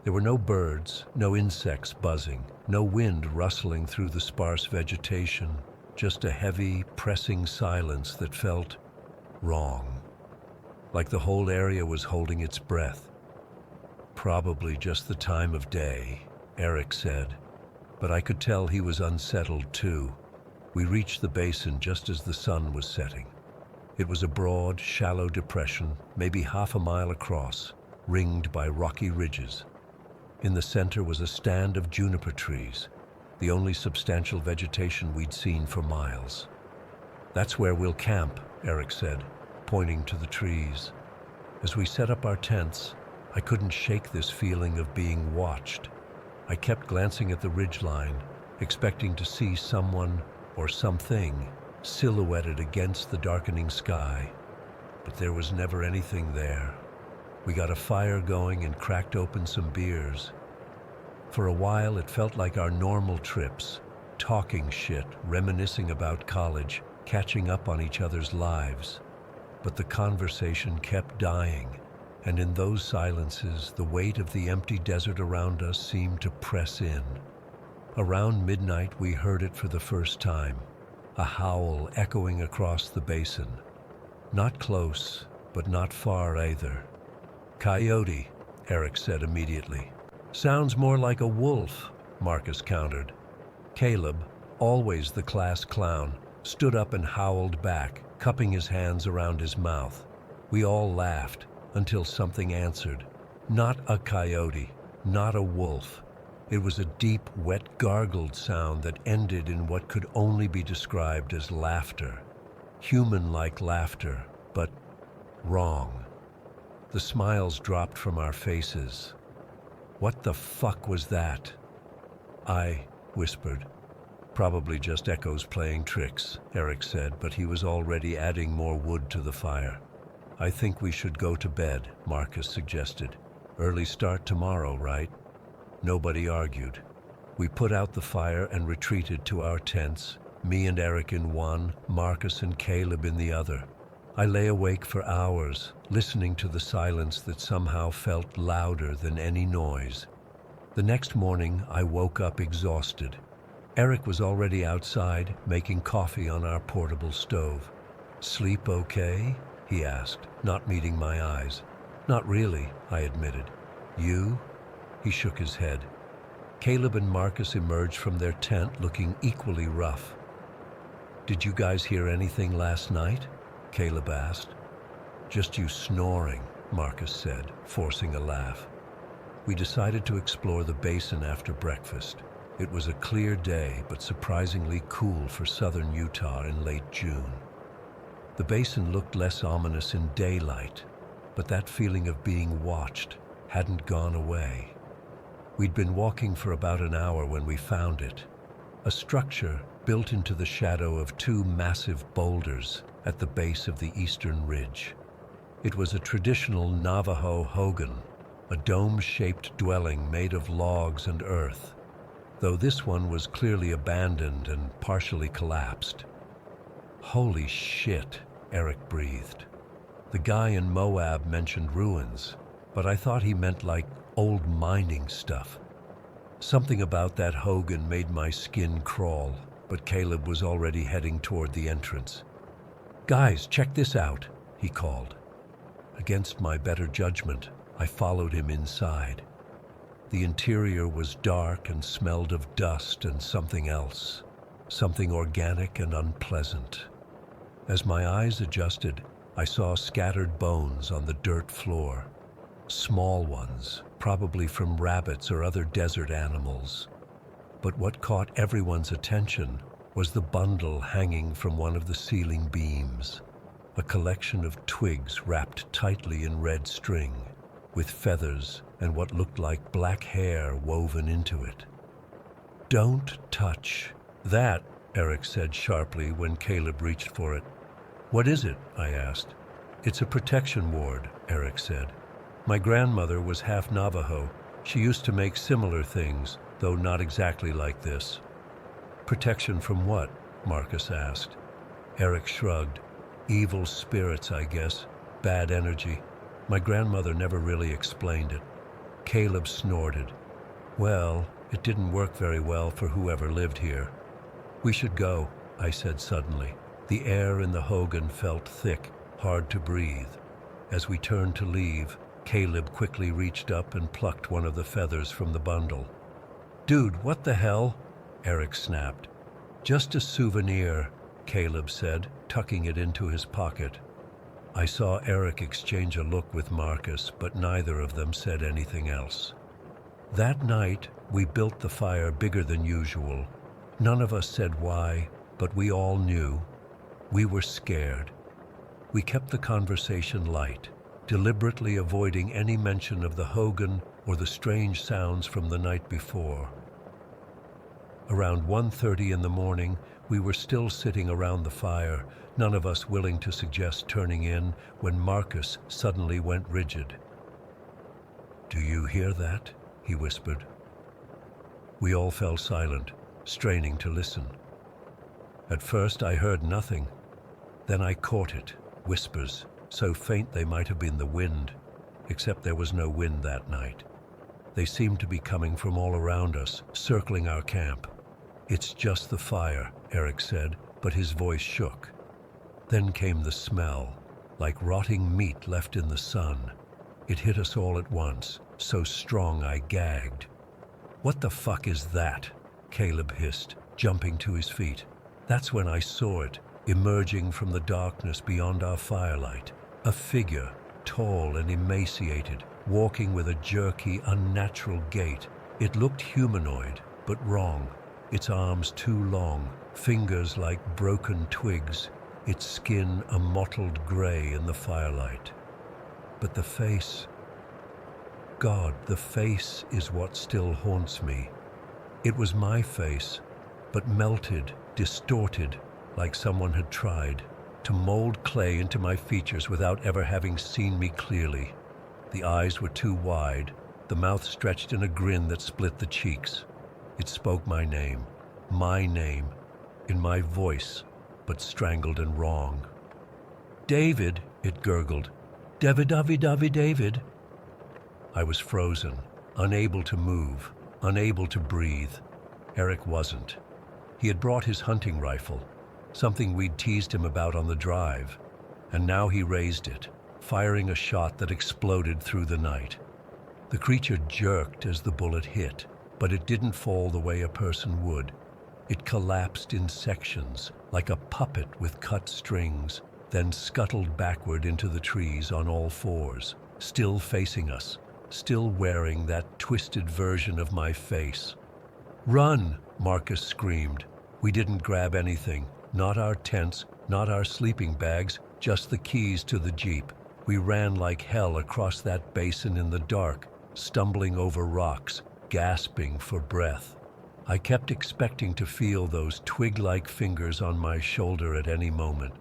There were no birds, no insects buzzing, no wind rustling through the sparse vegetation, just a heavy, pressing silence that felt wrong, like the whole area was holding its breath. "Probably just the time of day," Eric said, but I could tell he was unsettled too. We reached the basin just as the sun was setting. It was a broad, shallow depression, maybe half a mile across, ringed by rocky ridges. In the center was a stand of juniper trees, the only substantial vegetation we'd seen for miles. "That's where we'll camp," Eric said, pointing to the trees. As we set up our tents, I couldn't shake this feeling of being watched. I kept glancing at the ridgeline, expecting to see someone or something silhouetted against the darkening sky, but there was never anything there. We got a fire going and cracked open some beers. For a while, it felt like our normal trips, talking shit, reminiscing about college, catching up on each other's lives. But the conversation kept dying, and in those silences, the weight of the empty desert around us seemed to press in. Around midnight, we heard it for the first time, a howl echoing across the basin. Not close, but not far either. "Coyote," Eric said immediately. "Sounds more like a wolf," Marcus countered. Caleb, always the class clown, stood up and howled back, cupping his hands around his mouth. We all laughed until something answered. Not a coyote, not a wolf. It was a deep, wet, gargled sound that ended in what could only be described as laughter. Human-like laughter, but wrong. The smiles dropped from our faces. "What the fuck was that?" I whispered. "Probably just echoes playing tricks," Eric said, but he was already adding more wood to the fire. "I think we should go to bed," Marcus suggested. "Early start tomorrow, right?" Nobody argued. We put out the fire and retreated to our tents, me and Eric in one, Marcus and Caleb in the other. I lay awake for hours, listening to the silence that somehow felt louder than any noise. The next morning, I woke up exhausted. Eric was already outside, making coffee on our portable stove. "Sleep okay?" he asked, not meeting my eyes. "Not really," I admitted. "You?" He shook his head. Caleb and Marcus emerged from their tent looking equally rough. "Did you guys hear anything last night?" Caleb asked. "Just you snoring," Marcus said, forcing a laugh. We decided to explore the basin after breakfast. It was a clear day, but surprisingly cool for southern Utah in late June. The basin looked less ominous in daylight, but that feeling of being watched hadn't gone away. We'd been walking for about an hour when we found it, a structure built into the shadow of two massive boulders at the base of the eastern ridge. It was a traditional Navajo hogan, a dome-shaped dwelling made of logs and earth, though this one was clearly abandoned and partially collapsed. "Holy shit," Eric breathed. The guy in Moab mentioned ruins, but I thought he meant like old mining stuff. Something about that hogan made my skin crawl, but Caleb was already heading toward the entrance. "Guys, check this out," he called. Against my better judgment, I followed him inside. The interior was dark and smelled of dust and something else, something organic and unpleasant. As my eyes adjusted, I saw scattered bones on the dirt floor. Small ones, probably from rabbits or other desert animals. But what caught everyone's attention was the bundle hanging from one of the ceiling beams, a collection of twigs wrapped tightly in red string, with feathers and what looked like black hair woven into it. "Don't touch that," Eric said sharply when Caleb reached for it. "What is it?" I asked. "It's a protection ward," Eric said. "My grandmother was half Navajo. She used to make similar things, though not exactly like this." "Protection from what?" Marcus asked. Eric shrugged. "Evil spirits, I guess. Bad energy. My grandmother never really explained it." Caleb snorted. "Well, it didn't work very well for whoever lived here." "We should go," I said suddenly. The air in the hogan felt thick, hard to breathe. As we turned to leave, Caleb quickly reached up and plucked one of the feathers from the bundle. "Dude, what the hell?" Eric snapped. "Just a souvenir," Caleb said, tucking it into his pocket. I saw Eric exchange a look with Marcus, but neither of them said anything else. That night, we built the fire bigger than usual. None of us said why, but we all knew. We were scared. We kept the conversation light, deliberately avoiding any mention of the Hogan or the strange sounds from the night before. Around 1:30 in the morning, we were still sitting around the fire, none of us willing to suggest turning in, when Marcus suddenly went rigid. "Do you hear that?" he whispered. We all fell silent, straining to listen. At first I heard nothing. Then I caught it, whispers, so faint they might have been the wind, except there was no wind that night. They seemed to be coming from all around us, circling our camp. "It's just the fire," Eric said, but his voice shook. Then came the smell, like rotting meat left in the sun. It hit us all at once, so strong I gagged. "What the fuck is that?" Caleb hissed, jumping to his feet. That's when I saw it, emerging from the darkness beyond our firelight. A figure, tall and emaciated, walking with a jerky, unnatural gait. It looked humanoid, but wrong. Its arms too long, fingers like broken twigs, its skin a mottled gray in the firelight. But the face... God, the face is what still haunts me. It was my face, but melted, distorted, like someone had tried to mold clay into my features without ever having seen me clearly. The eyes were too wide, the mouth stretched in a grin that split the cheeks. It spoke my name, in my voice, but strangled and wrong. "David," it gurgled. David. I was frozen, unable to move, unable to breathe. Eric wasn't. He had brought his hunting rifle, something we'd teased him about on the drive, and now he raised it, firing a shot that exploded through the night. The creature jerked as the bullet hit, but it didn't fall the way a person would. It collapsed in sections, like a puppet with cut strings, then scuttled backward into the trees on all fours, still facing us, still wearing that twisted version of my face. "Run!" Marcus screamed. We didn't grab anything, not our tents, not our sleeping bags, just the keys to the Jeep. We ran like hell across that basin in the dark, stumbling over rocks, gasping for breath. I kept expecting to feel those twig-like fingers on my shoulder at any moment.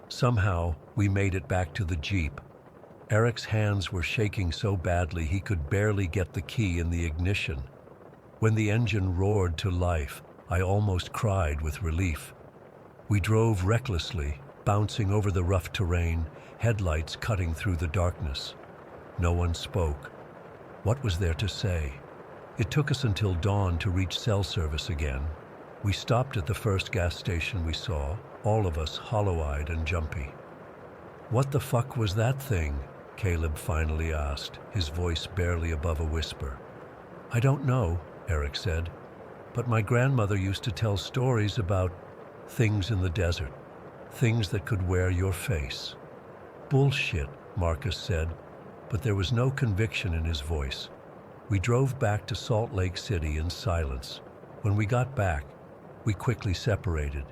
Somehow, we made it back to the Jeep. Eric's hands were shaking so badly he could barely get the key in the ignition. When the engine roared to life, I almost cried with relief. We drove recklessly, bouncing over the rough terrain, headlights cutting through the darkness. No one spoke. What was there to say? It took us until dawn to reach cell service again. We stopped at the first gas station we saw, all of us hollow-eyed and jumpy. "What the fuck was that thing?" Caleb finally asked, his voice barely above a whisper. "I don't know," Eric said, "but my grandmother used to tell stories about things in the desert, things that could wear your face." "Bullshit," Marcus said, but there was no conviction in his voice. We drove back to Salt Lake City in silence. When we got back, we quickly separated,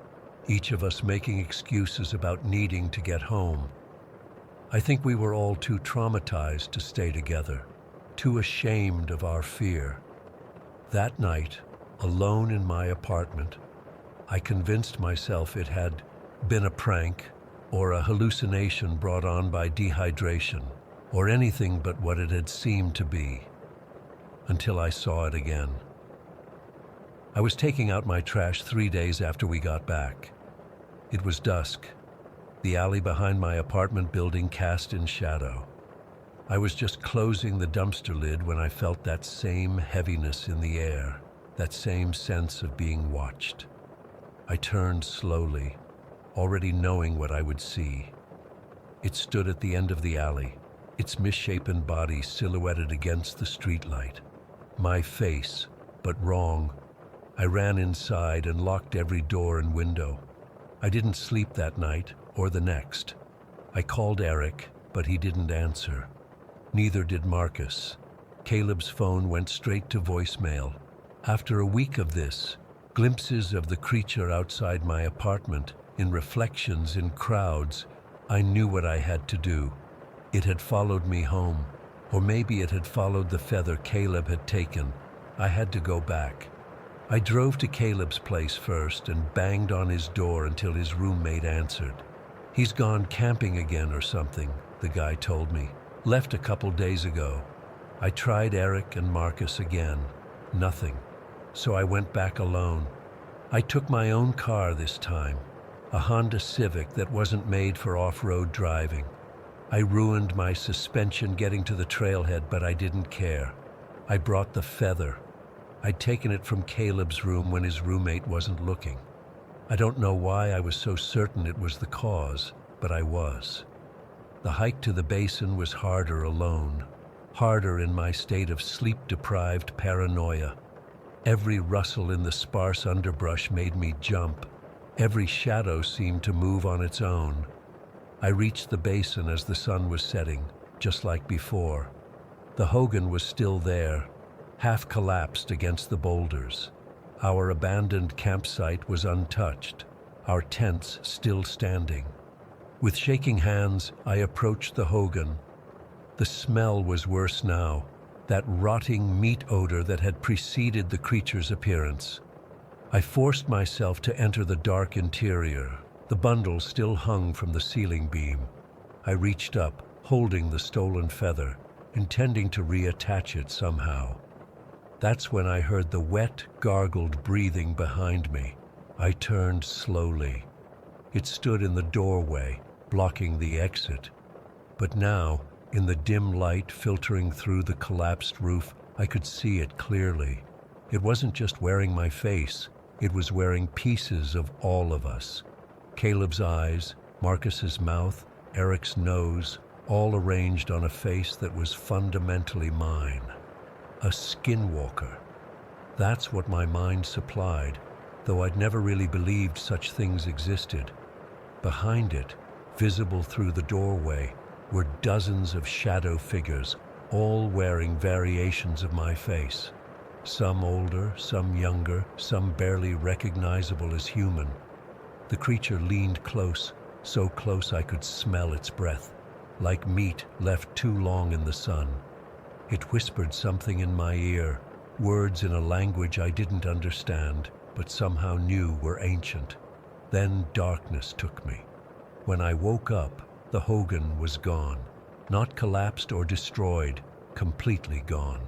each of us making excuses about needing to get home. I think we were all too traumatized to stay together, too ashamed of our fear. That night, alone in my apartment, I convinced myself it had been a prank or a hallucination brought on by dehydration, or anything but what it had seemed to be, until I saw it again. I was taking out my trash 3 days after we got back. It was dusk, the alley behind my apartment building cast in shadow. I was just closing the dumpster lid when I felt that same heaviness in the air, that same sense of being watched. I turned slowly, already knowing what I would see. It stood at the end of the alley, its misshapen body silhouetted against the streetlight. My face, but wrong. I ran inside and locked every door and window. I didn't sleep that night or the next. I called Eric, but he didn't answer. Neither did Marcus. Caleb's phone went straight to voicemail. After a week of this, glimpses of the creature outside my apartment, in reflections, in crowds. I knew what I had to do. It had followed me home, or maybe it had followed the feather Caleb had taken. I had to go back. I drove to Caleb's place first and banged on his door until his roommate answered. "He's gone camping again or something," the guy told me. "Left a couple days ago." I tried Eric and Marcus again. Nothing. So I went back alone. I took my own car this time, a Honda Civic that wasn't made for off-road driving. I ruined my suspension getting to the trailhead, but I didn't care. I brought the feather. I'd taken it from Caleb's room when his roommate wasn't looking. I don't know why I was so certain it was the cause, but I was. The hike to the basin was harder alone, harder in my state of sleep-deprived paranoia. Every rustle in the sparse underbrush made me jump. Every shadow seemed to move on its own. I reached the basin as the sun was setting, just like before. The hogan was still there, half collapsed against the boulders. Our abandoned campsite was untouched, our tents still standing. With shaking hands, I approached the hogan. The smell was worse now, that rotting meat odor that had preceded the creature's appearance. I forced myself to enter the dark interior. The bundle still hung from the ceiling beam. I reached up, holding the stolen feather, intending to reattach it somehow. That's when I heard the wet, gargled breathing behind me. I turned slowly. It stood in the doorway, blocking the exit. But now, in the dim light filtering through the collapsed roof, I could see it clearly. It wasn't just wearing my face, it was wearing pieces of all of us. Caleb's eyes, Marcus's mouth, Eric's nose, all arranged on a face that was fundamentally mine. A skinwalker. That's what my mind supplied, though I'd never really believed such things existed. Behind it, visible through the doorway, were dozens of shadow figures, all wearing variations of my face. Some older, some younger, some barely recognizable as human. The creature leaned close, so close I could smell its breath, like meat left too long in the sun. It whispered something in my ear, words in a language I didn't understand, but somehow knew were ancient. Then darkness took me. When I woke up, the hogan was gone. Not collapsed or destroyed, completely gone.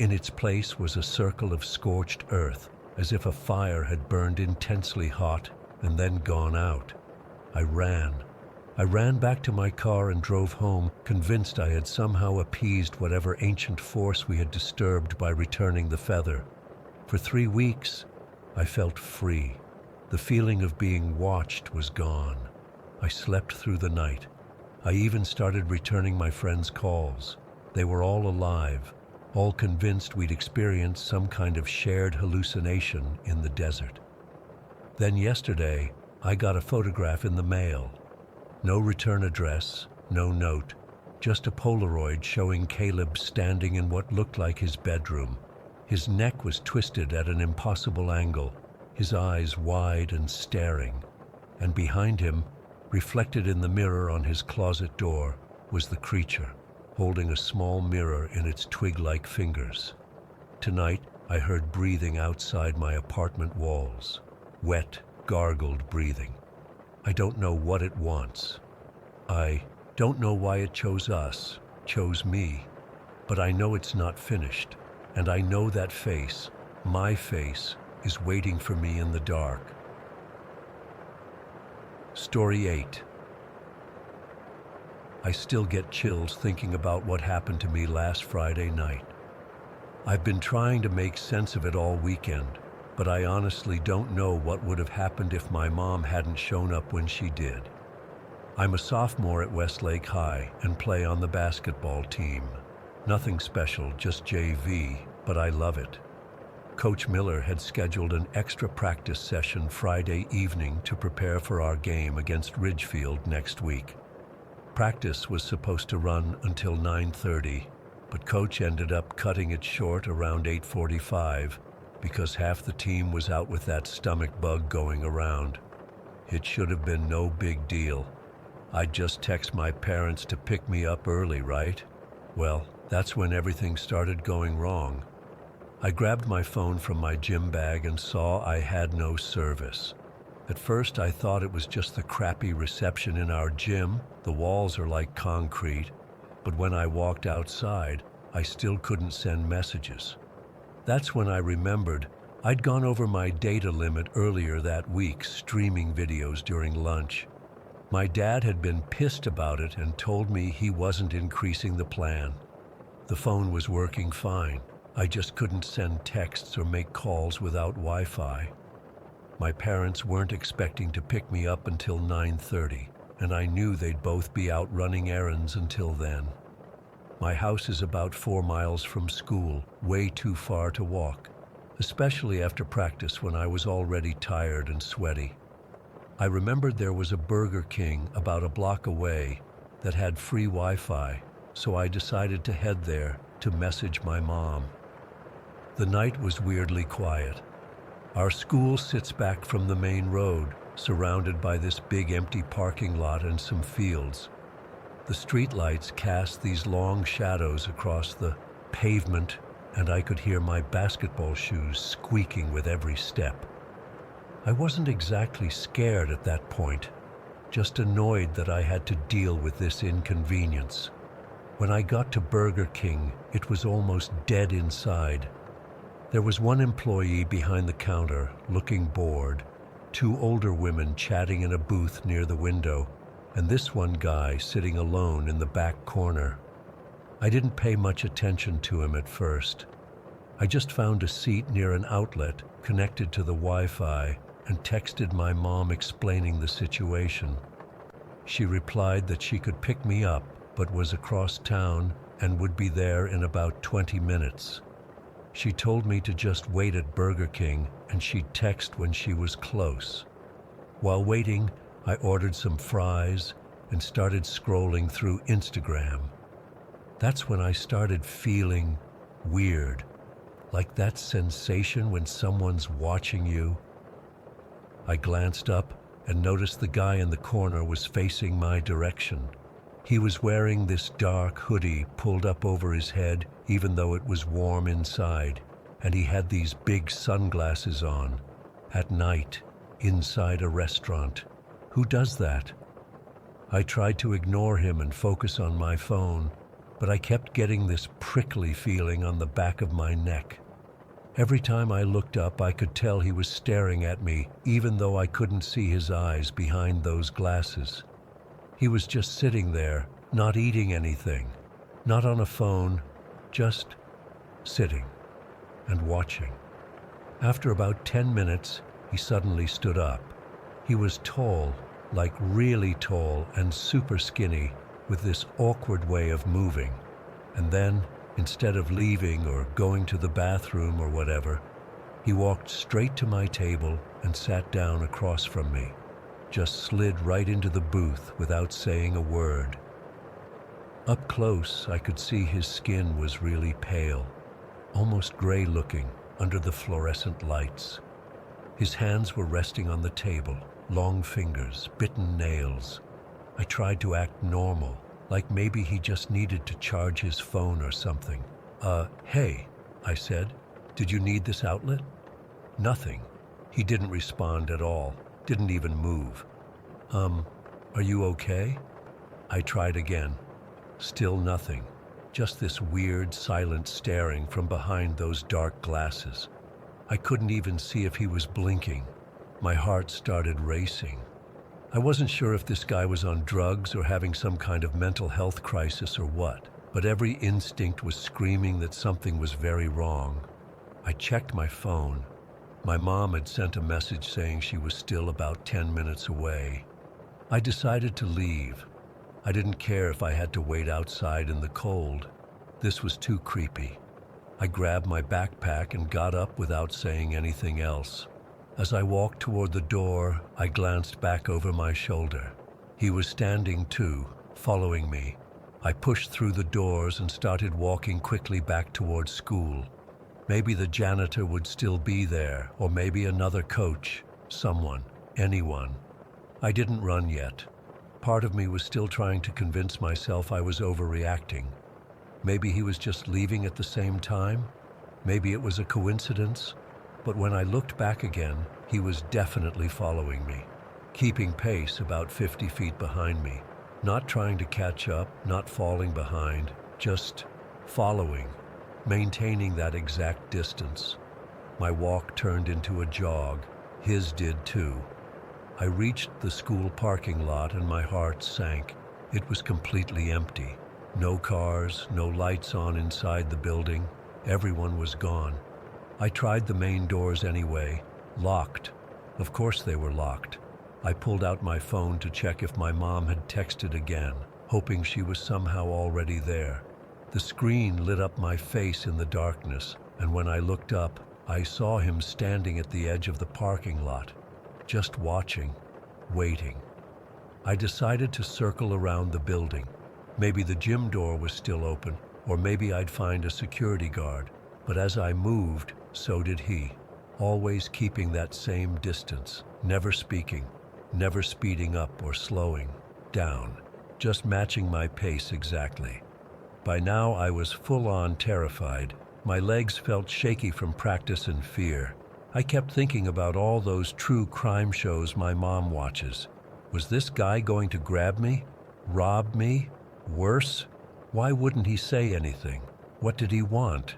In its place was a circle of scorched earth, as if a fire had burned intensely hot and then gone out. I ran. I ran back to my car and drove home, convinced I had somehow appeased whatever ancient force we had disturbed by returning the feather. For 3 weeks, I felt free. The feeling of being watched was gone. I slept through the night. I even started returning my friends' calls. They were all alive, all convinced we'd experienced some kind of shared hallucination in the desert. Then yesterday, I got a photograph in the mail. No return address, no note, just a Polaroid showing Caleb standing in what looked like his bedroom. His neck was twisted at an impossible angle, his eyes wide and staring. And behind him, reflected in the mirror on his closet door, was the creature, holding a small mirror in its twig-like fingers. Tonight, I heard breathing outside my apartment walls. Wet, gargled breathing. I don't know what it wants. I don't know why it chose us, chose me, but I know it's not finished, and I know that face, my face, is waiting for me in the dark. Story 8. I still get chills thinking about what happened to me last Friday night. I've been trying to make sense of it all weekend, but I honestly don't know what would have happened if my mom hadn't shown up when she did. I'm a sophomore at Westlake High and play on the basketball team. Nothing special, just JV, but I love it. Coach Miller had scheduled an extra practice session Friday evening to prepare for our game against Ridgefield next week. Practice was supposed to run until 9:30, but Coach ended up cutting it short around 8:45 because half the team was out with that stomach bug going around. It should have been no big deal. I'd just text my parents to pick me up early, right? Well, that's when everything started going wrong. I grabbed my phone from my gym bag and saw I had no service. At first, I thought it was just the crappy reception in our gym. The walls are like concrete. But when I walked outside, I still couldn't send messages. That's when I remembered I'd gone over my data limit earlier that week streaming videos during lunch. My dad had been pissed about it and told me he wasn't increasing the plan. The phone was working fine. I just couldn't send texts or make calls without Wi-Fi. My parents weren't expecting to pick me up until 9:30, and I knew they'd both be out running errands until then. My house is about 4 miles from school, way too far to walk, especially after practice when I was already tired and sweaty. I remembered there was a Burger King about a block away that had free Wi-Fi, so I decided to head there to message my mom. The night was weirdly quiet. Our school sits back from the main road, surrounded by this big empty parking lot and some fields. The streetlights cast these long shadows across the pavement, and I could hear my basketball shoes squeaking with every step. I wasn't exactly scared at that point, just annoyed that I had to deal with this inconvenience. When I got to Burger King, it was almost dead inside. There was one employee behind the counter, looking bored, 2 older women chatting in a booth near the window, and this one guy sitting alone in the back corner. I didn't pay much attention to him at first. I just found a seat near an outlet connected to the Wi-Fi and texted my mom explaining the situation. She replied that she could pick me up, but was across town and would be there in about 20 minutes. She told me to just wait at Burger King and she'd text when she was close. While waiting, I ordered some fries and started scrolling through Instagram. That's when I started feeling weird, like that sensation when someone's watching you. I glanced up and noticed the guy in the corner was facing my direction. He was wearing this dark hoodie pulled up over his head, even though it was warm inside, and he had these big sunglasses on. At night, inside a restaurant. Who does that? I tried to ignore him and focus on my phone, but I kept getting this prickly feeling on the back of my neck. Every time I looked up, I could tell he was staring at me, even though I couldn't see his eyes behind those glasses. He was just sitting there, not eating anything, not on a phone, just sitting and watching. After about 10 minutes, he suddenly stood up. He was tall, like really tall and super skinny, with this awkward way of moving. And then, instead of leaving or going to the bathroom or whatever, he walked straight to my table and sat down across from me. Just slid right into the booth without saying a word. Up close, I could see his skin was really pale, almost gray-looking under the fluorescent lights. His hands were resting on the table, long fingers, bitten nails. I tried to act normal, like maybe he just needed to charge his phone or something. Hey, I said, did you need this outlet? Nothing. He didn't respond at all. Didn't even move. Are you okay? I tried again. Still nothing. Just this weird, silent staring from behind those dark glasses. I couldn't even see if he was blinking. My heart started racing. I wasn't sure if this guy was on drugs or having some kind of mental health crisis or what, but every instinct was screaming that something was very wrong. I checked my phone. My mom had sent a message saying she was still about 10 minutes away. I decided to leave. I didn't care if I had to wait outside in the cold. This was too creepy. I grabbed my backpack and got up without saying anything else. As I walked toward the door, I glanced back over my shoulder. He was standing too, following me. I pushed through the doors and started walking quickly back toward school. Maybe the janitor would still be there, or maybe another coach, someone, anyone. I didn't run yet. Part of me was still trying to convince myself I was overreacting. Maybe he was just leaving at the same time. Maybe it was a coincidence. But when I looked back again, he was definitely following me, keeping pace about 50 feet behind me, not trying to catch up, not falling behind, just following, maintaining that exact distance. My walk turned into a jog. His did too. I reached the school parking lot and my heart sank. It was completely empty. No cars, no lights on inside the building. Everyone was gone. I tried the main doors anyway. Locked. Of course they were locked. I pulled out my phone to check if my mom had texted again, hoping she was somehow already there. The screen lit up my face in the darkness, and when I looked up, I saw him standing at the edge of the parking lot, just watching, waiting. I decided to circle around the building. Maybe the gym door was still open, or maybe I'd find a security guard. But as I moved, so did he, always keeping that same distance, never speaking, never speeding up or slowing down, just matching my pace exactly. By now I was full-on terrified. My legs felt shaky from practice and fear. I kept thinking about all those true crime shows my mom watches. Was this guy going to grab me? Rob me? Worse? Why wouldn't he say anything? What did he want?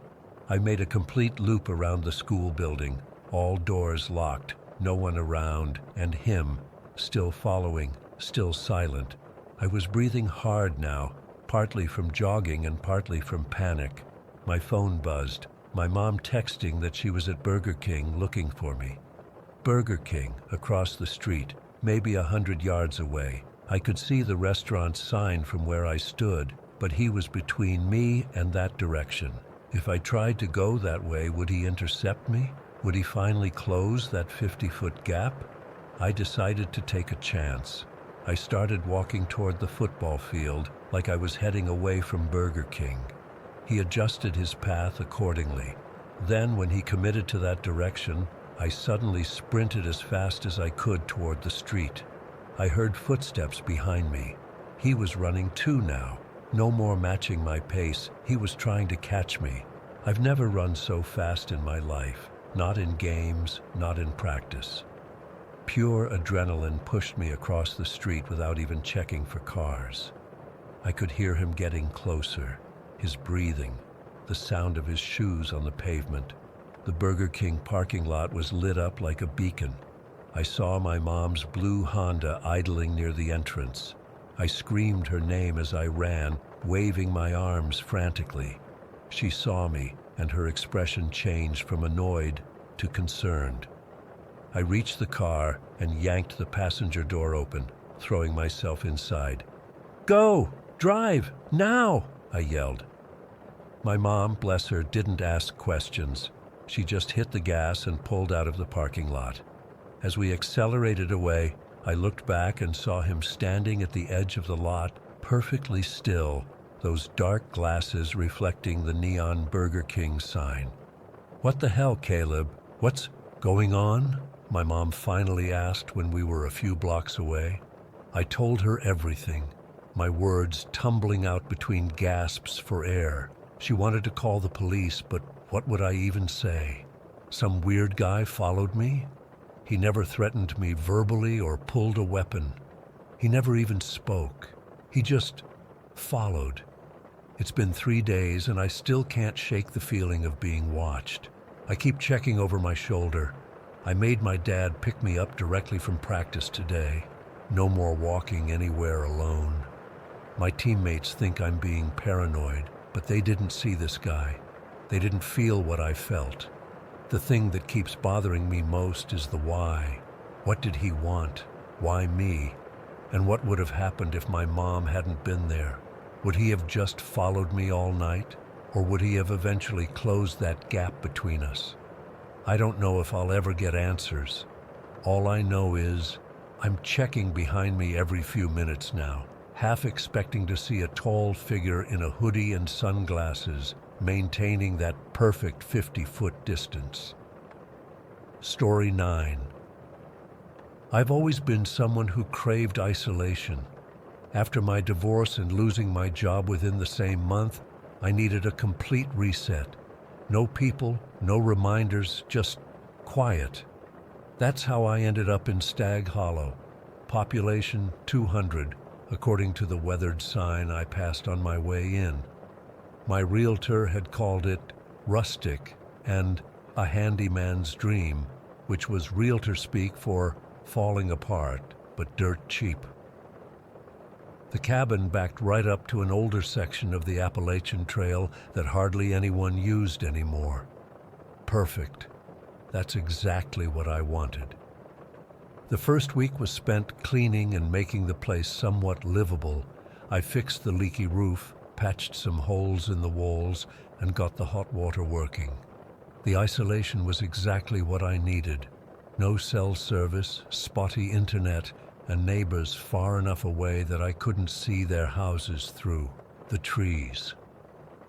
I made a complete loop around the school building, all doors locked, no one around, and him, still following, still silent. I was breathing hard now, partly from jogging and partly from panic. My phone buzzed, my mom texting that she was at Burger King looking for me. Burger King, across the street, maybe 100 yards away. I could see the restaurant's sign from where I stood, but he was between me and that direction. If I tried to go that way, would he intercept me? Would he finally close that 50-foot gap? I decided to take a chance. I started walking toward the football field like I was heading away from Burger King. He adjusted his path accordingly. Then, when he committed to that direction, I suddenly sprinted as fast as I could toward the street. I heard footsteps behind me. He was running too now. No more matching my pace. He was trying to catch me. I've never run so fast in my life. Not in games, not in practice. Pure adrenaline pushed me across the street without even checking for cars. I could hear him getting closer, his breathing, the sound of his shoes on the pavement. The Burger King parking lot was lit up like a beacon. I saw my mom's blue Honda idling near the entrance. I screamed her name as I ran, waving my arms frantically. She saw me, and her expression changed from annoyed to concerned. I reached the car and yanked the passenger door open, throwing myself inside. "Go! Drive! Now!" I yelled. My mom, bless her, didn't ask questions. She just hit the gas and pulled out of the parking lot. As we accelerated away, I looked back and saw him standing at the edge of the lot, perfectly still, those dark glasses reflecting the neon Burger King sign. "What the hell, Caleb? What's going on?" my mom finally asked when we were a few blocks away. I told her everything, my words tumbling out between gasps for air. She wanted to call the police, but what would I even say? Some weird guy followed me? He never threatened me verbally or pulled a weapon. He never even spoke. He just followed. It's been 3 days and I still can't shake the feeling of being watched. I keep checking over my shoulder. I made my dad pick me up directly from practice today. No more walking anywhere alone. My teammates think I'm being paranoid, but they didn't see this guy. They didn't feel what I felt. The thing that keeps bothering me most is the why. What did he want? Why me? And what would have happened if my mom hadn't been there? Would he have just followed me all night? Or would he have eventually closed that gap between us? I don't know if I'll ever get answers. All I know is I'm checking behind me every few minutes now, half expecting to see a tall figure in a hoodie and sunglasses, maintaining that perfect 50-foot distance. Story 9. I've always been someone who craved isolation. After my divorce and losing my job within the same month, I needed a complete reset. No people, no reminders, just quiet. That's how I ended up in Stag Hollow. Population 200, according to the weathered sign I passed on my way in. My realtor had called it rustic and a handyman's dream, which was realtor speak for falling apart, but dirt cheap. The cabin backed right up to an older section of the Appalachian Trail that hardly anyone used anymore. Perfect. That's exactly what I wanted. The first week was spent cleaning and making the place somewhat livable. I fixed the leaky roof, patched some holes in the walls, and got the hot water working. The isolation was exactly what I needed. No cell service, spotty internet, and neighbors far enough away that I couldn't see their houses through the trees.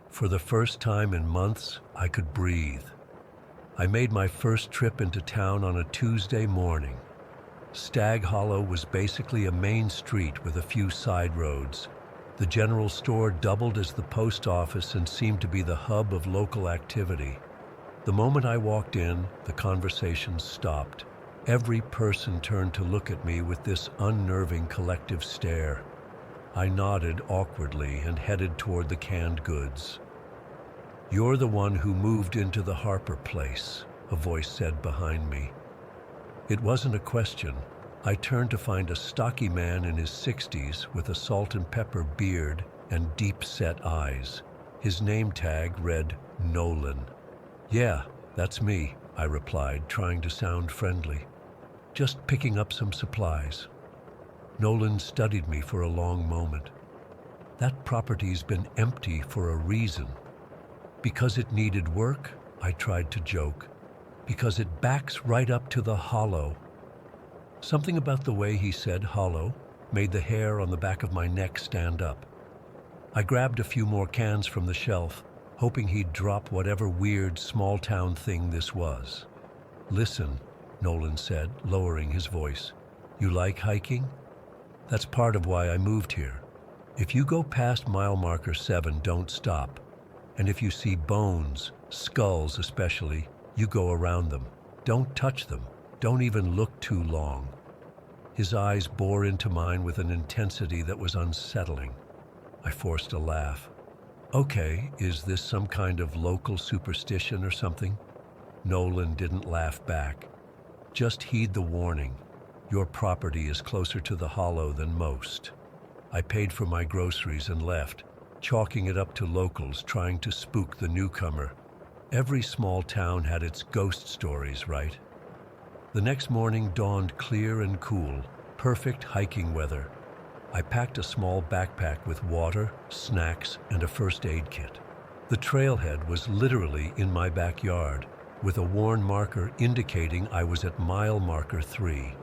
For the first time in months, I could breathe. I made my first trip into town on a Tuesday morning. Stag Hollow was basically a main street with a few side roads. The general store doubled as the post office and seemed to be the hub of local activity. The moment I walked in, the conversation stopped. Every person turned to look at me with this unnerving collective stare. I nodded awkwardly and headed toward the canned goods. "You're the one who moved into the Harper place," a voice said behind me. It wasn't a question. I turned to find a stocky man in his 60s with a salt and pepper beard and deep-set eyes. His name tag read Nolan. "Yeah, that's me," I replied, trying to sound friendly. "Just picking up some supplies." Nolan studied me for a long moment. "That property's been empty for a reason." "Because it needed work?" I tried to joke. "Because it backs right up to the hollow." Something about the way he said hollow made the hair on the back of my neck stand up. I grabbed a few more cans from the shelf, hoping he'd drop whatever weird small-town thing this was. "Listen," Nolan said, lowering his voice. "You like hiking? That's part of why I moved here. If you go past mile marker 7, don't stop. And if you see bones, skulls especially, you go around them. Don't touch them. Don't even look too long." His eyes bore into mine with an intensity that was unsettling. I forced a laugh. "Okay, is this some kind of local superstition or something?" Nolan didn't laugh back. "Just heed the warning. Your property is closer to the hollow than most." I paid for my groceries and left, chalking it up to locals trying to spook the newcomer. Every small town had its ghost stories, right? The next morning dawned clear and cool, perfect hiking weather. I packed a small backpack with water, snacks, and a first aid kit. The trailhead was literally in my backyard, with a worn marker indicating I was at mile marker 3.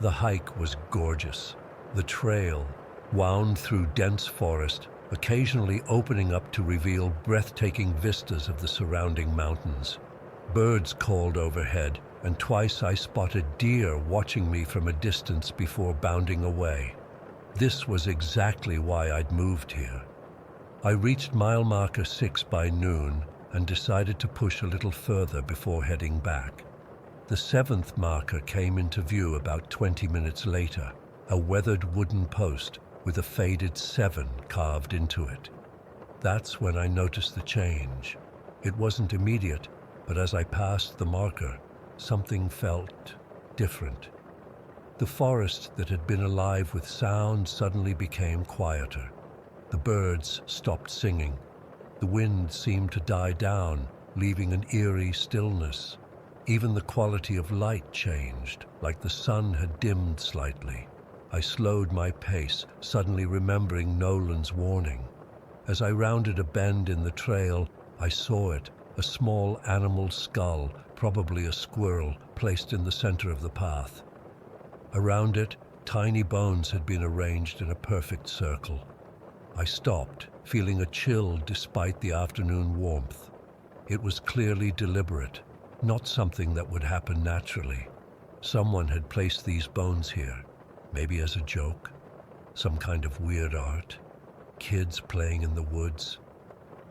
The hike was gorgeous. The trail wound through dense forest, occasionally opening up to reveal breathtaking vistas of the surrounding mountains. Birds called overhead, and twice I spotted deer watching me from a distance before bounding away. This was exactly why I'd moved here. I reached mile marker 6 by noon and decided to push a little further before heading back. The 7th marker came into view about 20 minutes later, a weathered wooden post with a faded 7 carved into it. That's when I noticed the change. It wasn't immediate, but as I passed the marker, something felt different. The forest that had been alive with sound suddenly became quieter. The birds stopped singing. The wind seemed to die down, leaving an eerie stillness. Even the quality of light changed, like the sun had dimmed slightly. I slowed my pace, suddenly remembering Nolan's warning. As I rounded a bend in the trail, I saw it, a small animal skull, probably a squirrel, placed in the center of the path. Around it, tiny bones had been arranged in a perfect circle. I stopped, feeling a chill despite the afternoon warmth. It was clearly deliberate, not something that would happen naturally. Someone had placed these bones here, maybe as a joke, some kind of weird art, kids playing in the woods.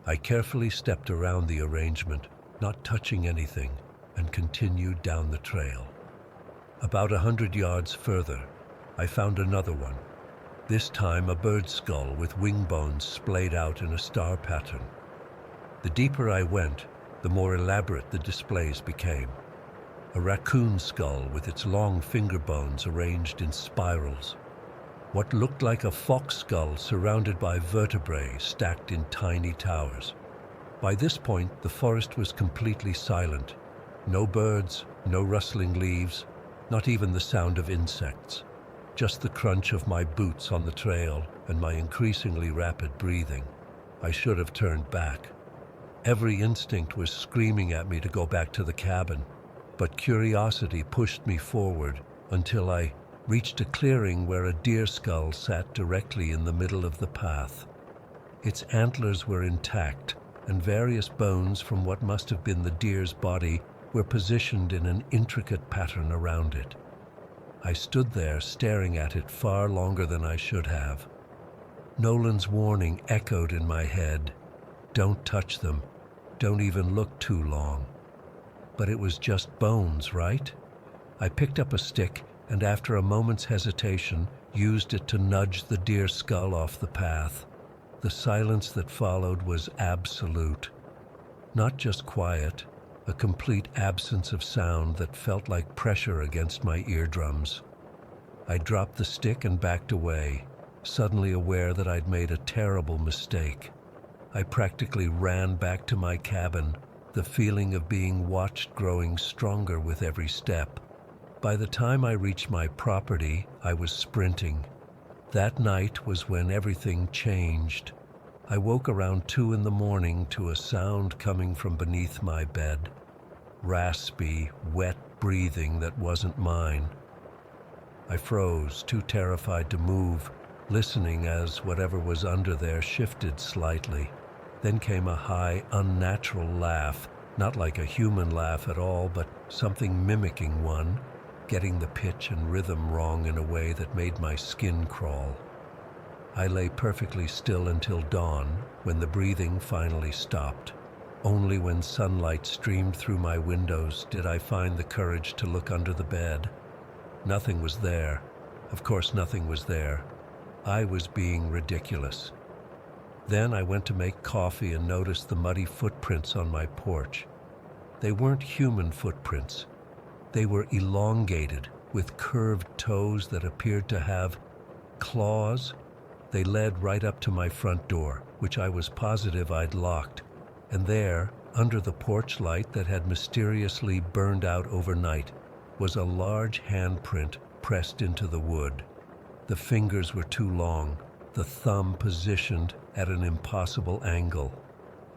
I carefully stepped around the arrangement, not touching anything, and continued down the trail. About 100 yards further, I found another one, this time a bird skull with wing bones splayed out in a star pattern. The deeper I went, the more elaborate the displays became. A raccoon skull with its long finger bones arranged in spirals. What looked like a fox skull surrounded by vertebrae stacked in tiny towers. By this point, the forest was completely silent. No birds, no rustling leaves, not even the sound of insects. Just the crunch of my boots on the trail and my increasingly rapid breathing. I should have turned back. Every instinct was screaming at me to go back to the cabin, but curiosity pushed me forward until I reached a clearing where a deer skull sat directly in the middle of the path. Its antlers were intact, and various bones from what must have been the deer's body were positioned in an intricate pattern around it. I stood there staring at it far longer than I should have. Nolan's warning echoed in my head. Don't touch them. Don't even look too long. But it was just bones, right? I picked up a stick and after a moment's hesitation, used it to nudge the deer skull off the path. The silence that followed was absolute. Not just quiet, a complete absence of sound that felt like pressure against my eardrums. I dropped the stick and backed away, suddenly aware that I'd made a terrible mistake. I practically ran back to my cabin, the feeling of being watched growing stronger with every step. By the time I reached my property, I was sprinting. That night was when everything changed. I woke around 2 a.m. to a sound coming from beneath my bed. Raspy, wet breathing that wasn't mine. I froze, too terrified to move, listening as whatever was under there shifted slightly. Then came a high, unnatural laugh, not like a human laugh at all, but something mimicking one, getting the pitch and rhythm wrong in a way that made my skin crawl. I lay perfectly still until dawn, when the breathing finally stopped. Only when sunlight streamed through my windows did I find the courage to look under the bed. Nothing was there. Of course, nothing was there. I was being ridiculous. Then I went to make coffee and noticed the muddy footprints on my porch. They weren't human footprints. They were elongated, with curved toes that appeared to have claws. They led right up to my front door, which I was positive I'd locked. And there, under the porch light that had mysteriously burned out overnight, was a large handprint pressed into the wood. The fingers were too long, the thumb positioned at an impossible angle.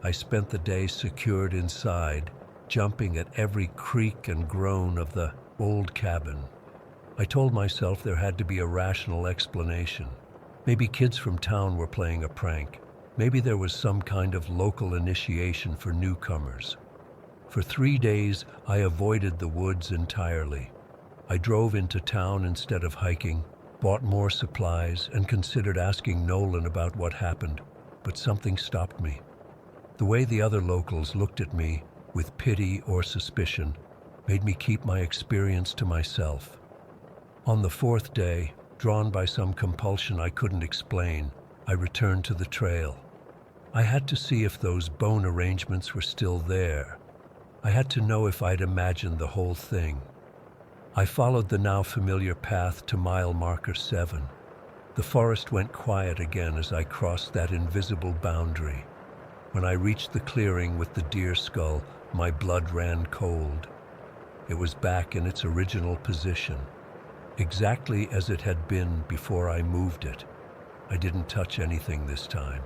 I spent the day secured inside, jumping at every creak and groan of the old cabin. I told myself there had to be a rational explanation. Maybe kids from town were playing a prank. Maybe there was some kind of local initiation for newcomers. For 3 days, I avoided the woods entirely. I drove into town instead of hiking, bought more supplies, and considered asking Nolan about what happened, but something stopped me. The way the other locals looked at me, with pity or suspicion, made me keep my experience to myself. On the 4th day, drawn by some compulsion I couldn't explain, I returned to the trail. I had to see if those bone arrangements were still there. I had to know if I'd imagined the whole thing. I followed the now familiar path to mile marker 7. The forest went quiet again as I crossed that invisible boundary. When I reached the clearing with the deer skull, my blood ran cold. It was back in its original position, exactly as it had been before I moved it. I didn't touch anything this time.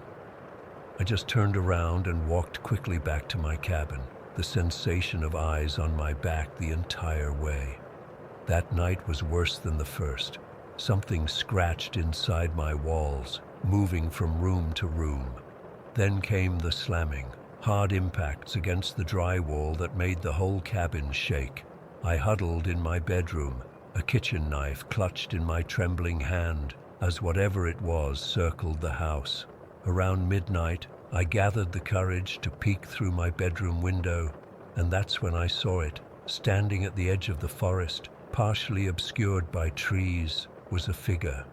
I just turned around and walked quickly back to my cabin, the sensation of eyes on my back the entire way. That night was worse than the first. Something scratched inside my walls, moving from room to room. Then came the slamming, hard impacts against the drywall that made the whole cabin shake. I huddled in my bedroom, a kitchen knife clutched in my trembling hand as whatever it was circled the house. Around midnight, I gathered the courage to peek through my bedroom window, and that's when I saw it. Standing at the edge of the forest, partially obscured by trees, was a figure.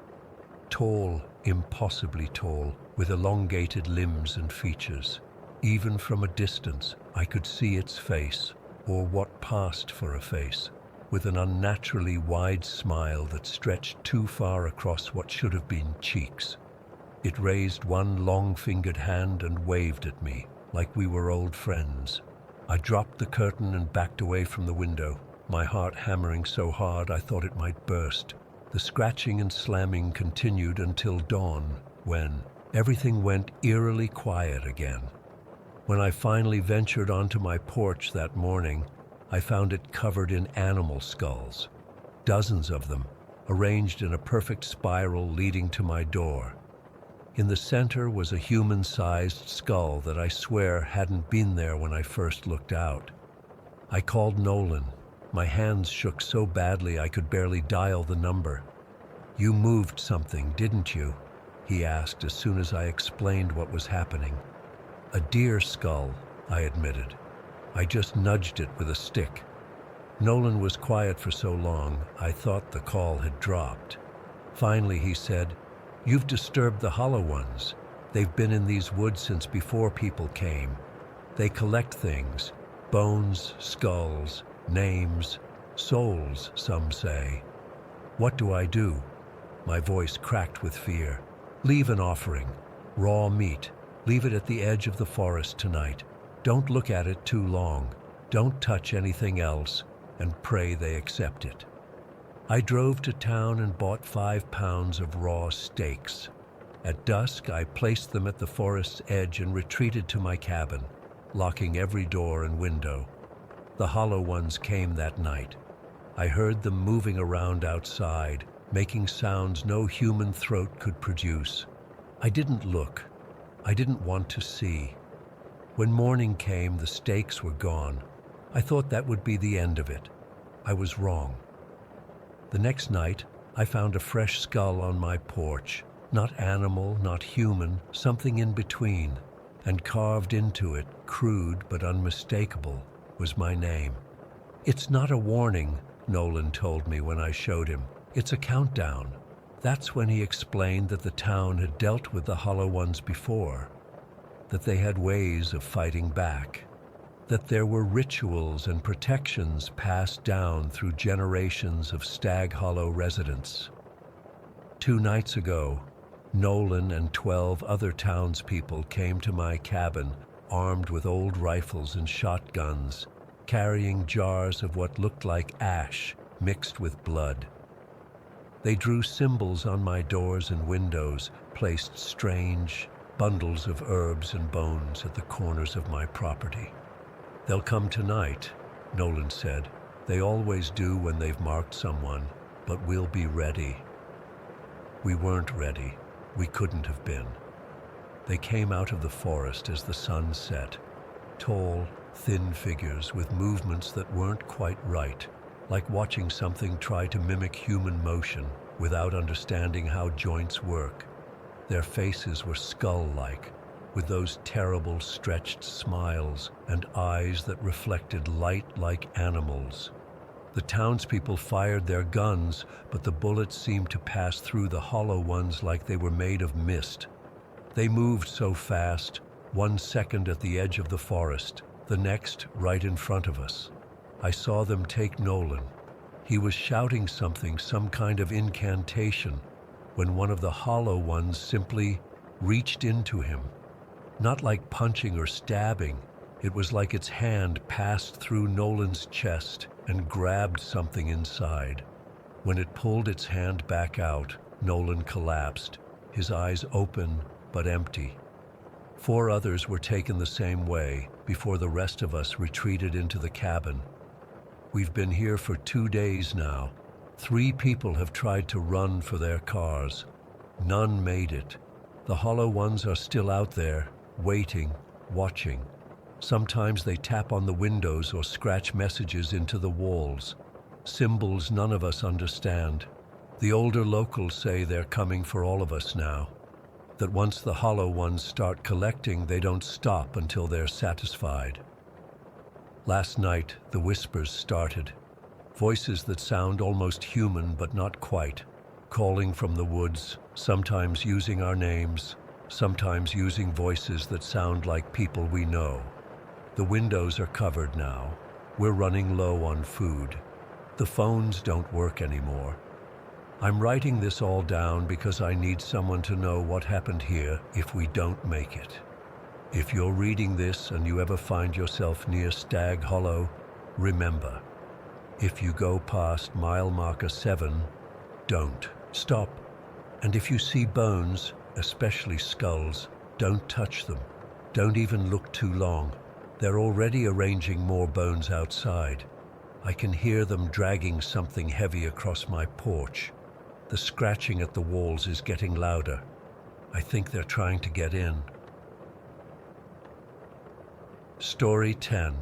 Tall, impossibly tall, with elongated limbs and features. Even from a distance, I could see its face, or what passed for a face, with an unnaturally wide smile that stretched too far across what should have been cheeks. It raised one long-fingered hand and waved at me, like we were old friends. I dropped the curtain and backed away from the window, my heart hammering so hard I thought it might burst. The scratching and slamming continued until dawn, when everything went eerily quiet again. When I finally ventured onto my porch that morning, I found it covered in animal skulls, dozens of them, arranged in a perfect spiral leading to my door. In the center was a human-sized skull that I swear hadn't been there when I first looked out. I called Nolan. My hands shook so badly I could barely dial the number. "You moved something, didn't you?" he asked as soon as I explained what was happening. "A deer skull," I admitted. "I just nudged it with a stick." Nolan was quiet for so long, I thought the call had dropped. Finally he said, "You've disturbed the hollow ones. They've been in these woods since before people came. They collect things, bones, skulls, names, souls, some say. What do I do?" My voice cracked with fear. "Leave an offering. Raw meat. Leave it at the edge of the forest tonight. Don't look at it too long. Don't touch anything else, and pray they accept it." I drove to town and bought 5 pounds of raw steaks. At dusk, I placed them at the forest's edge and retreated to my cabin, locking every door and window. The hollow ones came that night. I heard them moving around outside, making sounds no human throat could produce. I didn't look. I didn't want to see. When morning came, the steaks were gone. I thought that would be the end of it. I was wrong. The next night, I found a fresh skull on my porch. Not animal, not human, something in between. And carved into it, crude but unmistakable, was my name. "It's not a warning," Nolan told me when I showed him. "It's a countdown." That's when he explained that the town had dealt with the hollow ones before, that they had ways of fighting back, that there were rituals and protections passed down through generations of Stag Hollow residents. 2 nights ago, Nolan and 12 other townspeople came to my cabin, armed with old rifles and shotguns, carrying jars of what looked like ash mixed with blood. They drew symbols on my doors and windows, placed strange bundles of herbs and bones at the corners of my property. "They'll come tonight," Nolan said. "They always do when they've marked someone, but we'll be ready." We weren't ready. We couldn't have been. They came out of the forest as the sun set. Tall, thin figures with movements that weren't quite right, like watching something try to mimic human motion without understanding how joints work. Their faces were skull-like, with those terrible stretched smiles and eyes that reflected light like animals. The townspeople fired their guns, but the bullets seemed to pass through the hollow ones like they were made of mist. They moved so fast, 1 second at the edge of the forest, the next right in front of us. I saw them take Nolan. He was shouting something, some kind of incantation, when one of the hollow ones simply reached into him. Not like punching or stabbing, it was like its hand passed through Nolan's chest and grabbed something inside. When it pulled its hand back out, Nolan collapsed, his eyes open but empty. 4 others were taken the same way before the rest of us retreated into the cabin. We've been here for 2 days now. 3 people have tried to run for their cars. None made it. The hollow ones are still out there, waiting, watching. Sometimes they tap on the windows or scratch messages into the walls, symbols none of us understand. The older locals say they're coming for all of us now, that once the hollow ones start collecting, they don't stop until they're satisfied. Last night, the whispers started, voices that sound almost human but not quite, calling from the woods, sometimes using our names, sometimes using voices that sound like people we know. The windows are covered now. We're running low on food. The phones don't work anymore. I'm writing this all down because I need someone to know what happened here if we don't make it. If you're reading this and you ever find yourself near Stag Hollow, remember, if you go past mile marker 7, don't stop. And if you see bones, especially skulls, don't touch them. Don't even look too long. They're already arranging more bones outside. I can hear them dragging something heavy across my porch. The scratching at the walls is getting louder. I think they're trying to get in. Story 10.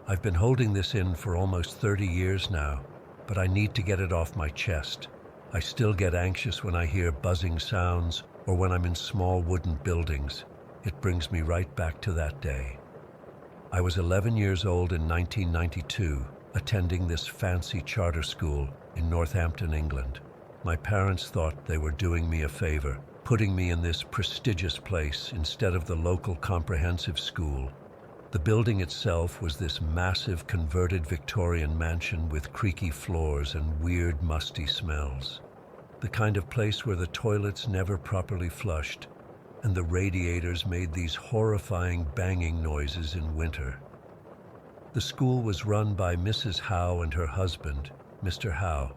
I've been holding this in for almost 30 years now, but I need to get it off my chest. I still get anxious when I hear buzzing sounds or when I'm in small wooden buildings. It brings me right back to that day. I was 11 years old in 1992, attending this fancy charter school in Northampton, England. My parents thought they were doing me a favor, putting me in this prestigious place instead of the local comprehensive school. The building itself was this massive converted Victorian mansion with creaky floors and weird musty smells. The kind of place where the toilets never properly flushed and the radiators made these horrifying banging noises in winter. The school was run by Mrs. Howe and her husband, Mr. Howe.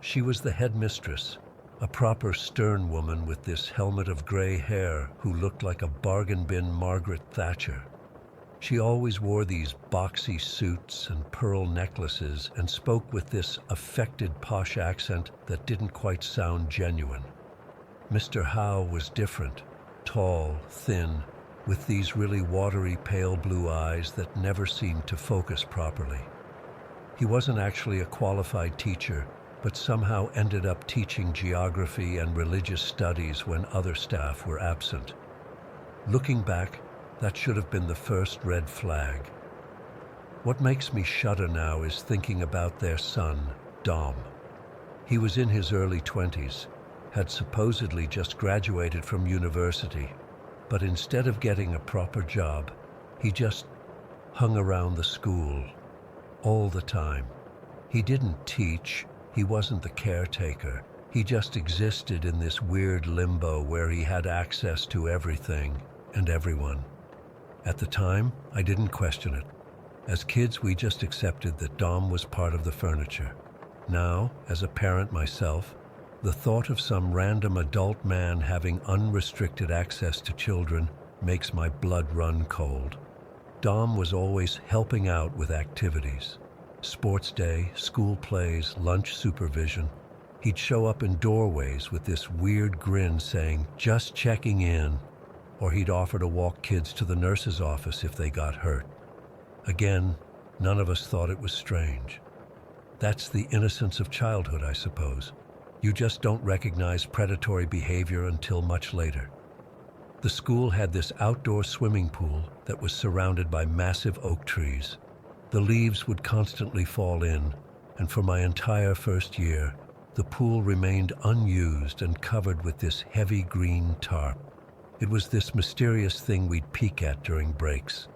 She was the headmistress, a proper stern woman with this helmet of gray hair who looked like a bargain bin Margaret Thatcher. She always wore these boxy suits and pearl necklaces and spoke with this affected posh accent that didn't quite sound genuine. Mr. Howe was different, tall, thin, with these really watery pale blue eyes that never seemed to focus properly. He wasn't actually a qualified teacher, but somehow ended up teaching geography and religious studies when other staff were absent. Looking back, that should have been the first red flag. What makes me shudder now is thinking about their son, Dom. He was in his early 20s, had supposedly just graduated from university, but instead of getting a proper job, he just hung around the school all the time. He didn't teach, he wasn't the caretaker. He just existed in this weird limbo where he had access to everything and everyone. At the time, I didn't question it. As kids, we just accepted that Dom was part of the furniture. Now, as a parent myself, the thought of some random adult man having unrestricted access to children makes my blood run cold. Dom was always helping out with activities. Sports day, school plays, lunch supervision. He'd show up in doorways with this weird grin saying, "Just checking in," or he'd offer to walk kids to the nurse's office if they got hurt. Again, none of us thought it was strange. That's the innocence of childhood, I suppose. You just don't recognize predatory behavior until much later. The school had this outdoor swimming pool that was surrounded by massive oak trees. The leaves would constantly fall in, and for my entire first year, the pool remained unused and covered with this heavy green tarp. It was this mysterious thing we'd peek at during breaks.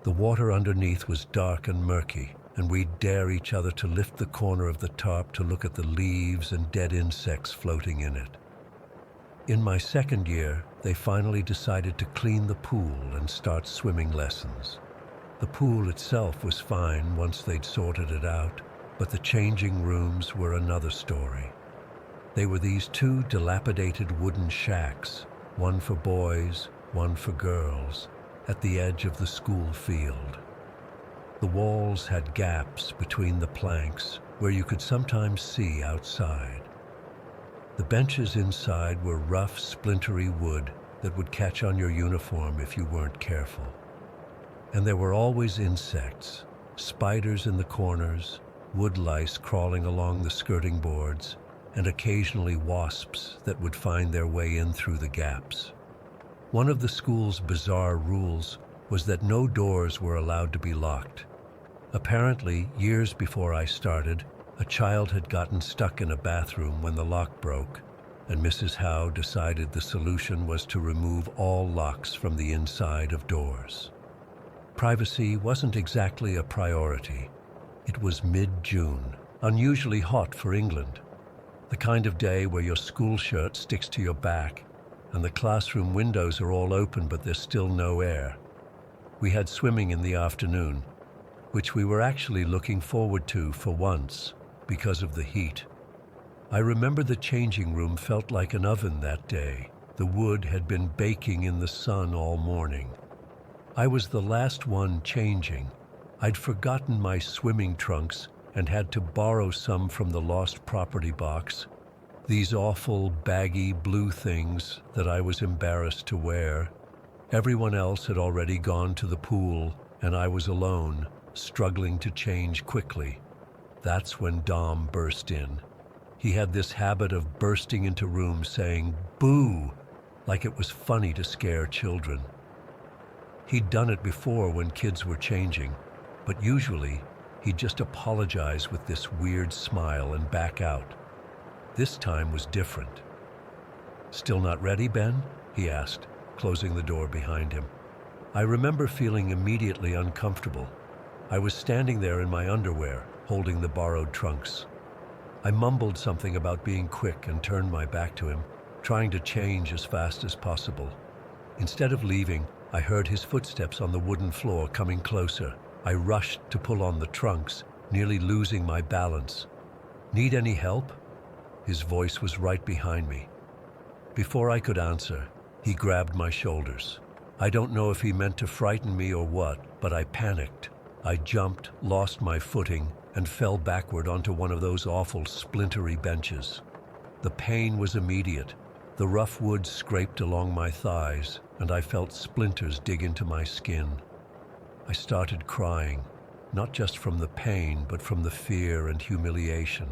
The water underneath was dark and murky, and we'd dare each other to lift the corner of the tarp to look at the leaves and dead insects floating in it. In my second year, they finally decided to clean the pool and start swimming lessons. The pool itself was fine once they'd sorted it out, but the changing rooms were another story. They were these two dilapidated wooden shacks, one for boys, one for girls, at the edge of the school field. The walls had gaps between the planks where you could sometimes see outside. The benches inside were rough, splintery wood that would catch on your uniform if you weren't careful. And there were always insects, spiders in the corners, wood lice crawling along the skirting boards, and occasionally wasps that would find their way in through the gaps. One of the school's bizarre rules was that no doors were allowed to be locked. Apparently, years before I started, a child had gotten stuck in a bathroom when the lock broke, and Mrs. Howe decided the solution was to remove all locks from the inside of doors. Privacy wasn't exactly a priority. It was mid-June, unusually hot for England. The kind of day where your school shirt sticks to your back and the classroom windows are all open but there's still no air. We had swimming in the afternoon, which we were actually looking forward to for once because of the heat. I remember the changing room felt like an oven that day. The wood had been baking in the sun all morning. I was the last one changing. I'd forgotten my swimming trunks and had to borrow some from the lost property box. These awful, baggy blue things that I was embarrassed to wear. Everyone else had already gone to the pool, and I was alone, struggling to change quickly. That's when Dom burst in. He had this habit of bursting into rooms saying, "Boo!" like it was funny to scare children. He'd done it before when kids were changing, but usually he'd just apologize with this weird smile and back out. This time was different. "Still not ready, Ben?" he asked, closing the door behind him. I remember feeling immediately uncomfortable. I was standing there in my underwear, holding the borrowed trunks. I mumbled something about being quick and turned my back to him, trying to change as fast as possible. Instead of leaving, I heard his footsteps on the wooden floor coming closer. I rushed to pull on the trunks, nearly losing my balance. "Need any help?" His voice was right behind me. Before I could answer, he grabbed my shoulders. I don't know if he meant to frighten me or what, but I panicked. I jumped, lost my footing, and fell backward onto one of those awful splintery benches. The pain was immediate. The rough wood scraped along my thighs, and I felt splinters dig into my skin. I started crying, not just from the pain, but from the fear and humiliation.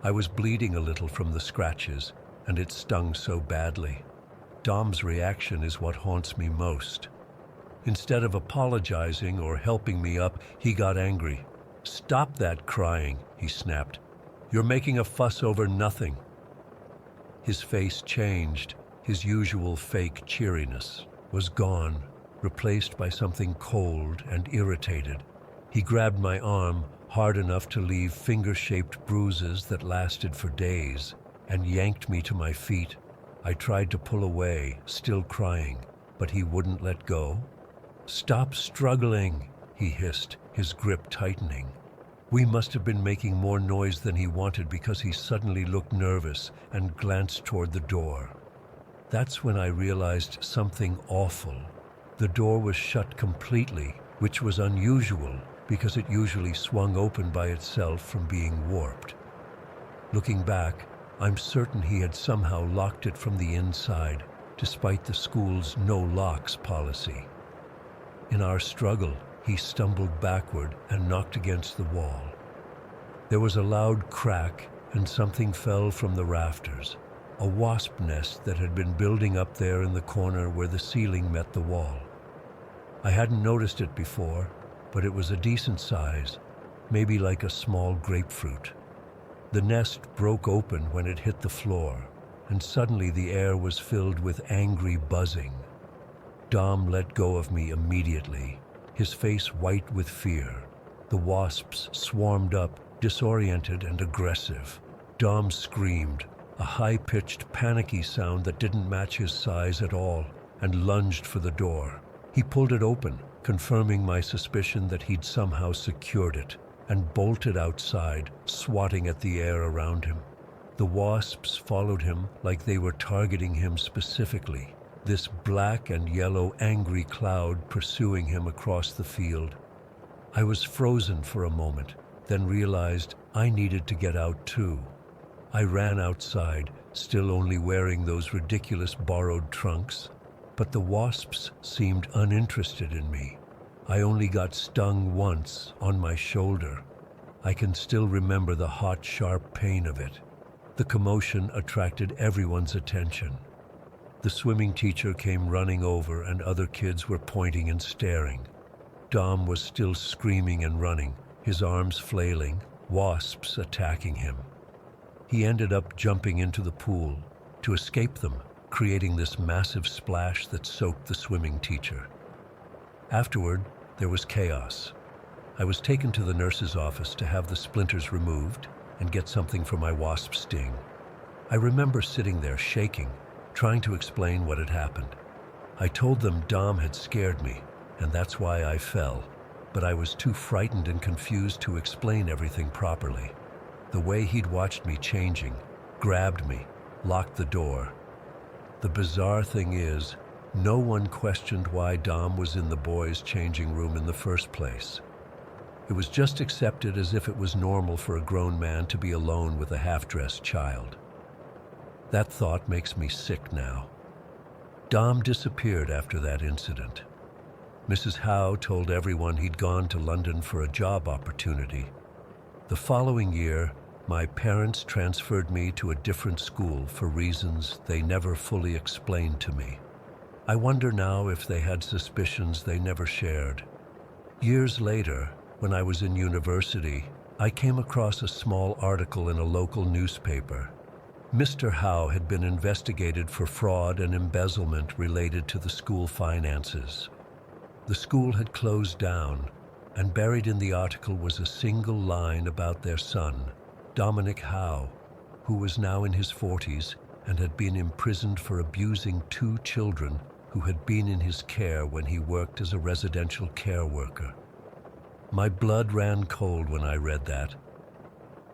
I was bleeding a little from the scratches, and it stung so badly. Dom's reaction is what haunts me most. Instead of apologizing or helping me up, he got angry. "Stop that crying," he snapped. "You're making a fuss over nothing." His face changed. His usual fake cheeriness was gone, replaced by something cold and irritated. He grabbed my arm hard enough to leave finger-shaped bruises that lasted for days, and yanked me to my feet. I tried to pull away, still crying, but he wouldn't let go. "Stop struggling," he hissed, his grip tightening. We must have been making more noise than he wanted because he suddenly looked nervous and glanced toward the door. That's when I realized something awful. The door was shut completely, which was unusual because it usually swung open by itself from being warped. Looking back, I'm certain he had somehow locked it from the inside, despite the school's no locks policy. In our struggle, he stumbled backward and knocked against the wall. There was a loud crack and something fell from the rafters, a wasp nest that had been building up there in the corner where the ceiling met the wall. I hadn't noticed it before, but it was a decent size, maybe like a small grapefruit. The nest broke open when it hit the floor, and suddenly the air was filled with angry buzzing. Dom let go of me immediately, his face white with fear. The wasps swarmed up, disoriented and aggressive. Dom screamed, a high-pitched, panicky sound that didn't match his size at all, and lunged for the door. He pulled it open, confirming my suspicion that he'd somehow secured it, and bolted outside, swatting at the air around him. The wasps followed him like they were targeting him specifically, this black and yellow angry cloud pursuing him across the field. I was frozen for a moment, then realized I needed to get out too. I ran outside, still only wearing those ridiculous borrowed trunks, but the wasps seemed uninterested in me. I only got stung once on my shoulder. I can still remember the hot, sharp pain of it. The commotion attracted everyone's attention. The swimming teacher came running over and other kids were pointing and staring. Dom was still screaming and running, his arms flailing, wasps attacking him. He ended up jumping into the pool to escape them, creating this massive splash that soaked the swimming teacher. Afterward, there was chaos. I was taken to the nurse's office to have the splinters removed and get something for my wasp sting. I remember sitting there shaking, trying to explain what had happened. I told them Dom had scared me, and that's why I fell, but I was too frightened and confused to explain everything properly. The way he'd watched me changing, grabbed me, locked the door. The bizarre thing is, no one questioned why Dom was in the boys' changing room in the first place. It was just accepted as if it was normal for a grown man to be alone with a half-dressed child. That thought makes me sick now. Dom disappeared after that incident. Mrs. Howe told everyone he'd gone to London for a job opportunity. The following year, my parents transferred me to a different school for reasons they never fully explained to me. I wonder now if they had suspicions they never shared. Years later, when I was in university, I came across a small article in a local newspaper. Mr. Howe had been investigated for fraud and embezzlement related to the school finances. The school had closed down, and buried in the article was a single line about their son, Dominic Howe, who was now in his 40s and had been imprisoned for abusing 2 children who had been in his care when he worked as a residential care worker. My blood ran cold when I read that.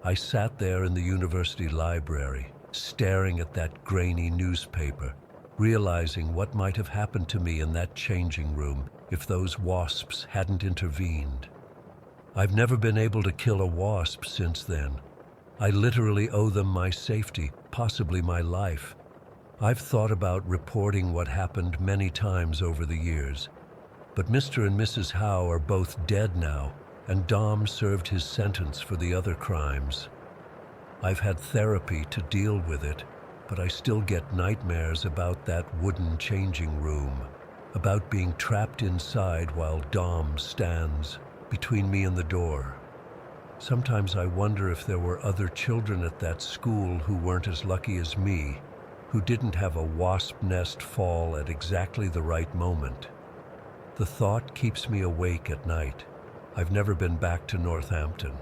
I sat there in the university library, staring at that grainy newspaper, realizing what might have happened to me in that changing room if those wasps hadn't intervened. I've never been able to kill a wasp since then. I literally owe them my safety, possibly my life. I've thought about reporting what happened many times over the years, but Mr. and Mrs. Howe are both dead now, and Dom served his sentence for the other crimes. I've had therapy to deal with it, but I still get nightmares about that wooden changing room, about being trapped inside while Dom stands between me and the door. Sometimes I wonder if there were other children at that school who weren't as lucky as me, who didn't have a wasp nest fall at exactly the right moment. The thought keeps me awake at night. I've never been back to Northampton.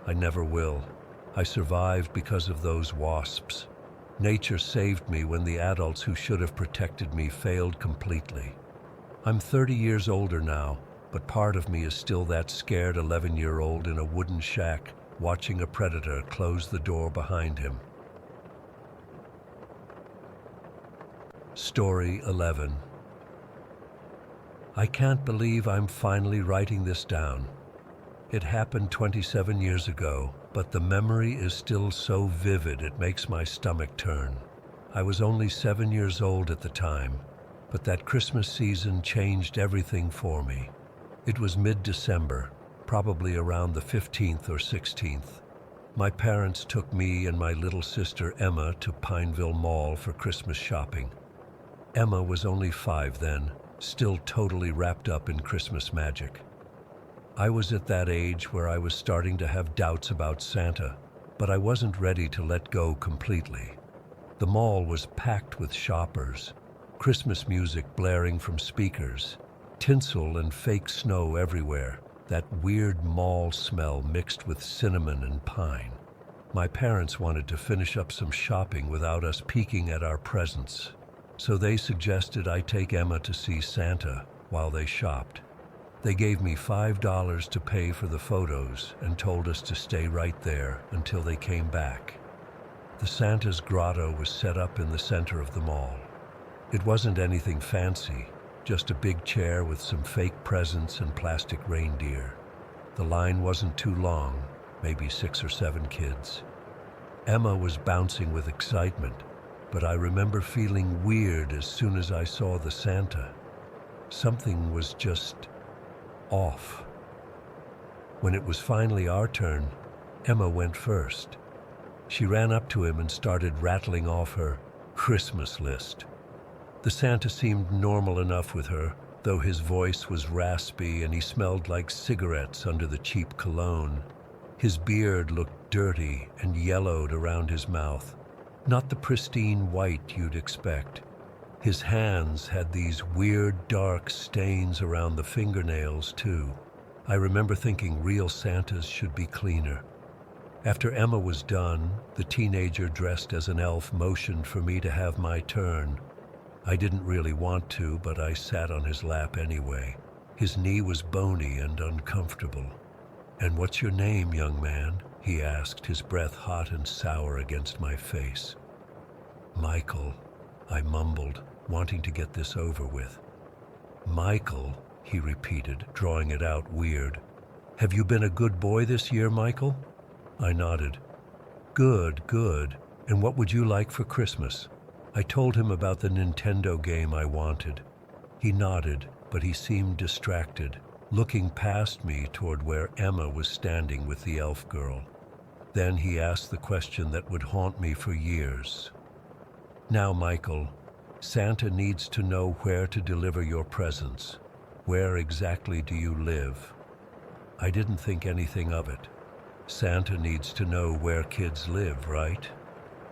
I never will. I survived because of those wasps. Nature saved me when the adults who should have protected me failed completely. I'm 30 years older now, but part of me is still that scared 11-year-old in a wooden shack watching a predator close the door behind him. Story 11. I can't believe I'm finally writing this down. It happened 27 years ago, but the memory is still so vivid it makes my stomach turn. I was only 7 years old at the time, but that Christmas season changed everything for me. It was mid-December, probably around the 15th or 16th. My parents took me and my little sister Emma to Pineville Mall for Christmas shopping. Emma was only 5 then, still totally wrapped up in Christmas magic. I was at that age where I was starting to have doubts about Santa, but I wasn't ready to let go completely. The mall was packed with shoppers, Christmas music blaring from speakers, tinsel and fake snow everywhere, that weird mall smell mixed with cinnamon and pine. My parents wanted to finish up some shopping without us peeking at our presents, so they suggested I take Emma to see Santa while they shopped. They gave me $5 to pay for the photos and told us to stay right there until they came back. The Santa's grotto was set up in the center of the mall. It wasn't anything fancy, just a big chair with some fake presents and plastic reindeer. The line wasn't too long, maybe 6 or 7 kids. Emma was bouncing with excitement, but I remember feeling weird as soon as I saw the Santa. Something was just off. When it was finally our turn, Emma went first. She ran up to him and started rattling off her Christmas list. The Santa seemed normal enough with her, though his voice was raspy and he smelled like cigarettes under the cheap cologne. His beard looked dirty and yellowed around his mouth, not the pristine white you'd expect. His hands had these weird dark stains around the fingernails too. I remember thinking real Santas should be cleaner. After Emma was done, the teenager dressed as an elf motioned for me to have my turn. I didn't really want to, but I sat on his lap anyway. His knee was bony and uncomfortable. "And what's your name, young man?" he asked, his breath hot and sour against my face. "Michael," I mumbled, wanting to get this over with. "Michael," he repeated, drawing it out weird. "Have you been a good boy this year, Michael?" I nodded. "Good, good. And what would you like for Christmas?" I told him about the Nintendo game I wanted. He nodded, but he seemed distracted, looking past me toward where Emma was standing with the elf girl. Then he asked the question that would haunt me for years. "Now, Michael, Santa needs to know where to deliver your presents. Where exactly do you live?" I didn't think anything of it. Santa needs to know where kids live, right?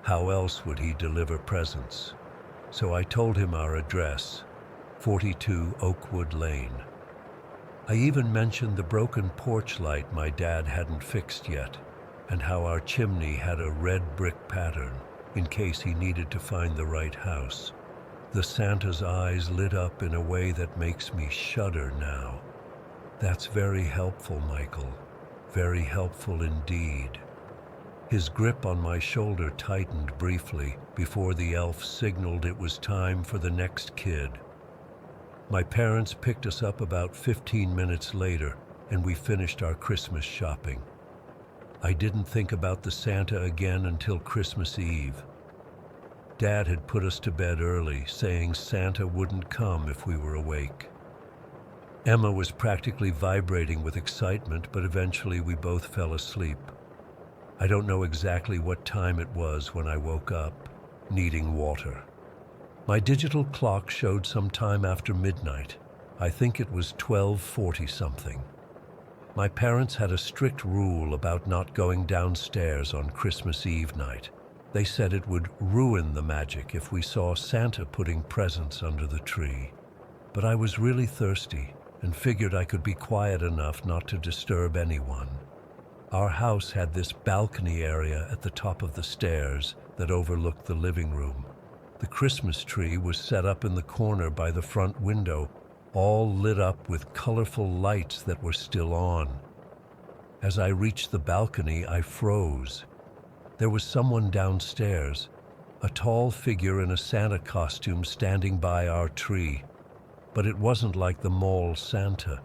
How else would he deliver presents? So I told him our address, 42 Oakwood Lane. I even mentioned the broken porch light my dad hadn't fixed yet, and how our chimney had a red brick pattern, in case he needed to find the right house. The Santa's eyes lit up in a way that makes me shudder now. "That's very helpful, Michael. Very helpful indeed." His grip on my shoulder tightened briefly before the elf signaled it was time for the next kid. My parents picked us up about 15 minutes later, and we finished our Christmas shopping. I didn't think about the Santa again until Christmas Eve. Dad had put us to bed early, saying Santa wouldn't come if we were awake. Emma was practically vibrating with excitement, but eventually we both fell asleep. I don't know exactly what time it was when I woke up, needing water. My digital clock showed some time after midnight. I think it was 12:40 something. My parents had a strict rule about not going downstairs on Christmas Eve night. They said it would ruin the magic if we saw Santa putting presents under the tree. But I was really thirsty and figured I could be quiet enough not to disturb anyone. Our house had this balcony area at the top of the stairs that overlooked the living room. The Christmas tree was set up in the corner by the front window, all lit up with colorful lights that were still on. As I reached the balcony, I froze. There was someone downstairs, a tall figure in a Santa costume standing by our tree. But it wasn't like the mall Santa.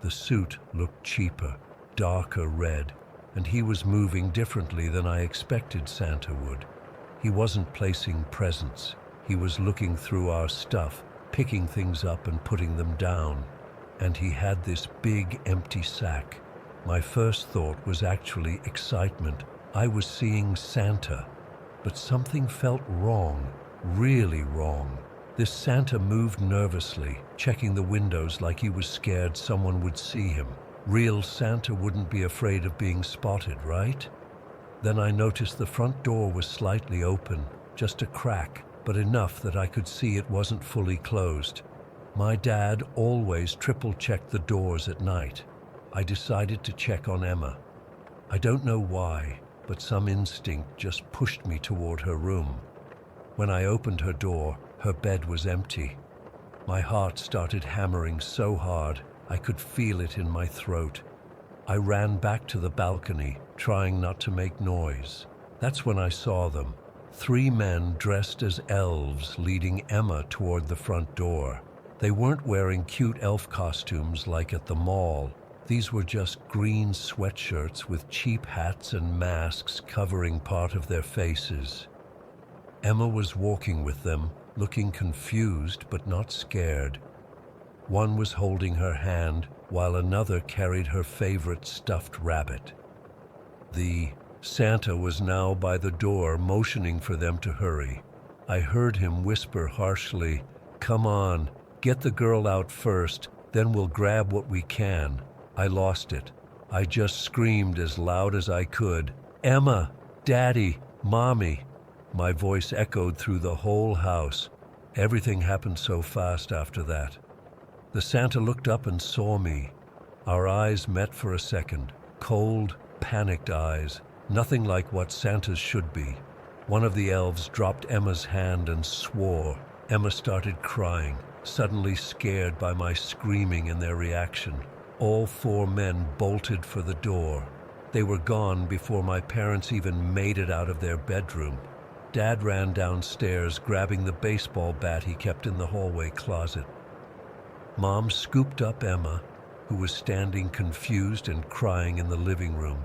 The suit looked cheaper, darker red, and he was moving differently than I expected Santa would. He wasn't placing presents. He was looking through our stuff, picking things up and putting them down. And he had this big empty sack. My first thought was actually excitement. I was seeing Santa. But something felt wrong, really wrong. This Santa moved nervously, checking the windows like he was scared someone would see him. Real Santa wouldn't be afraid of being spotted, right? Then I noticed the front door was slightly open, just a crack, but enough that I could see it wasn't fully closed. My dad always triple-checked the doors at night. I decided to check on Emma. I don't know why, but some instinct just pushed me toward her room. When I opened her door, her bed was empty. My heart started hammering so hard, I could feel it in my throat. I ran back to the balcony, trying not to make noise. That's when I saw them. 3 men dressed as elves leading Emma toward the front door. They weren't wearing cute elf costumes like at the mall. These were just green sweatshirts with cheap hats and masks covering part of their faces. Emma was walking with them, looking confused but not scared. One was holding her hand, while another carried her favorite stuffed rabbit. The Santa was now by the door, motioning for them to hurry. I heard him whisper harshly, "Come on, get the girl out first, then we'll grab what we can." I lost it. I just screamed as loud as I could, "Emma, Daddy, Mommy." My voice echoed through the whole house. Everything happened so fast after that. The Santa looked up and saw me. Our eyes met for a second, cold, panicked eyes, nothing like what Santas should be. One of the elves dropped Emma's hand and swore. Emma started crying, suddenly scared by my screaming and their reaction. All four men bolted for the door. They were gone before my parents even made it out of their bedroom. Dad ran downstairs, grabbing the baseball bat he kept in the hallway closet. Mom scooped up Emma, who was standing confused and crying in the living room.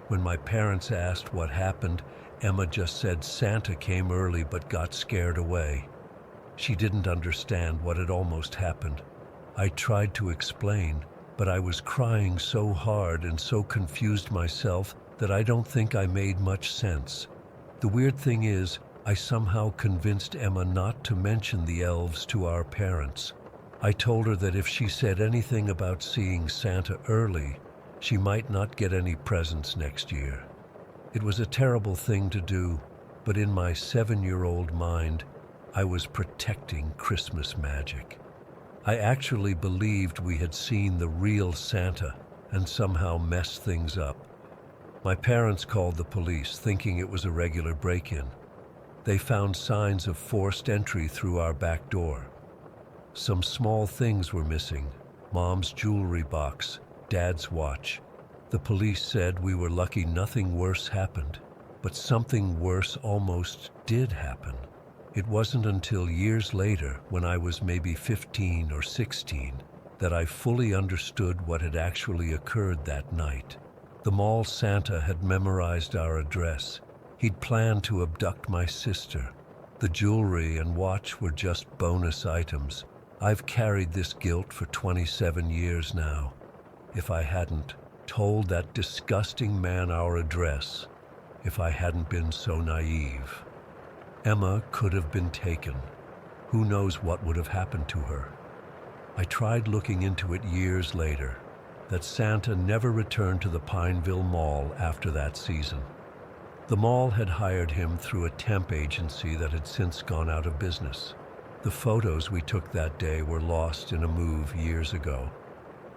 When my parents asked what happened, Emma just said Santa came early but got scared away. She didn't understand what had almost happened. I tried to explain, but I was crying so hard and so confused myself that I don't think I made much sense. The weird thing is, I somehow convinced Emma not to mention the elves to our parents. I told her that if she said anything about seeing Santa early, she might not get any presents next year. It was a terrible thing to do, but in my 7-year-old mind, I was protecting Christmas magic. I actually believed we had seen the real Santa and somehow messed things up. My parents called the police, thinking it was a regular break-in. They found signs of forced entry through our back door. Some small things were missing: Mom's jewelry box, Dad's watch. The police said we were lucky nothing worse happened, but something worse almost did happen. It wasn't until years later, when I was maybe 15 or 16, that I fully understood what had actually occurred that night. The mall Santa had memorized our address. He'd planned to abduct my sister. The jewelry and watch were just bonus items. I've carried this guilt for 27 years now. If I hadn't told that disgusting man our address, if I hadn't been so naive, Emma could have been taken. Who knows what would have happened to her? I tried looking into it years later, that Santa never returned to the Pineville Mall after that season. The mall had hired him through a temp agency that had since gone out of business. The photos we took that day were lost in a move years ago.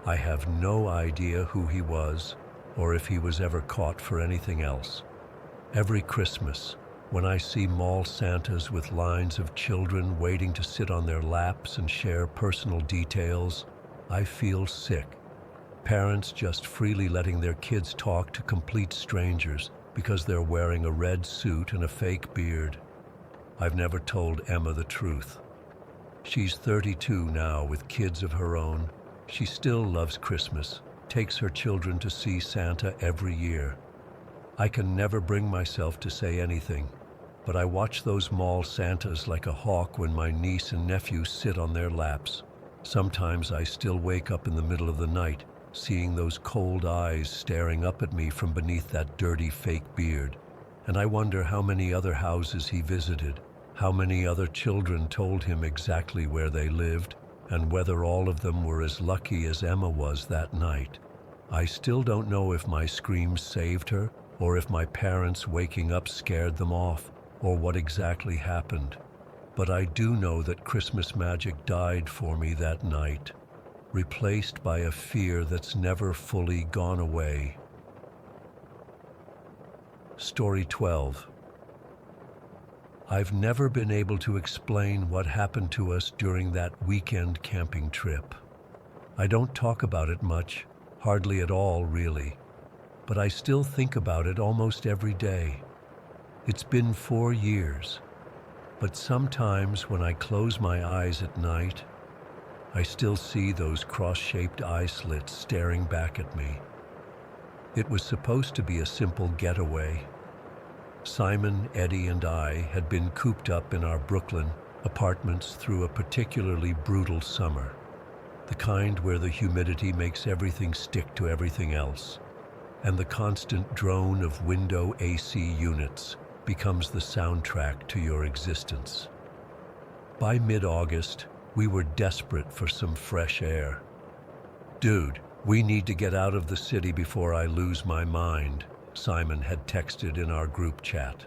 I have no idea who he was, or if he was ever caught for anything else. Every Christmas, when I see mall Santas with lines of children waiting to sit on their laps and share personal details, I feel sick. Parents just freely letting their kids talk to complete strangers because they're wearing a red suit and a fake beard. I've never told Emma the truth. She's 32 now with kids of her own. She still loves Christmas, takes her children to see Santa every year. I can never bring myself to say anything, but I watch those mall Santas like a hawk when my niece and nephew sit on their laps. Sometimes I still wake up in the middle of the night, seeing those cold eyes staring up at me from beneath that dirty fake beard. And I wonder how many other houses he visited, how many other children told him exactly where they lived, and whether all of them were as lucky as Emma was that night. I still don't know if my screams saved her, or if my parents waking up scared them off, or what exactly happened. But I do know that Christmas magic died for me that night, replaced by a fear that's never fully gone away. Story 12. I've never been able to explain what happened to us during that weekend camping trip. I don't talk about it much, hardly at all really, but I still think about it almost every day. It's been 4 years, but sometimes when I close my eyes at night, I still see those cross-shaped eye slits staring back at me. It was supposed to be a simple getaway. Simon, Eddie, and I had been cooped up in our Brooklyn apartments through a particularly brutal summer. the kind where the humidity makes everything stick to everything else, and the constant drone of window AC units becomes the soundtrack to your existence. By mid-August, we were desperate for some fresh air. "Dude, we need to get out of the city before I lose my mind," Simon had texted in our group chat.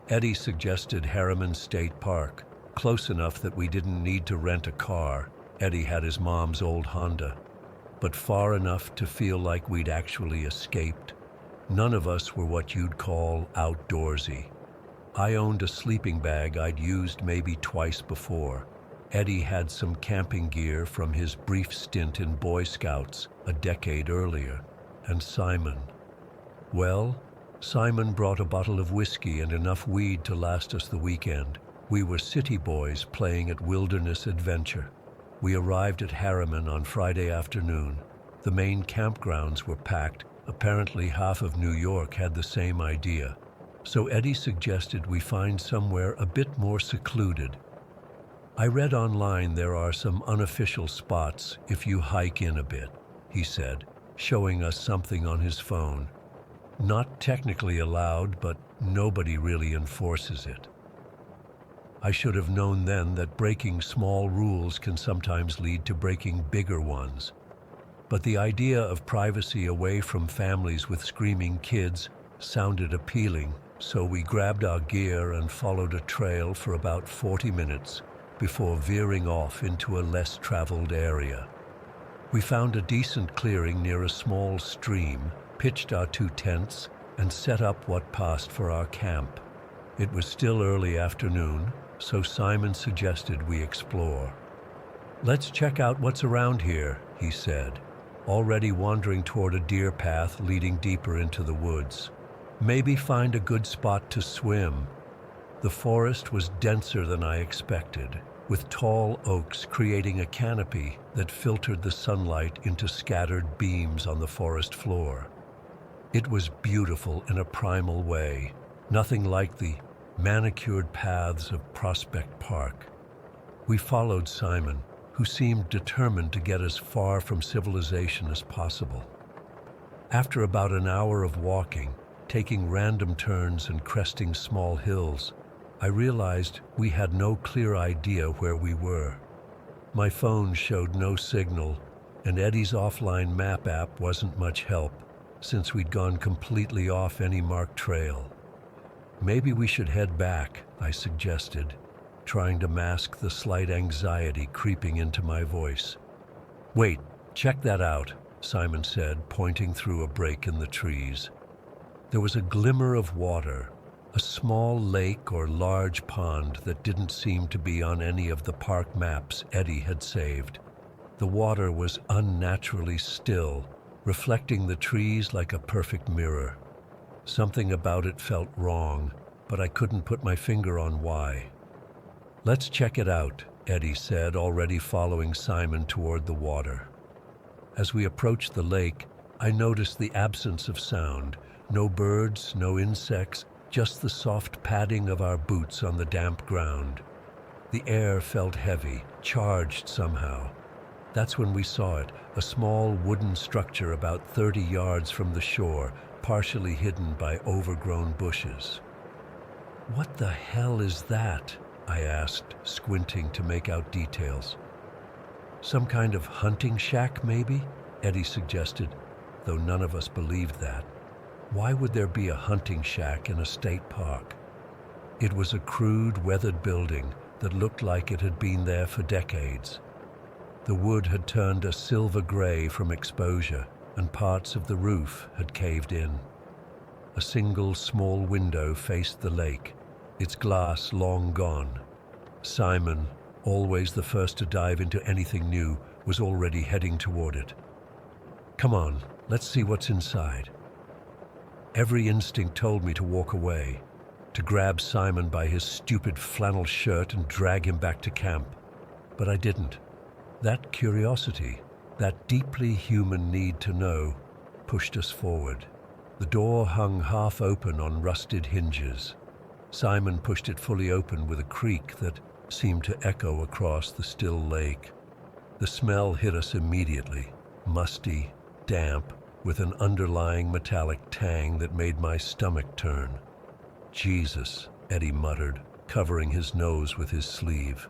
Eddie suggested Harriman State Park, close enough that we didn't need to rent a car. Eddie had his mom's old Honda, but far enough to feel like we'd actually escaped. None of us were what you'd call outdoorsy. I owned a sleeping bag I'd used maybe twice before. Eddie had some camping gear from his brief stint in Boy Scouts a decade earlier. And Simon? Well, Simon brought a bottle of whiskey and enough weed to last us the weekend. We were city boys playing at Wilderness Adventure. We arrived at Harriman on Friday afternoon. The main campgrounds were packed. Apparently half of New York had the same idea. So Eddie suggested we find somewhere a bit more secluded. "I read online there are some unofficial spots if you hike in a bit," he said, showing us something on his phone. "Not technically allowed, but nobody really enforces it." I should have known then that breaking small rules can sometimes lead to breaking bigger ones. But the idea of privacy away from families with screaming kids sounded appealing, so we grabbed our gear and followed a trail for about 40 minutes before veering off into a less traveled area. We found a decent clearing near a small stream, pitched our 2 tents, and set up what passed for our camp. It was still early afternoon, so Simon suggested we explore. "Let's check out what's around here," he said, already wandering toward a deer path leading deeper into the woods. "Maybe find a good spot to swim." The forest was denser than I expected, with tall oaks creating a canopy that filtered the sunlight into scattered beams on the forest floor. It was beautiful in a primal way, nothing like the manicured paths of Prospect Park. We followed Simon, who seemed determined to get as far from civilization as possible. After about an hour of walking, taking random turns and cresting small hills, I realized we had no clear idea where we were. My phone showed no signal, and Eddie's offline map app wasn't much help, since we'd gone completely off any marked trail. "Maybe we should head back," I suggested, trying to mask the slight anxiety creeping into my voice. "Wait, check that out," Simon said, pointing through a break in the trees. There was a glimmer of water, a small lake or large pond that didn't seem to be on any of the park maps Eddie had saved. The water was unnaturally still, reflecting the trees like a perfect mirror. Something about it felt wrong, but I couldn't put my finger on why. "Let's check it out," Eddie said, already following Simon toward the water. As we approached the lake, I noticed the absence of sound. No birds, no insects, just the soft padding of our boots on the damp ground. The air felt heavy, charged somehow. That's when we saw it, a small wooden structure about 30 yards from the shore, partially hidden by overgrown bushes. "What the hell is that?" I asked, squinting to make out details. "Some kind of hunting shack, maybe?" Eddie suggested, though none of us believed that. Why would there be a hunting shack in a state park? It was a crude, weathered building that looked like it had been there for decades. The wood had turned a silver gray from exposure, and parts of the roof had caved in. A single small window faced the lake, its glass long gone. Simon, always the first to dive into anything new, was already heading toward it. "Come on, let's see what's inside." Every instinct told me to walk away, to grab Simon by his stupid flannel shirt and drag him back to camp. But I didn't. That curiosity, that deeply human need to know, pushed us forward. The door hung half open on rusted hinges. Simon pushed it fully open with a creak that seemed to echo across the still lake. The smell hit us immediately, musty, damp, with an underlying metallic tang that made my stomach turn. Jesus, Eddie muttered, covering his nose with his sleeve.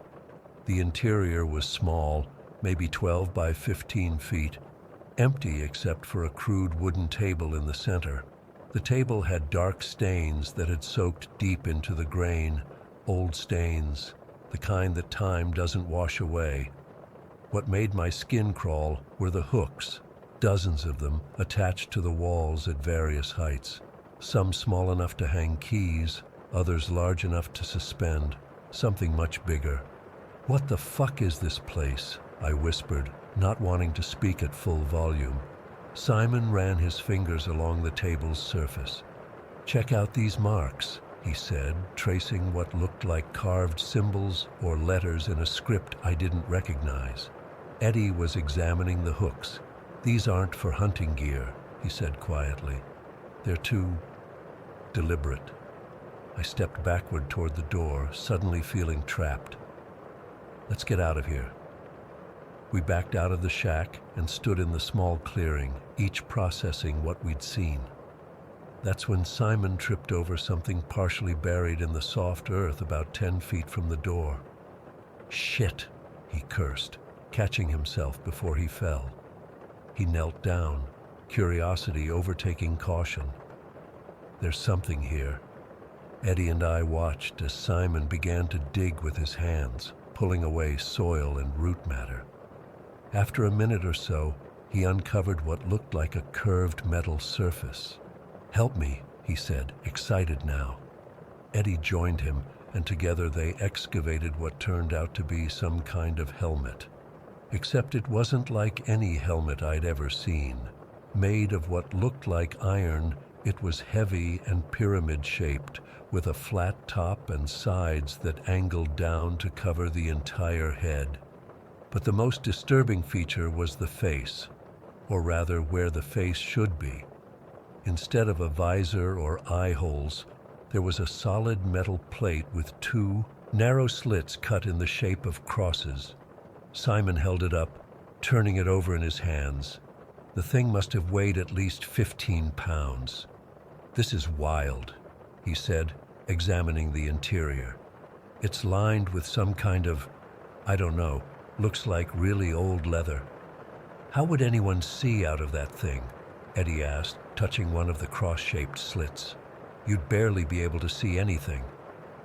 The interior was small, maybe 12 by 15 feet, empty except for a crude wooden table in the center. The table had dark stains that had soaked deep into the grain, old stains, the kind that time doesn't wash away. What made my skin crawl were the hooks, dozens of them attached to the walls at various heights, some small enough to hang keys, others large enough to suspend, something much bigger. "What the fuck is this place?" I whispered, not wanting to speak at full volume. Simon ran his fingers along the table's surface. "Check out these marks," he said, tracing what looked like carved symbols or letters in a script I didn't recognize. Eddie was examining the hooks. "These aren't for hunting gear," he said quietly. "They're too deliberate." I stepped backward toward the door, suddenly feeling trapped. "Let's get out of here." We backed out of the shack and stood in the small clearing, each processing what we'd seen. That's when Simon tripped over something partially buried in the soft earth about 10 feet from the door. "Shit," he cursed, catching himself before he fell. He knelt down, curiosity overtaking caution. "There's something here." Eddie and I watched as Simon began to dig with his hands, pulling away soil and root matter. After a minute or so, he uncovered what looked like a curved metal surface. "Help me," he said, excited now. Eddie joined him, and together they excavated what turned out to be some kind of helmet. Except it wasn't like any helmet I'd ever seen. Made of what looked like iron, it was heavy and pyramid-shaped, with a flat top and sides that angled down to cover the entire head. But the most disturbing feature was the face, or rather where the face should be. Instead of a visor or eye holes, there was a solid metal plate with 2 narrow slits cut in the shape of crosses. Simon held it up, turning it over in his hands. The thing must have weighed at least 15 pounds. "This is wild," he said, examining the interior. "It's lined with some kind of, I don't know, looks like really old leather." "How would anyone see out of that thing?" Eddie asked, touching one of the cross-shaped slits. "You'd barely be able to see anything."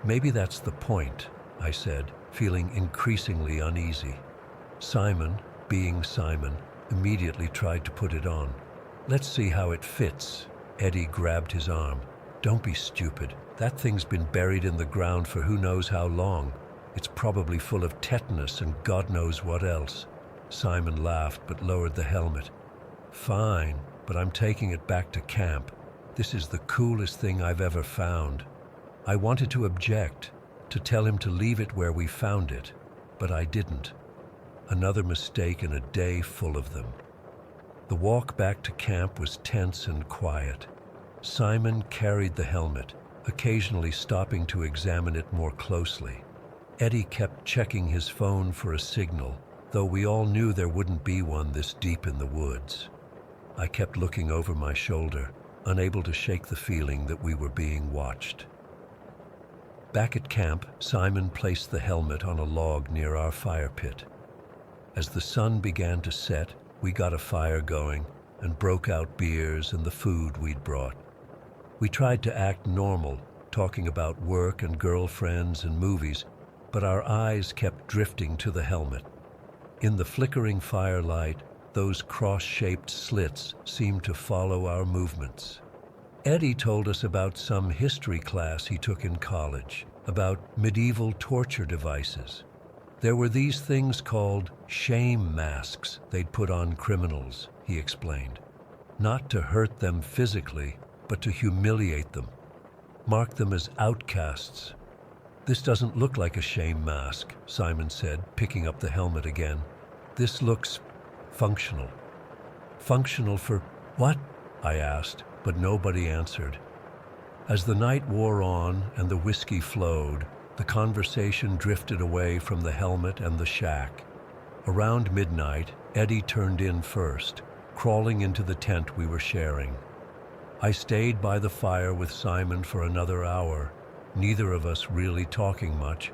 "Maybe that's the point," I said, feeling increasingly uneasy. Simon, being Simon, immediately tried to put it on. "Let's see how it fits." Eddie grabbed his arm. "Don't be stupid. That thing's been buried in the ground for who knows how long. It's probably full of tetanus and God knows what else." Simon laughed but lowered the helmet. "Fine, but I'm taking it back to camp. This is the coolest thing I've ever found." I wanted to object, to tell him to leave it where we found it, but I didn't. Another mistake in a day full of them. The walk back to camp was tense and quiet. Simon carried the helmet, occasionally stopping to examine it more closely. Eddie kept checking his phone for a signal, though we all knew there wouldn't be one this deep in the woods. I kept looking over my shoulder, unable to shake the feeling that we were being watched. Back at camp, Simon placed the helmet on a log near our fire pit. As the sun began to set, we got a fire going and broke out beers and the food we'd brought. We tried to act normal, talking about work and girlfriends and movies, but our eyes kept drifting to the helmet. In the flickering firelight, those cross-shaped slits seemed to follow our movements. Eddie told us about some history class he took in college, about medieval torture devices. There were these things called shame masks they'd put on criminals, he explained. Not to hurt them physically, but to humiliate them, mark them as outcasts. "This doesn't look like a shame mask," Simon said, picking up the helmet again. "This looks functional." "Functional for what?" I asked, but nobody answered. As the night wore on and the whiskey flowed, the conversation drifted away from the helmet and the shack. Around midnight, Eddie turned in first, crawling into the tent we were sharing. I stayed by the fire with Simon for another hour, neither of us really talking much.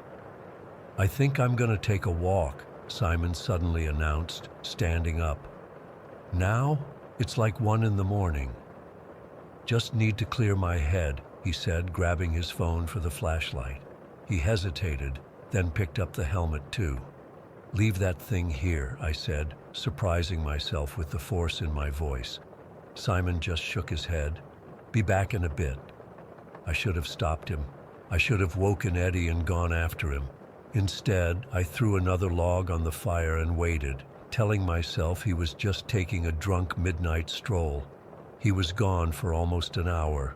"I think I'm going to take a walk," Simon suddenly announced, standing up. "Now? It's like 1 in the morning. "Just need to clear my head," he said, grabbing his phone for the flashlight. He hesitated, then picked up the helmet too. "Leave that thing here," I said, surprising myself with the force in my voice. Simon just shook his head. "Be back in a bit." I should have stopped him. I should have woken Eddie and gone after him. Instead, I threw another log on the fire and waited, telling myself he was just taking a drunk midnight stroll. He was gone for almost an hour.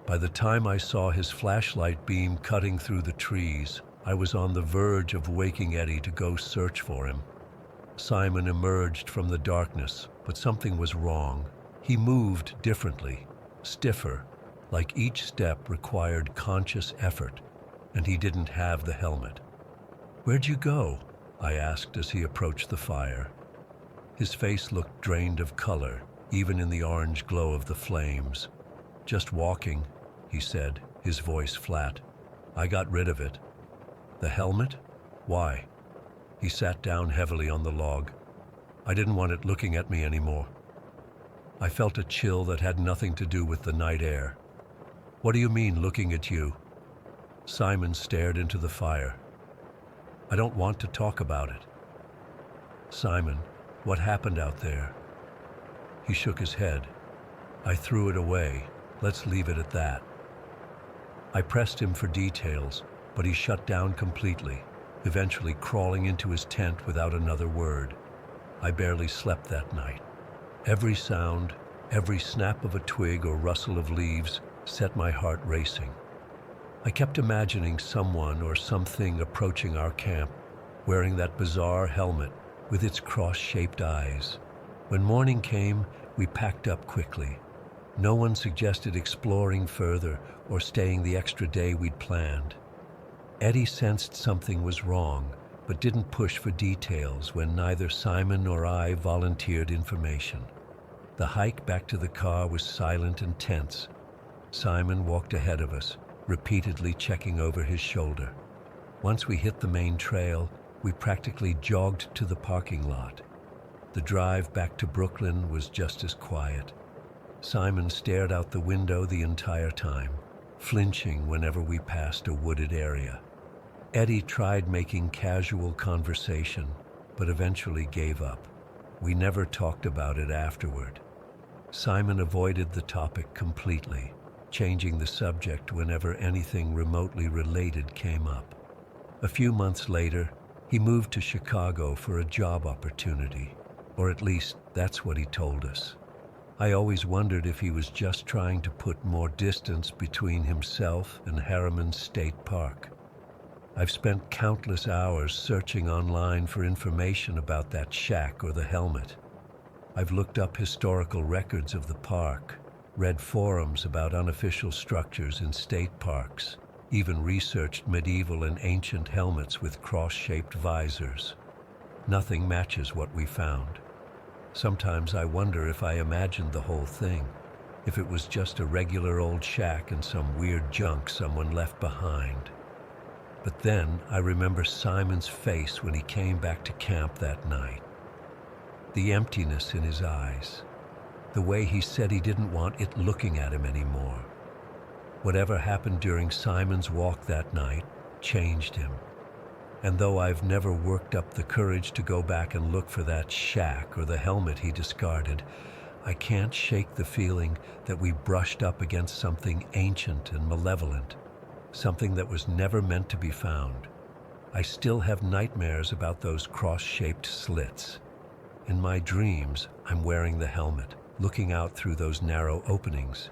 By the time I saw his flashlight beam cutting through the trees, I was on the verge of waking Eddie to go search for him. Simon emerged from the darkness, but something was wrong. He moved differently, stiffer, like each step required conscious effort, and he didn't have the helmet. "Where'd you go?" I asked as he approached the fire. His face looked drained of color, even in the orange glow of the flames. "Just walking," he said, his voice flat. "I got rid of it." "The helmet? Why?" He sat down heavily on the log. "I didn't want it looking at me anymore." I felt a chill that had nothing to do with the night air. "What do you mean, looking at you?" Simon stared into the fire. "I don't want to talk about it." "Simon, what happened out there?" He shook his head. "I threw it away. Let's leave it at that." I pressed him for details, but he shut down completely, eventually crawling into his tent without another word. I barely slept that night. Every sound, every snap of a twig or rustle of leaves set my heart racing. I kept imagining someone or something approaching our camp, wearing that bizarre helmet with its cross-shaped eyes. When morning came, we packed up quickly. No one suggested exploring further or staying the extra day we'd planned. Eddie sensed something was wrong, but didn't push for details when neither Simon nor I volunteered information. The hike back to the car was silent and tense. Simon walked ahead of us, repeatedly checking over his shoulder. Once we hit the main trail, we practically jogged to the parking lot. The drive back to Brooklyn was just as quiet. Simon stared out the window the entire time, flinching whenever we passed a wooded area. Eddie tried making casual conversation, but eventually gave up. We never talked about it afterward. Simon avoided the topic completely, changing the subject whenever anything remotely related came up. A few months later, he moved to Chicago for a job opportunity, or at least that's what he told us. I always wondered if he was just trying to put more distance between himself and Harriman State Park. I've spent countless hours searching online for information about that shack or the helmet. I've looked up historical records of the park, read forums about unofficial structures in state parks, even researched medieval and ancient helmets with cross-shaped visors. Nothing matches what we found. Sometimes I wonder if I imagined the whole thing, if it was just a regular old shack and some weird junk someone left behind. But then I remember Simon's face when he came back to camp that night. The emptiness in his eyes. The way he said he didn't want it looking at him anymore. Whatever happened during Simon's walk that night changed him. And though I've never worked up the courage to go back and look for that shack or the helmet he discarded, I can't shake the feeling that we brushed up against something ancient and malevolent, something that was never meant to be found. I still have nightmares about those cross-shaped slits. In my dreams, I'm wearing the helmet, looking out through those narrow openings.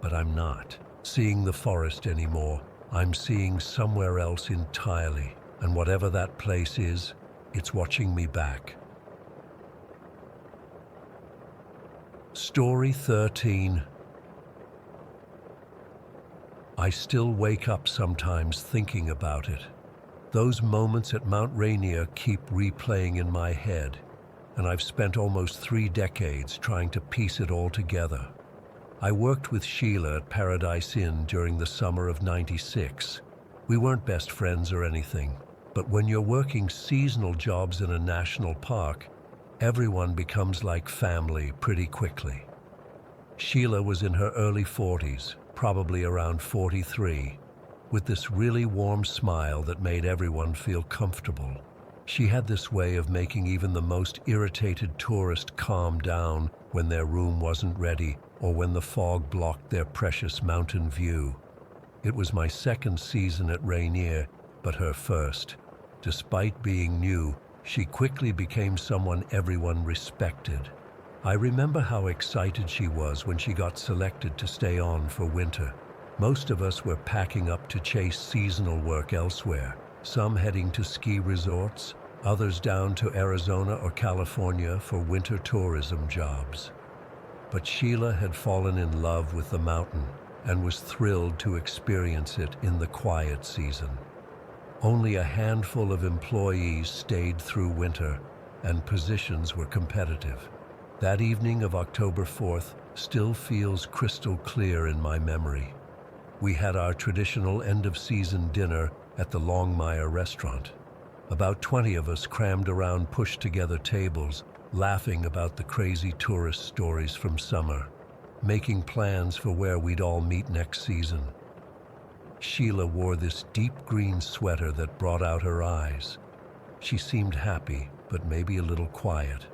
But I'm not seeing the forest anymore. I'm seeing somewhere else entirely. And whatever that place is, it's watching me back. Story 13. I still wake up sometimes thinking about it. Those moments at Mount Rainier keep replaying in my head, and I've spent almost 3 decades trying to piece it all together. I worked with Sheila at Paradise Inn during the summer of '96. We weren't best friends or anything, but when you're working seasonal jobs in a national park, everyone becomes like family pretty quickly. Sheila was in her early 40s, probably around 43, with this really warm smile that made everyone feel comfortable. She had this way of making even the most irritated tourist calm down when their room wasn't ready or when the fog blocked their precious mountain view. It was my second season at Rainier, but her first. Despite being new, she quickly became someone everyone respected. I remember how excited she was when she got selected to stay on for winter. Most of us were packing up to chase seasonal work elsewhere, some heading to ski resorts, others down to Arizona or California for winter tourism jobs. But Sheila had fallen in love with the mountain and was thrilled to experience it in the quiet season. Only a handful of employees stayed through winter, and positions were competitive. That evening of October 4th still feels crystal clear in my memory. We had our traditional end-of-season dinner at the Longmire restaurant. About 20 of us crammed around pushed-together tables, laughing about the crazy tourist stories from summer, making plans for where we'd all meet next season. Sheila wore this deep green sweater that brought out her eyes. She seemed happy, but maybe a little quiet.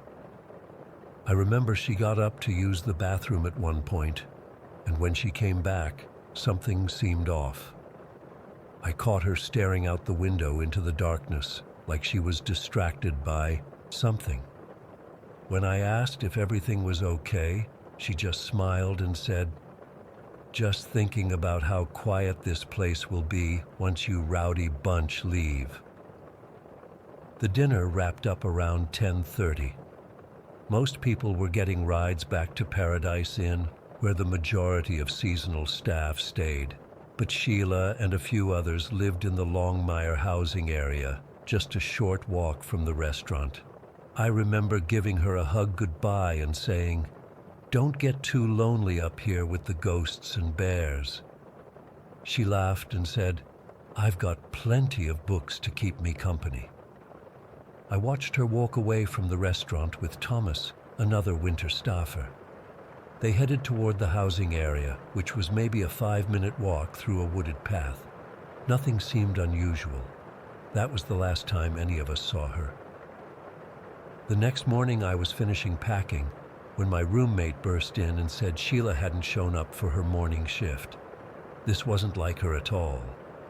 I remember she got up to use the bathroom at one point, and when she came back, something seemed off. I caught her staring out the window into the darkness, like she was distracted by something. When I asked if everything was okay, she just smiled and said, "Just thinking about how quiet this place will be once you rowdy bunch leave." The dinner wrapped up around 10:30. Most people were getting rides back to Paradise Inn, where the majority of seasonal staff stayed. But Sheila and a few others lived in the Longmire housing area, just a short walk from the restaurant. I remember giving her a hug goodbye and saying, "Don't get too lonely up here with the ghosts and bears." She laughed and said, "I've got plenty of books to keep me company." I watched her walk away from the restaurant with Thomas, another winter staffer. They headed toward the housing area, which was maybe a 5-minute walk through a wooded path. Nothing seemed unusual. That was the last time any of us saw her. The next morning I was finishing packing when my roommate burst in and said Sheila hadn't shown up for her morning shift. This wasn't like her at all.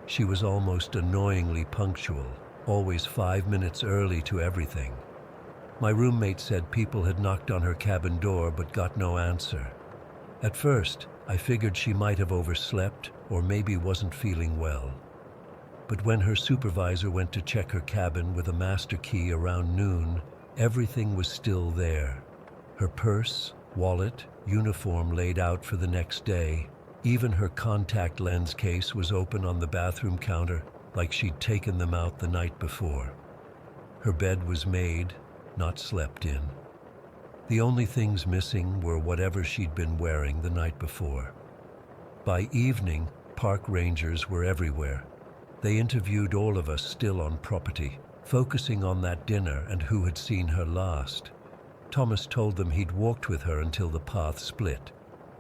She was almost annoyingly punctual, always 5 minutes early to everything. My roommate said people had knocked on her cabin door but got no answer. At first, I figured she might have overslept or maybe wasn't feeling well. But when her supervisor went to check her cabin with a master key around noon, everything was still there. Her purse, wallet, uniform laid out for the next day. Even her contact lens case was open on the bathroom counter, like she'd taken them out the night before. Her bed was made, not slept in. The only things missing were whatever she'd been wearing the night before. By evening, park rangers were everywhere. They interviewed all of us still on property, focusing on that dinner and who had seen her last. Thomas told them he'd walked with her until the path split.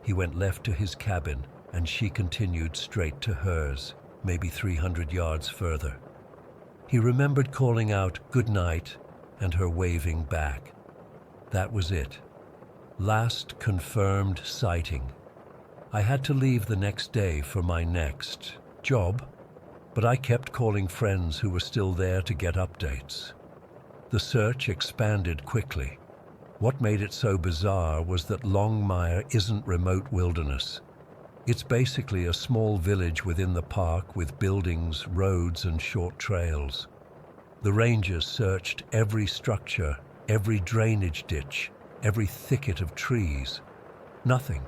He went left to his cabin, and she continued straight to hers, maybe 300 yards further. He remembered calling out, "Good night," and her waving back. That was it. Last confirmed sighting. I had to leave the next day for my next job, but I kept calling friends who were still there to get updates. The search expanded quickly. What made it so bizarre was that Longmire isn't remote wilderness. It's basically a small village within the park with buildings, roads, and short trails. The rangers searched every structure, every drainage ditch, every thicket of trees. Nothing.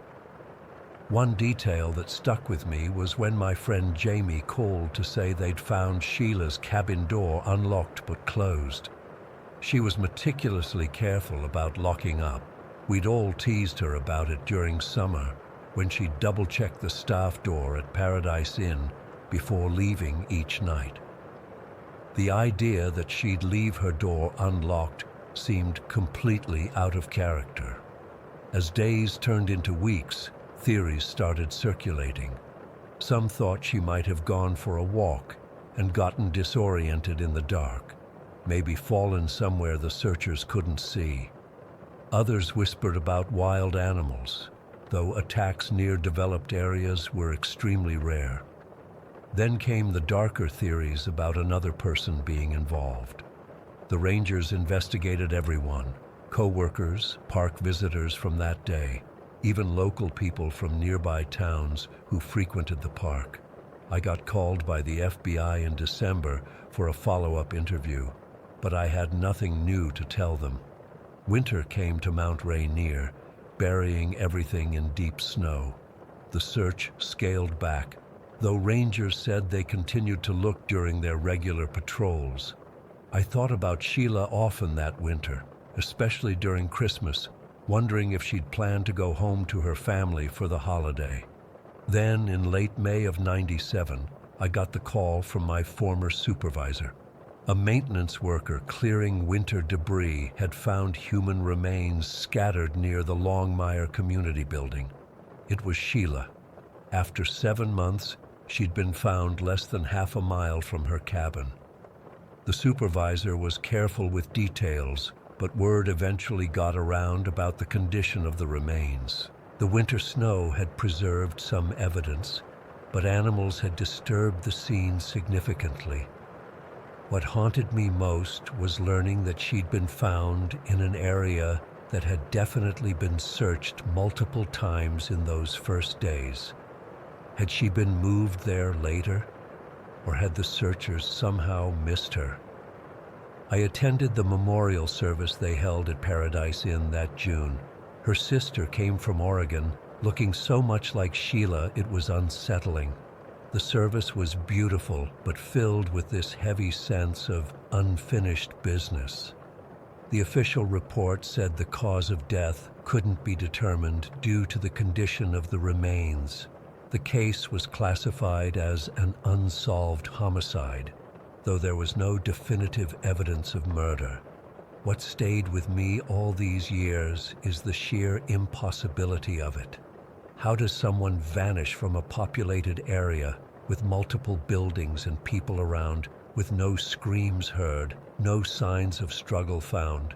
One detail that stuck with me was when my friend Jamie called to say they'd found Sheila's cabin door unlocked but closed. She was meticulously careful about locking up. We'd all teased her about it during summer when she'd double-check the staff door at Paradise Inn before leaving each night. The idea that she'd leave her door unlocked seemed completely out of character. As days turned into weeks, theories started circulating. Some thought she might have gone for a walk and gotten disoriented in the dark, maybe fallen somewhere the searchers couldn't see. Others whispered about wild animals, though attacks near developed areas were extremely rare. Then came the darker theories about another person being involved. The rangers investigated everyone, co-workers, park visitors from that day, even local people from nearby towns who frequented the park. I got called by the FBI in December for a follow-up interview, but I had nothing new to tell them. Winter came to Mount Rainier, burying everything in deep snow. The search scaled back, though rangers said they continued to look during their regular patrols. I thought about Sheila often that winter, especially during Christmas, wondering if she'd planned to go home to her family for the holiday. Then, in late May of '97, I got the call from my former supervisor. A maintenance worker clearing winter debris had found human remains scattered near the Longmire community building. It was Sheila. After 7 months, she'd been found less than half a mile from her cabin. The supervisor was careful with details, but word eventually got around about the condition of the remains. The winter snow had preserved some evidence, but animals had disturbed the scene significantly. What haunted me most was learning that she'd been found in an area that had definitely been searched multiple times in those first days. Had she been moved there later, or had the searchers somehow missed her? I attended the memorial service they held at Paradise Inn that June. Her sister came from Oregon, looking so much like Sheila it was unsettling. The service was beautiful, but filled with this heavy sense of unfinished business. The official report said the cause of death couldn't be determined due to the condition of the remains. The case was classified as an unsolved homicide, though there was no definitive evidence of murder. What stayed with me all these years is the sheer impossibility of it. How does someone vanish from a populated area with multiple buildings and people around, with no screams heard, no signs of struggle found,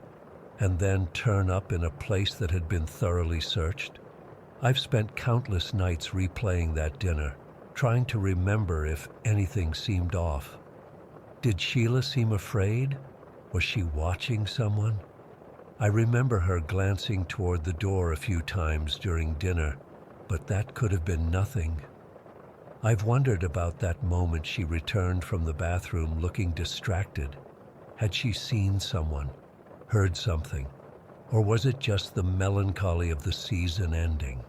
and then turn up in a place that had been thoroughly searched? I've spent countless nights replaying that dinner, trying to remember if anything seemed off. Did Sheila seem afraid? Was she watching someone? I remember her glancing toward the door a few times during dinner, but that could have been nothing. I've wondered about that moment she returned from the bathroom looking distracted. Had she seen someone, heard something, or was it just the melancholy of the season ending?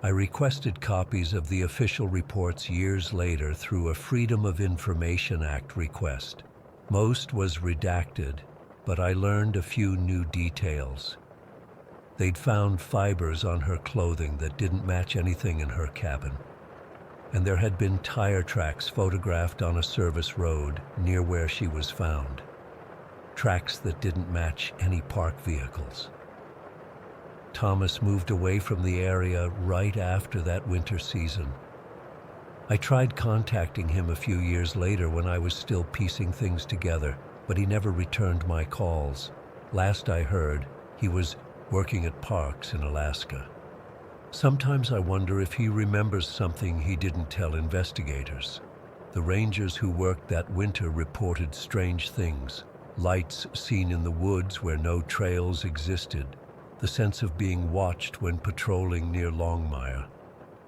I requested copies of the official reports years later through a Freedom of Information Act request. Most was redacted, but I learned a few new details. They'd found fibers on her clothing that didn't match anything in her cabin, and there had been tire tracks photographed on a service road near where she was found. Tracks that didn't match any park vehicles. Thomas moved away from the area right after that winter season. I tried contacting him a few years later when I was still piecing things together, but he never returned my calls. Last I heard, he was working at parks in Alaska. Sometimes I wonder if he remembers something he didn't tell investigators. The rangers who worked that winter reported strange things. Lights seen in the woods where no trails existed. The sense of being watched when patrolling near Longmire.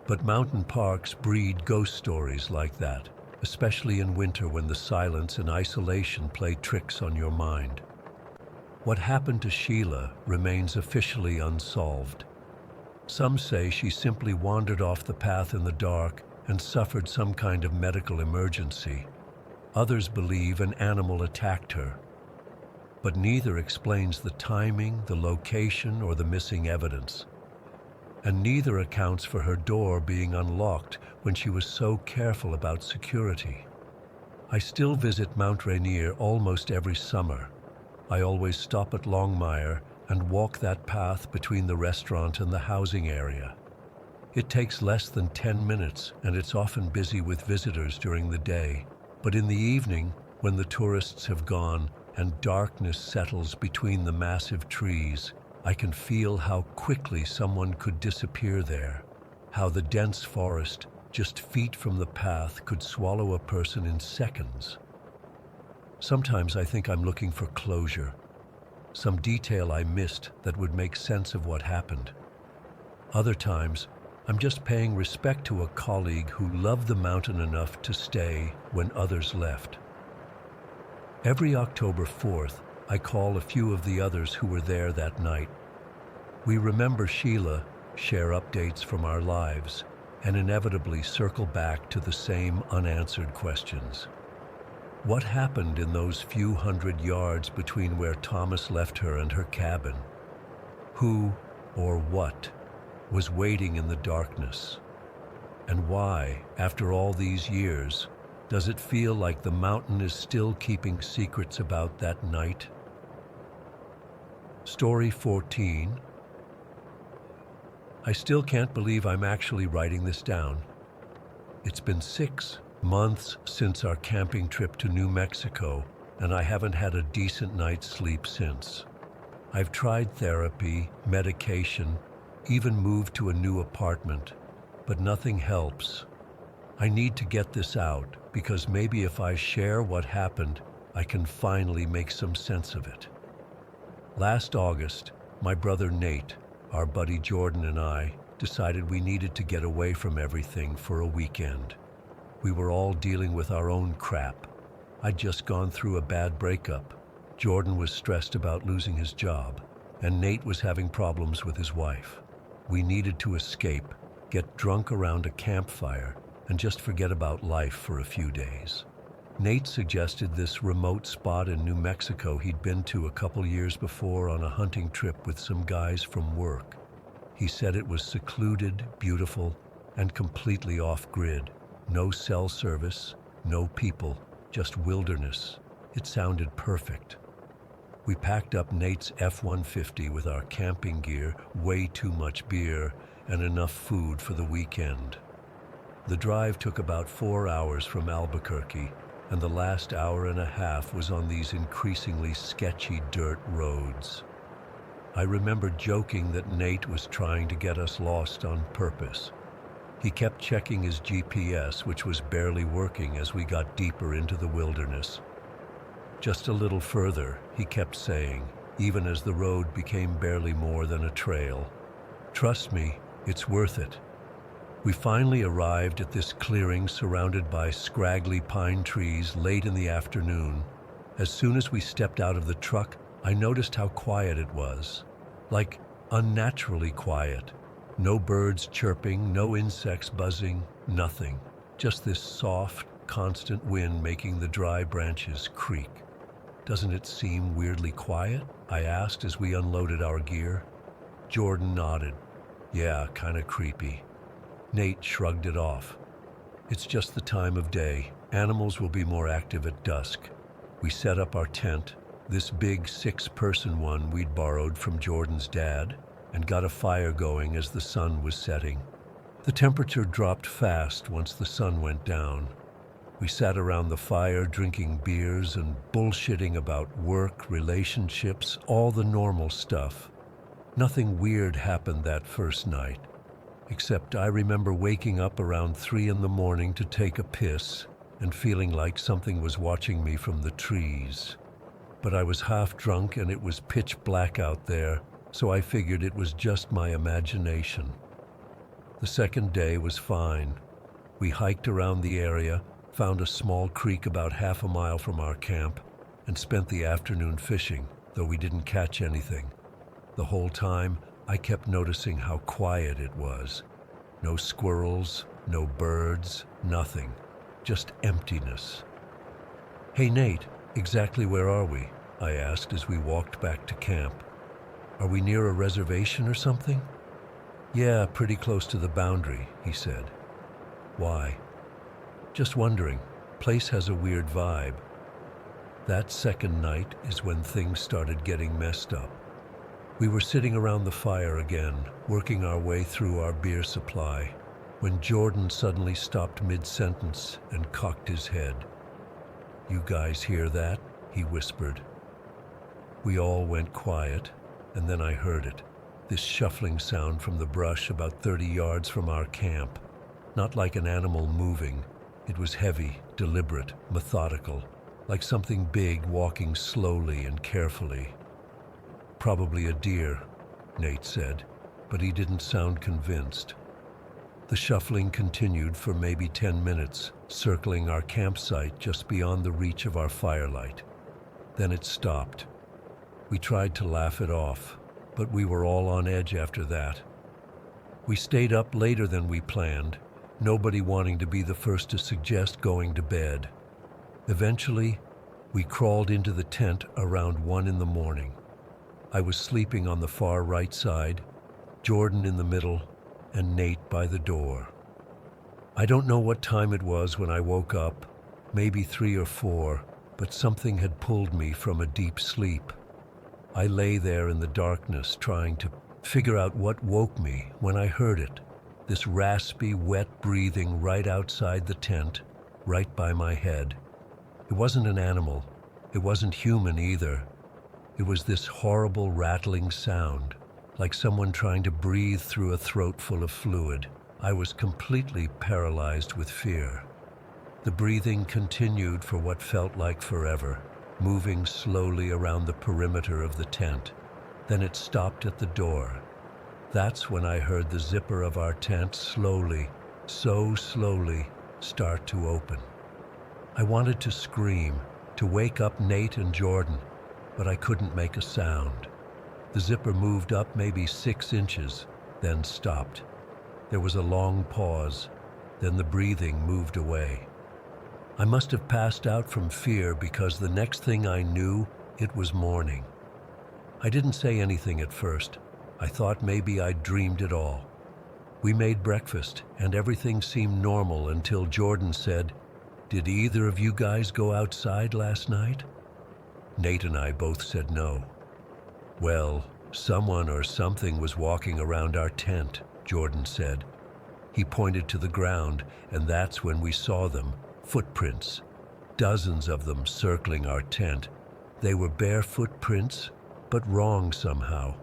But mountain parks breed ghost stories like that, especially in winter when the silence and isolation play tricks on your mind. What happened to Sheila remains officially unsolved. Some say she simply wandered off the path in the dark and suffered some kind of medical emergency. Others believe an animal attacked her. But neither explains the timing, the location, or the missing evidence. And neither accounts for her door being unlocked when she was so careful about security. I still visit Mount Rainier almost every summer. I always stop at Longmire and walk that path between the restaurant and the housing area. It takes less than 10 minutes, and it's often busy with visitors during the day. But in the evening, when the tourists have gone and darkness settles between the massive trees, I can feel how quickly someone could disappear there, how the dense forest just feet from the path could swallow a person in seconds. Sometimes I think I'm looking for closure, some detail I missed that would make sense of what happened. Other times, I'm just paying respect to a colleague who loved the mountain enough to stay when others left. Every October 4th, I call a few of the others who were there that night. We remember Sheila, share updates from our lives, and inevitably circle back to the same unanswered questions. What happened in those few hundred yards between where Thomas left her and her cabin? Who or what was waiting in the darkness? And why, after all these years, does it feel like the mountain is still keeping secrets about that night? Story 14. I still can't believe I'm actually writing this down. It's been 6 months since our camping trip to New Mexico, and I haven't had a decent night's sleep since. I've tried therapy, medication, even moved to a new apartment, but nothing helps. I need to get this out because maybe if I share what happened, I can finally make some sense of it. Last August, my brother Nate, our buddy Jordan, and I decided we needed to get away from everything for a weekend. We were all dealing with our own crap. I'd just gone through a bad breakup. Jordan was stressed about losing his job, and Nate was having problems with his wife. We needed to escape, get drunk around a campfire, and just forget about life for a few days. Nate suggested this remote spot in New Mexico he'd been to a couple years before on a hunting trip with some guys from work. He said it was secluded, beautiful, and completely off-grid. No cell service, no people, just wilderness. It sounded perfect. We packed up Nate's F-150 with our camping gear, way too much beer, and enough food for the weekend. The drive took about 4 hours from Albuquerque, and the last hour and a half was on these increasingly sketchy dirt roads. I remember joking that Nate was trying to get us lost on purpose. He kept checking his GPS, which was barely working as we got deeper into the wilderness. Just a little further, he kept saying, even as the road became barely more than a trail. Trust me, it's worth it. We finally arrived at this clearing surrounded by scraggly pine trees late in the afternoon. As soon as we stepped out of the truck, I noticed how quiet it was. Like, unnaturally quiet. No birds chirping, no insects buzzing, nothing. Just this soft, constant wind making the dry branches creak. Doesn't it seem weirdly quiet? I asked as we unloaded our gear. Jordan nodded. Yeah, kinda creepy. Nate shrugged it off. It's just the time of day. Animals will be more active at dusk. We set up our tent, this big 6-person one we'd borrowed from Jordan's dad, and got a fire going as the sun was setting. The temperature dropped fast once the sun went down. We sat around the fire drinking beers and bullshitting about work, relationships, all the normal stuff. Nothing weird happened that first night. Except I remember waking up around 3 in the morning to take a piss and feeling like something was watching me from the trees. But I was half drunk and it was pitch black out there, so I figured it was just my imagination. The second day was fine. We hiked around the area, found a small creek about half a mile from our camp, and spent the afternoon fishing, though we didn't catch anything. The whole time, I kept noticing how quiet it was. No squirrels, no birds, nothing. Just emptiness. "Hey Nate, exactly where are we?" I asked as we walked back to camp. "Are we near a reservation or something?" "Yeah, pretty close to the boundary," he said. "Why?" "Just wondering. Place has a weird vibe." That second night is when things started getting messed up. We were sitting around the fire again, working our way through our beer supply, when Jordan suddenly stopped mid-sentence and cocked his head. "You guys hear that?" he whispered. We all went quiet, and then I heard it, this shuffling sound from the brush about 30 yards from our camp. Not like an animal moving. It was heavy, deliberate, methodical, like something big walking slowly and carefully. "Probably a deer," Nate said, but he didn't sound convinced. The shuffling continued for maybe 10 minutes, circling our campsite just beyond the reach of our firelight. Then it stopped. We tried to laugh it off, but we were all on edge after that. We stayed up later than we planned, nobody wanting to be the first to suggest going to bed. Eventually, we crawled into the tent around 1 in the morning. I was sleeping on the far right side, Jordan in the middle, and Nate by the door. I don't know what time it was when I woke up, maybe 3 or 4, but something had pulled me from a deep sleep. I lay there in the darkness trying to figure out what woke me when I heard it, this raspy, wet breathing right outside the tent, right by my head. It wasn't an animal. It wasn't human either. It was this horrible rattling sound, like someone trying to breathe through a throat full of fluid. I was completely paralyzed with fear. The breathing continued for what felt like forever, moving slowly around the perimeter of the tent. Then it stopped at the door. That's when I heard the zipper of our tent slowly, so slowly, start to open. I wanted to scream, to wake up Nate and Jordan, but I couldn't make a sound. The zipper moved up maybe 6 inches, then stopped. There was a long pause, then the breathing moved away. I must have passed out from fear because the next thing I knew, it was morning. I didn't say anything at first. I thought maybe I'd dreamed it all. We made breakfast, and everything seemed normal until Jordan said, "Did either of you guys go outside last night?" Nate and I both said no. "Well, someone or something was walking around our tent," Jordan said. He pointed to the ground, and that's when we saw them, footprints. Dozens of them circling our tent. They were bare footprints, but wrong somehow.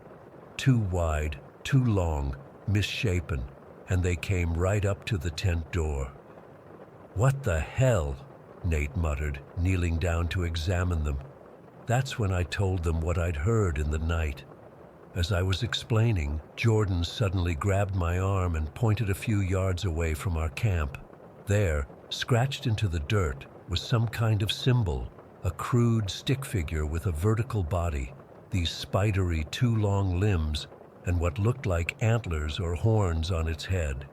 Too wide, too long, misshapen, and they came right up to the tent door. "What the hell?" Nate muttered, kneeling down to examine them. That's when I told them what I'd heard in the night. As I was explaining, Jordan suddenly grabbed my arm and pointed a few yards away from our camp. There, scratched into the dirt, was some kind of symbol, a crude stick figure with a vertical body, these spidery, too long limbs, and what looked like antlers or horns on its head.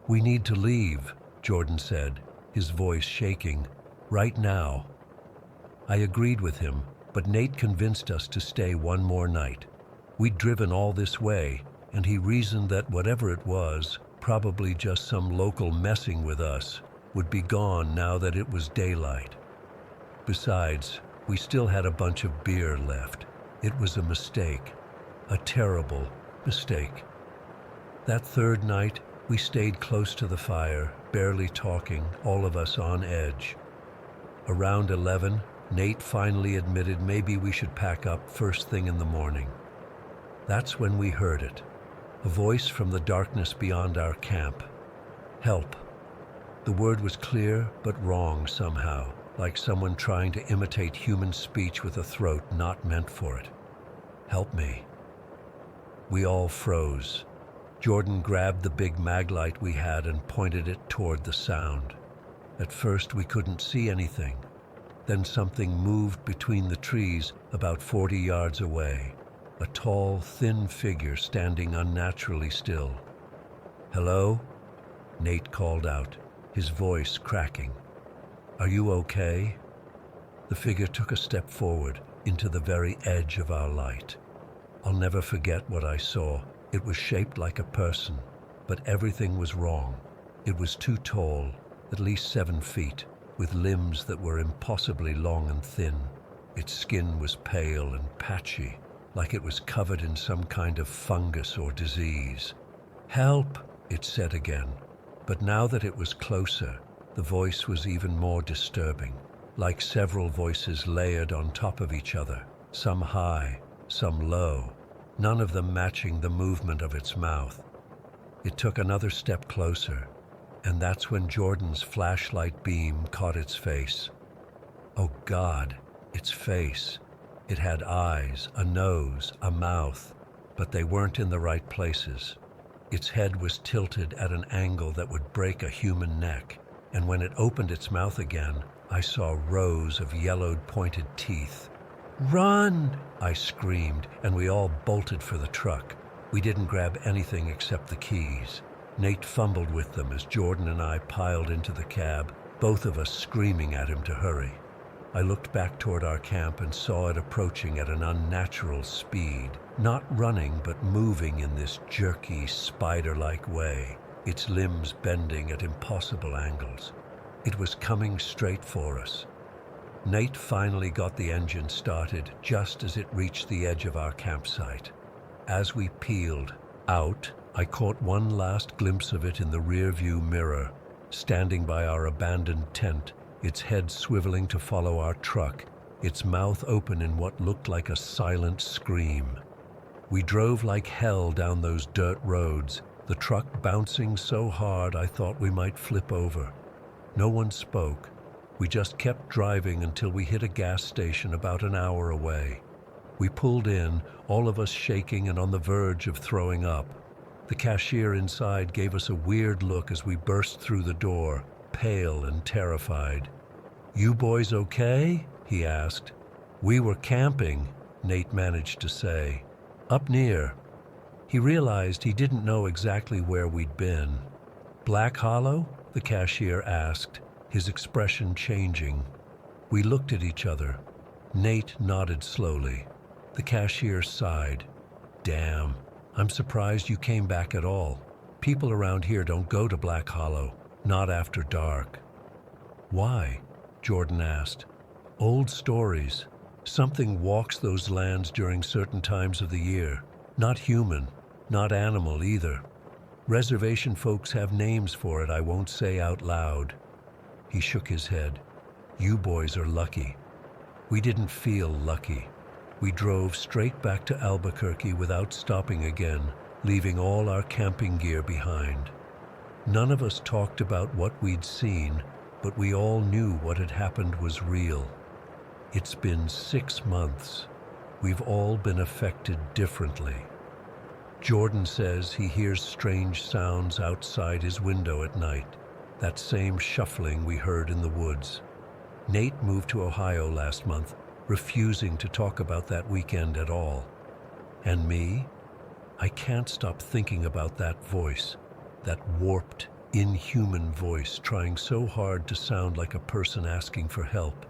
"We need to leave," Jordan said, his voice shaking. "Right now." I agreed with him, but Nate convinced us to stay one more night. We'd driven all this way, and he reasoned that whatever it was, probably just some local messing with us, would be gone now that it was daylight. Besides, we still had a bunch of beer left. It was a mistake, a terrible mistake. That third night, we stayed close to the fire, barely talking, all of us on edge. Around 11, Nate finally admitted maybe we should pack up first thing in the morning. That's when we heard it, a voice from the darkness beyond our camp. "Help." The word was clear but wrong somehow, like someone trying to imitate human speech with a throat not meant for it. "Help me." We all froze. Jordan grabbed the big mag light we had and pointed it toward the sound. At first we couldn't see anything. Then something moved between the trees about 40 yards away. a tall, thin figure standing unnaturally still. "Hello?" Nate called out, his voice cracking. "Are you okay?" The figure took a step forward into the very edge of our light. I'll never forget what I saw. It was shaped like a person, but everything was wrong. It was too tall, at least 7 feet, with limbs that were impossibly long and thin. Its skin was pale and patchy, like it was covered in some kind of fungus or disease. "Help!" it said again. But now that it was closer, the voice was even more disturbing, like several voices layered on top of each other, some high, some low, none of them matching the movement of its mouth. It took another step closer, and that's when Jordan's flashlight beam caught its face. Oh God, its face. It had eyes, a nose, a mouth, but they weren't in the right places. Its head was tilted at an angle that would break a human neck, and when it opened its mouth again, I saw rows of yellowed pointed teeth. "Run!" I screamed, and we all bolted for the truck. We didn't grab anything except the keys. Nate fumbled with them as Jordan and I piled into the cab, both of us screaming at him to hurry. I looked back toward our camp and saw it approaching at an unnatural speed, not running but moving in this jerky, spider-like way, its limbs bending at impossible angles. It was coming straight for us. Nate finally got the engine started just as it reached the edge of our campsite. As we peeled out, I caught one last glimpse of it in the rear-view mirror, standing by our abandoned tent, its head swiveling to follow our truck, its mouth open in what looked like a silent scream. We drove like hell down those dirt roads, the truck bouncing so hard I thought we might flip over. No one spoke. We just kept driving until we hit a gas station about an hour away. We pulled in, all of us shaking and on the verge of throwing up. The cashier inside gave us a weird look as we burst through the door, pale and terrified. "You boys okay?" he asked. "We were camping," Nate managed to say. "Up near." He realized he didn't know exactly where we'd been. "Black Hollow?" the cashier asked, his expression changing. We looked at each other. Nate nodded slowly. The cashier sighed. "Damn, I'm surprised you came back at all. People around here don't go to Black Hollow, not after dark." "Why?" Jordan asked. "Old stories. Something walks those lands during certain times of the year. Not human, not animal either. Reservation folks have names for it I won't say out loud." He shook his head. "You boys are lucky." We didn't feel lucky. We drove straight back to Albuquerque without stopping again, leaving all our camping gear behind. None of us talked about what we'd seen, but we all knew what had happened was real. It's been 6 months. We've all been affected differently. Jordan says he hears strange sounds outside his window at night, that same shuffling we heard in the woods. Nate moved to Ohio last month, refusing to talk about that weekend at all. And me? I can't stop thinking about that voice, that warped, inhuman voice trying so hard to sound like a person asking for help.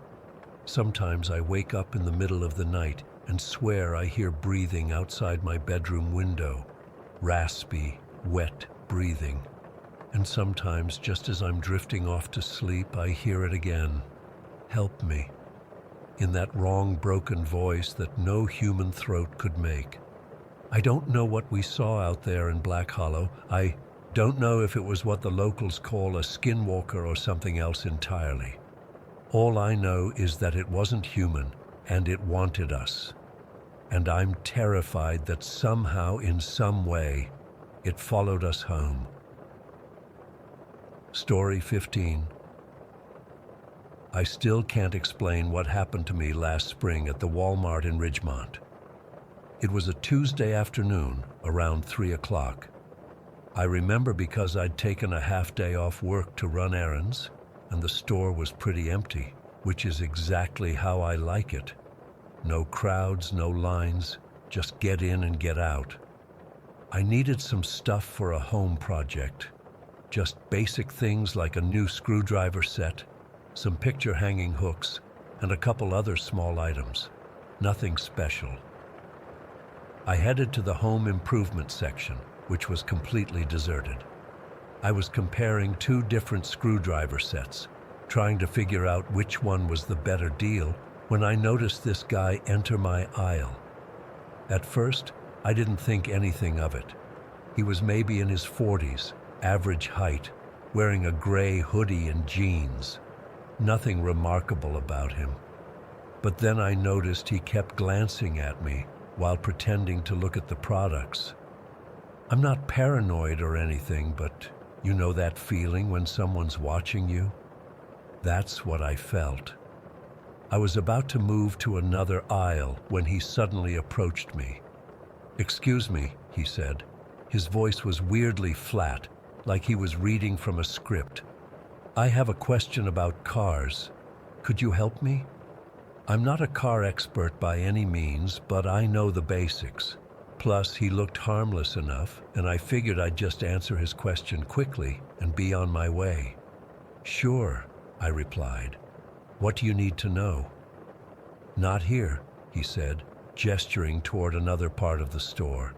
Sometimes I wake up in the middle of the night and swear I hear breathing outside my bedroom window, raspy, wet breathing. And sometimes, just as I'm drifting off to sleep, I hear it again. "Help me," in that wrong, broken voice that no human throat could make. I don't know what we saw out there in Black Hollow. I don't know if it was what the locals call a skinwalker or something else entirely. All I know is that it wasn't human, and it wanted us. And I'm terrified that somehow, in some way, it followed us home. Story 15. I still can't explain what happened to me last spring at the Walmart in Ridgemont. It was a Tuesday afternoon, around 3 o'clock. I remember because I'd taken a half day off work to run errands, and the store was pretty empty, which is exactly how I like it. No crowds, no lines, just get in and get out. I needed some stuff for a home project. Just basic things like a new screwdriver set, some picture-hanging hooks, and a couple other small items. Nothing special. I headed to the home improvement section, which was completely deserted. I was comparing two different screwdriver sets, trying to figure out which one was the better deal, when I noticed this guy enter my aisle. At first, I didn't think anything of it. He was maybe in his 40s, average height, wearing a gray hoodie and jeans. Nothing remarkable about him. But then I noticed he kept glancing at me while pretending to look at the products. I'm not paranoid or anything, but you know that feeling when someone's watching you? That's what I felt. I was about to move to another aisle when he suddenly approached me. "Excuse me," he said. His voice was weirdly flat, like he was reading from a script. "I have a question about cars. Could you help me? I'm not a car expert by any means, but I know the basics." Plus, he looked harmless enough, and I figured I'd just answer his question quickly and be on my way. "Sure," I replied. "What do you need to know?" "Not here," he said, gesturing toward another part of the store.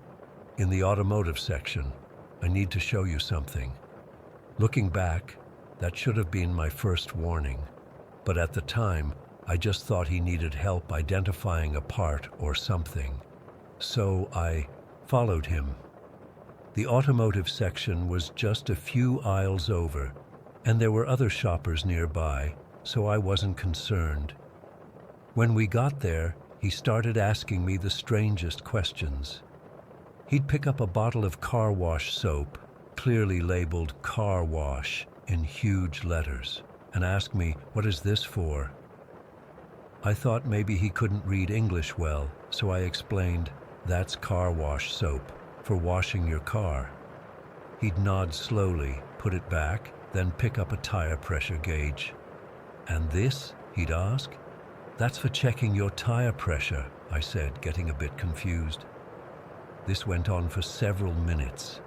"In the automotive section. I need to show you something." Looking back, that should have been my first warning, but at the time, I just thought he needed help identifying a part or something. So I followed him. The automotive section was just a few aisles over, and there were other shoppers nearby, so I wasn't concerned. When we got there, he started asking me the strangest questions. He'd pick up a bottle of car wash soap, clearly labeled car wash in huge letters, and ask me, "What is this for?" I thought maybe he couldn't read English well, so I explained, "That's car wash soap, for washing your car." He'd nod slowly, put it back, then pick up a tire pressure gauge. "And this?" he'd ask. "That's for checking your tire pressure," I said, getting a bit confused. This went on for several minutes.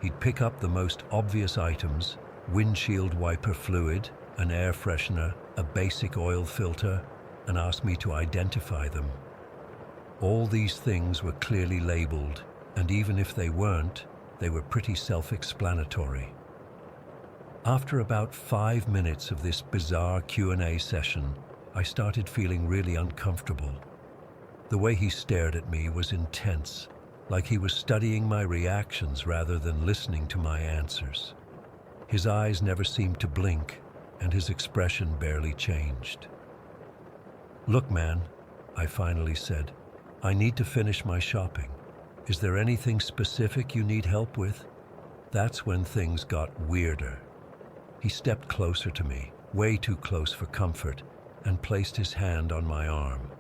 He'd pick up the most obvious items: windshield wiper fluid, an air freshener, a basic oil filter, and ask me to identify them. All these things were clearly labeled, and even if they weren't, they were pretty self-explanatory. After about 5 minutes of this bizarre Q&A session, I started feeling really uncomfortable. The way he stared at me was intense, like he was studying my reactions rather than listening to my answers. His eyes never seemed to blink, and his expression barely changed. "Look, man," I finally said, "I need to finish my shopping. Is there anything specific you need help with?" That's when things got weirder. He stepped closer to me, way too close for comfort, and placed his hand on my arm.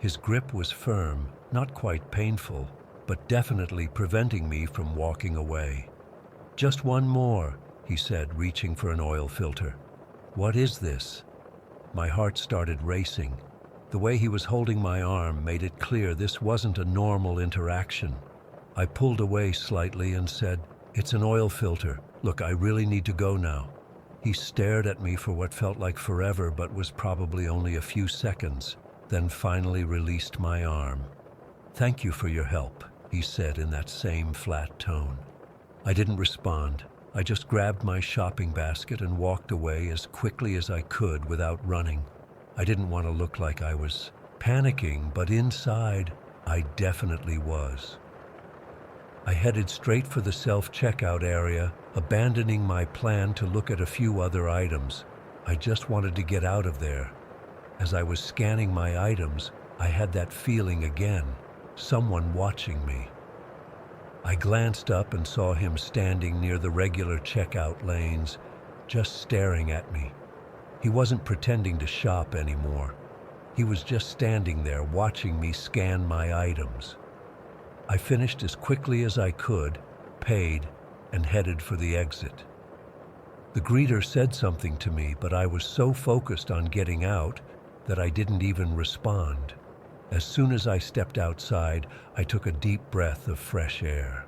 His grip was firm, not quite painful, but definitely preventing me from walking away. "Just one more," he said, reaching for an oil filter. "What is this?" My heart started racing. The way he was holding my arm made it clear this wasn't a normal interaction. I pulled away slightly and said, "It's an oil filter. Look, I really need to go now." He stared at me for what felt like forever but was probably only a few seconds, then finally released my arm. "Thank you for your help," he said in that same flat tone. I didn't respond. I just grabbed my shopping basket and walked away as quickly as I could without running. I didn't want to look like I was panicking, but inside, I definitely was. I headed straight for the self-checkout area, abandoning my plan to look at a few other items. I just wanted to get out of there. As I was scanning my items, I had that feeling again, someone watching me. I glanced up and saw him standing near the regular checkout lanes, just staring at me. He wasn't pretending to shop anymore. He was just standing there watching me scan my items. I finished as quickly as I could, paid, and headed for the exit. The greeter said something to me, but I was so focused on getting out that I didn't even respond. As soon as I stepped outside, I took a deep breath of fresh air.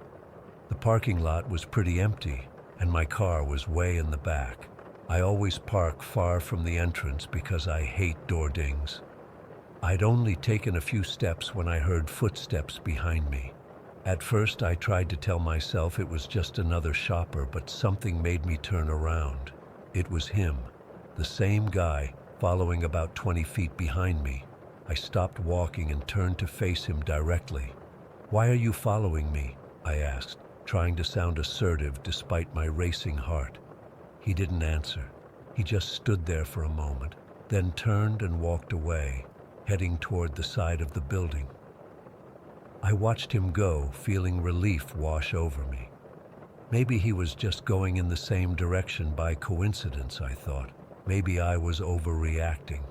The parking lot was pretty empty, and my car was way in the back. I always park far from the entrance because I hate door dings. I'd only taken a few steps when I heard footsteps behind me. At first, I tried to tell myself it was just another shopper, but something made me turn around. It was him, the same guy, following about 20 feet behind me. I stopped walking and turned to face him directly. "Why are you following me?" I asked, trying to sound assertive despite my racing heart. He didn't answer. He just stood there for a moment, then turned and walked away, heading toward the side of the building. I watched him go, feeling relief wash over me. Maybe he was just going in the same direction by coincidence, I thought. Maybe I was overreacting.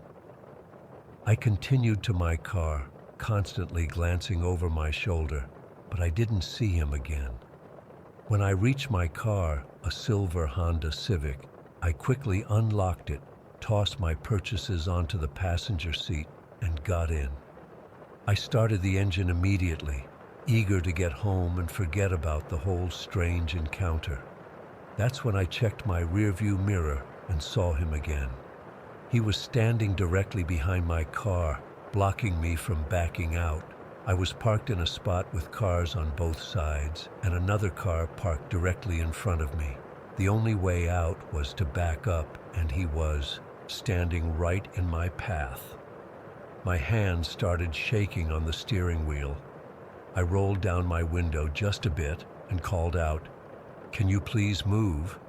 I continued to my car, constantly glancing over my shoulder, but I didn't see him again. When I reached my car, a silver Honda Civic, I quickly unlocked it, tossed my purchases onto the passenger seat, and got in. I started the engine immediately, eager to get home and forget about the whole strange encounter. That's when I checked my rearview mirror and saw him again. He was standing directly behind my car, blocking me from backing out. I was parked in a spot with cars on both sides, and another car parked directly in front of me. The only way out was to back up, and he was standing right in my path. My hands started shaking on the steering wheel. I rolled down my window just a bit and called out, "Can you please move?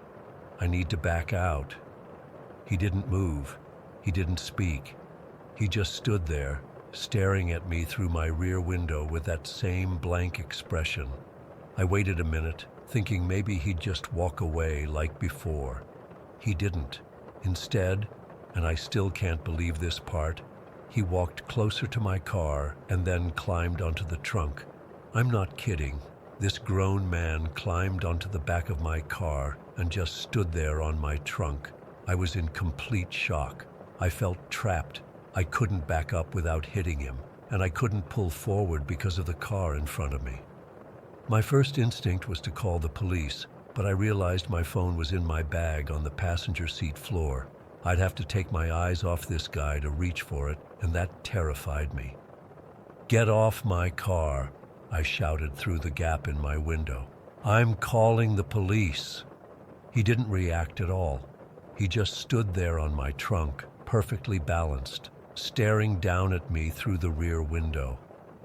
I need to back out." He didn't move. He didn't speak. He just stood there, staring at me through my rear window with that same blank expression. I waited a minute, thinking maybe he'd just walk away like before. He didn't. Instead, and I still can't believe this part, he walked closer to my car and then climbed onto the trunk. I'm not kidding. This grown man climbed onto the back of my car and just stood there on my trunk. I was in complete shock. I felt trapped. I couldn't back up without hitting him, and I couldn't pull forward because of the car in front of me. My first instinct was to call the police, but I realized my phone was in my bag on the passenger seat floor. I'd have to take my eyes off this guy to reach for it, and that terrified me. "Get off my car," I shouted through the gap in my window. "I'm calling the police." He didn't react at all. He just stood there on my trunk, perfectly balanced, staring down at me through the rear window.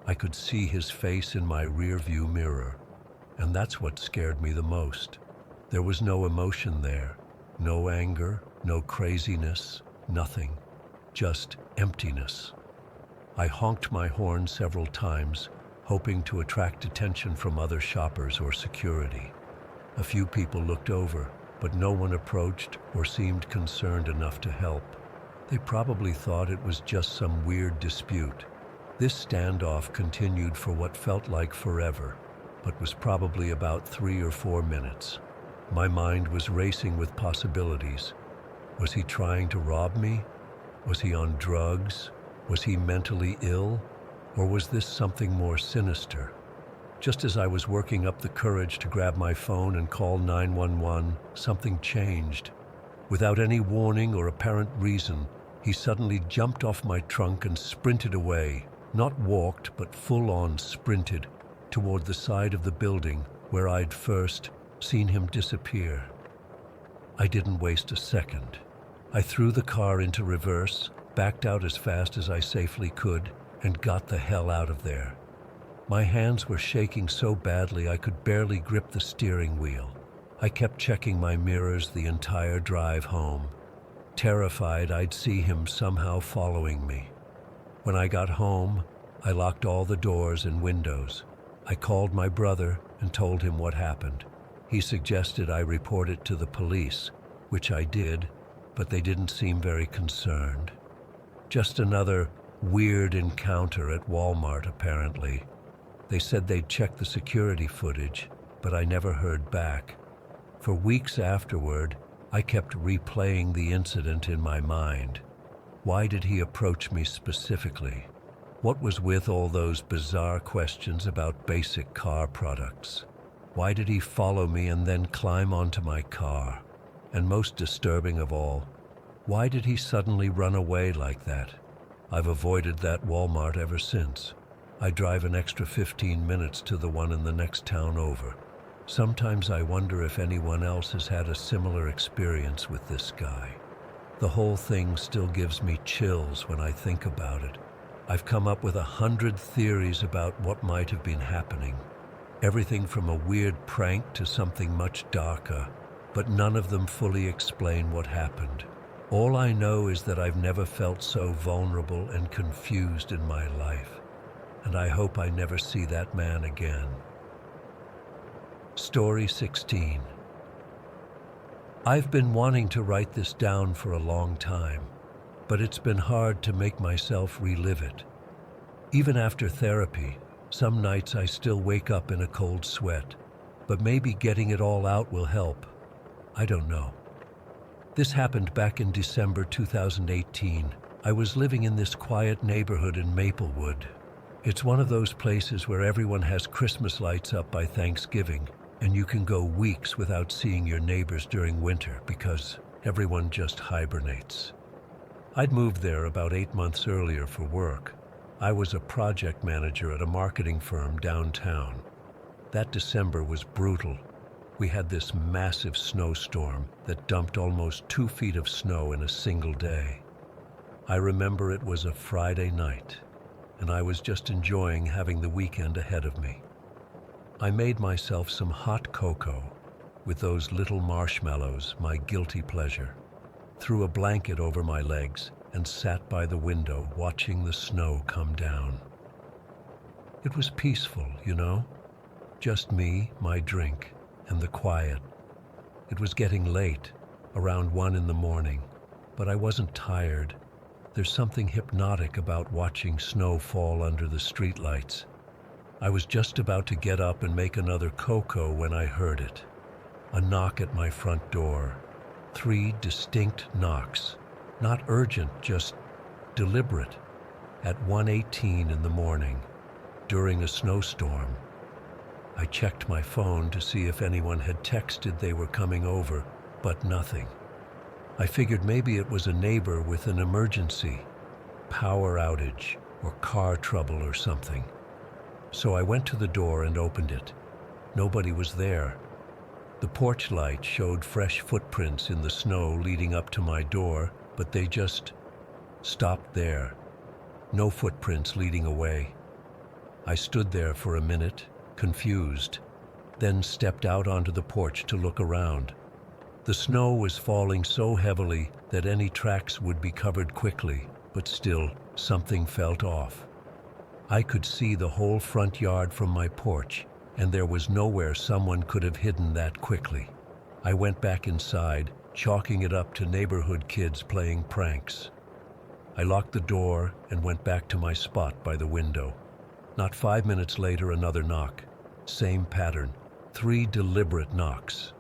I could see his face in my rearview mirror, and that's what scared me the most. There was no emotion there, no anger, no craziness, nothing, just emptiness. I honked my horn several times, hoping to attract attention from other shoppers or security. A few people looked over, but no one approached or seemed concerned enough to help. They probably thought it was just some weird dispute. This standoff continued for what felt like forever, but was probably about 3 or 4 minutes. My mind was racing with possibilities. Was he trying to rob me? Was he on drugs? Was he mentally ill? Or was this something more sinister? Just as I was working up the courage to grab my phone and call 911, something changed. Without any warning or apparent reason, he suddenly jumped off my trunk and sprinted away. Not walked, but full-on sprinted toward the side of the building where I'd first seen him disappear. I didn't waste a second. I threw the car into reverse, backed out as fast as I safely could, and got the hell out of there. My hands were shaking so badly I could barely grip the steering wheel. I kept checking my mirrors the entire drive home, terrified I'd see him somehow following me. When I got home, I locked all the doors and windows. I called my brother and told him what happened. He suggested I report it to the police, which I did, but they didn't seem very concerned. Just another weird encounter at Walmart, apparently. They said they'd check the security footage, but I never heard back. For weeks afterward, I kept replaying the incident in my mind. Why did he approach me specifically? What was with all those bizarre questions about basic car products? Why did he follow me and then climb onto my car? And most disturbing of all, why did he suddenly run away like that? I've avoided that Walmart ever since. I drive an extra 15 minutes to the one in the next town over. Sometimes I wonder if anyone else has had a similar experience with this guy. The whole thing still gives me chills when I think about it. I've come up with 100 theories about what might have been happening. Everything from a weird prank to something much darker, but none of them fully explain what happened. All I know is that I've never felt so vulnerable and confused in my life, and I hope I never see that man again. Story 16. I've been wanting to write this down for a long time, but it's been hard to make myself relive it. Even after therapy, some nights I still wake up in a cold sweat, but maybe getting it all out will help. I don't know. This happened back in December 2018. I was living in this quiet neighborhood in Maplewood. It's one of those places where everyone has Christmas lights up by Thanksgiving, and you can go weeks without seeing your neighbors during winter because everyone just hibernates. I'd moved there about 8 months earlier for work. I was a project manager at a marketing firm downtown. That December was brutal. We had this massive snowstorm that dumped almost 2 feet of snow in a single day. I remember it was a Friday night, and I was just enjoying having the weekend ahead of me. I made myself some hot cocoa with those little marshmallows, my guilty pleasure, threw a blanket over my legs, and sat by the window watching the snow come down. It was peaceful, you know? Just me, my drink, and the quiet. It was getting late, around 1 in the morning, but I wasn't tired. There's something hypnotic about watching snow fall under the streetlights. I was just about to get up and make another cocoa when I heard it. A knock at my front door. 3 distinct knocks. Not urgent, just deliberate. At 1:18 in the morning, during a snowstorm. I checked my phone to see if anyone had texted they were coming over, but nothing. I figured maybe it was a neighbor with an emergency, power outage, or car trouble or something. So I went to the door and opened it. Nobody was there. The porch light showed fresh footprints in the snow leading up to my door, but they just stopped there. No footprints leading away. I stood there for a minute, confused, then stepped out onto the porch to look around. The snow was falling so heavily that any tracks would be covered quickly, but still, something felt off. I could see the whole front yard from my porch, and there was nowhere someone could have hidden that quickly. I went back inside, chalking it up to neighborhood kids playing pranks. I locked the door and went back to my spot by the window. Not 5 minutes later, another knock. Same pattern, 3 deliberate knocks.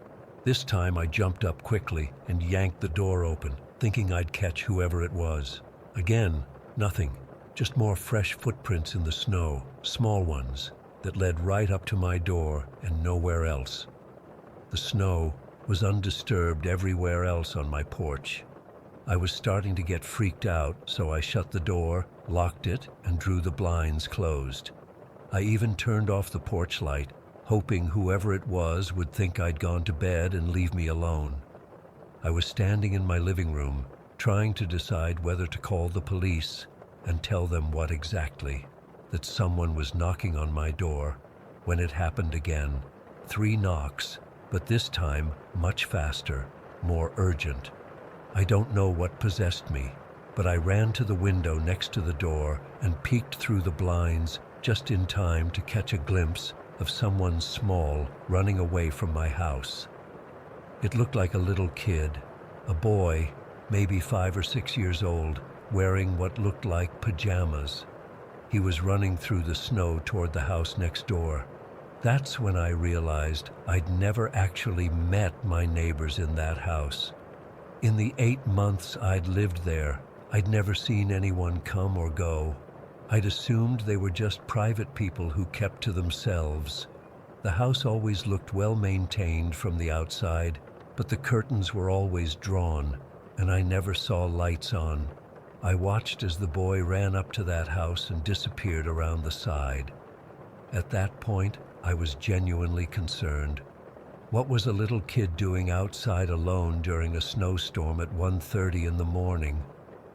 This time I jumped up quickly and yanked the door open, thinking I'd catch whoever it was. Again, nothing, just more fresh footprints in the snow, small ones, that led right up to my door and nowhere else. The snow was undisturbed everywhere else on my porch. I was starting to get freaked out, so I shut the door, locked it, and drew the blinds closed. I even turned off the porch light, hoping whoever it was would think I'd gone to bed and leave me alone. I was standing in my living room, trying to decide whether to call the police and tell them what exactly, that someone was knocking on my door, when it happened again. 3 knocks, but this time much faster, more urgent. I don't know what possessed me, but I ran to the window next to the door and peeked through the blinds just in time to catch a glimpse of someone small running away from my house. It looked like a little kid, a boy, maybe 5 or 6 years old, wearing what looked like pajamas. He was running through the snow toward the house next door. That's when I realized I'd never actually met my neighbors in that house. In the 8 months I'd lived there, I'd never seen anyone come or go. I'd assumed they were just private people who kept to themselves. The house always looked well maintained from the outside, but the curtains were always drawn, and I never saw lights on. I watched as the boy ran up to that house and disappeared around the side. At that point, I was genuinely concerned. What was a little kid doing outside alone during a snowstorm at 1:30 in the morning?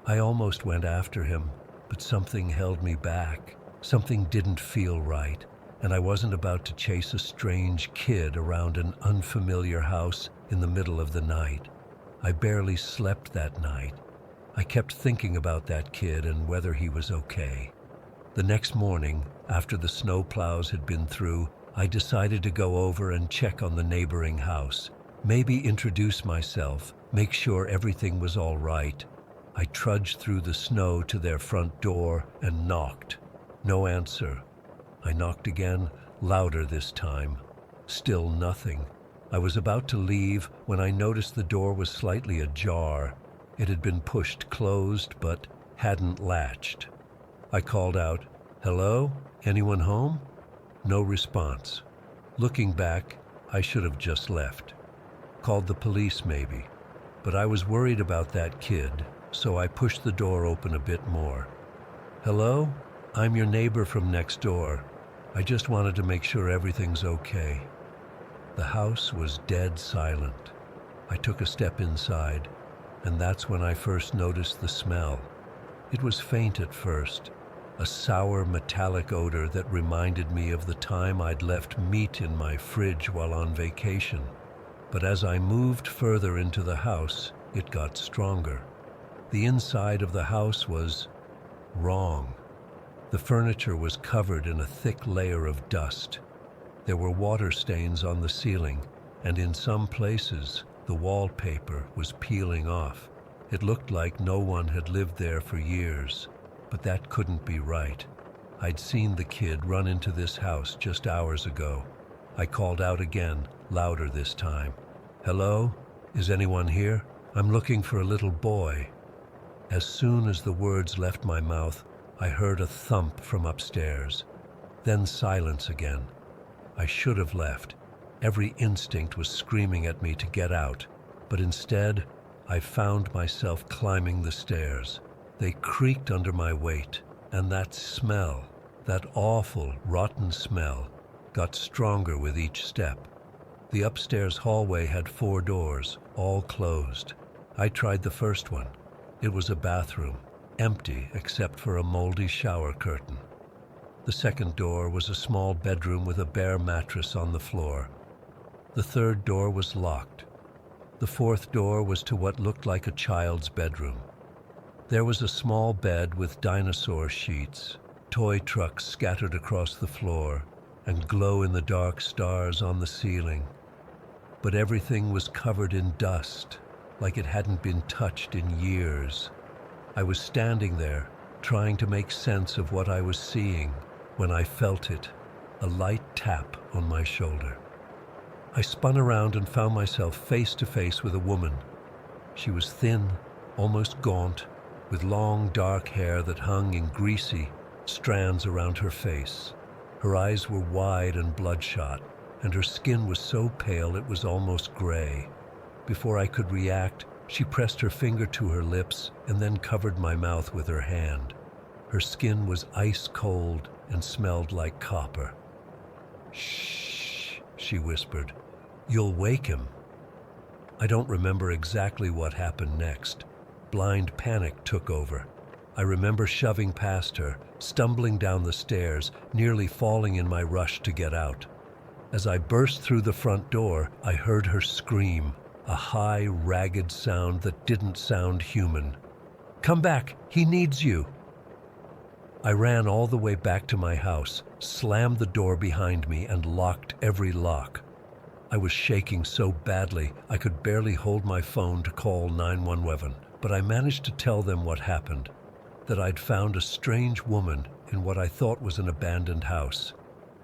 I almost went after him, but something held me back. Something didn't feel right, and I wasn't about to chase a strange kid around an unfamiliar house in the middle of the night. I barely slept that night. I kept thinking about that kid and whether he was okay. The next morning, after the snow plows had been through, I decided to go over and check on the neighboring house. Maybe introduce myself, make sure everything was all right. I trudged through the snow to their front door and knocked. No answer. I knocked again, louder this time. Still nothing. I was about to leave when I noticed the door was slightly ajar. It had been pushed closed but hadn't latched. I called out, "Hello? Anyone home?" No response. Looking back, I should have just left. Called the police maybe. But I was worried about that kid, so I pushed the door open a bit more. "Hello? I'm your neighbor from next door. I just wanted to make sure everything's okay." The house was dead silent. I took a step inside, and that's when I first noticed the smell. It was faint at first, a sour metallic odor that reminded me of the time I'd left meat in my fridge while on vacation. But as I moved further into the house, it got stronger. The inside of the house was wrong. The furniture was covered in a thick layer of dust. There were water stains on the ceiling, and in some places, the wallpaper was peeling off. It looked like no one had lived there for years, but that couldn't be right. I'd seen the kid run into this house just hours ago. I called out again, louder this time. "Hello? Is anyone here? I'm looking for a little boy." As soon as the words left my mouth, I heard a thump from upstairs. Then silence again. I should have left. Every instinct was screaming at me to get out, but instead, I found myself climbing the stairs. They creaked under my weight, and that smell, that awful, rotten smell, got stronger with each step. The upstairs hallway had 4 doors, all closed. I tried the first one. It was a bathroom, empty except for a moldy shower curtain. The second door was a small bedroom with a bare mattress on the floor. The third door was locked. The fourth door was to what looked like a child's bedroom. There was a small bed with dinosaur sheets, toy trucks scattered across the floor, and glow-in-the-dark stars on the ceiling. But everything was covered in dust, like it hadn't been touched in years. I was standing there, trying to make sense of what I was seeing, when I felt it, a light tap on my shoulder. I spun around and found myself face to face with a woman. She was thin, almost gaunt, with long dark hair that hung in greasy strands around her face. Her eyes were wide and bloodshot, and her skin was so pale it was almost gray. Before I could react, she pressed her finger to her lips and then covered my mouth with her hand. Her skin was ice cold and smelled like copper. "Shh," she whispered. "You'll wake him." I don't remember exactly what happened next. Blind panic took over. I remember shoving past her, stumbling down the stairs, nearly falling in my rush to get out. As I burst through the front door, I heard her scream, a high, ragged sound that didn't sound human. "Come back! He needs you!" I ran all the way back to my house, slammed the door behind me, and locked every lock. I was shaking so badly I could barely hold my phone to call 911, but I managed to tell them what happened, that I'd found a strange woman in what I thought was an abandoned house,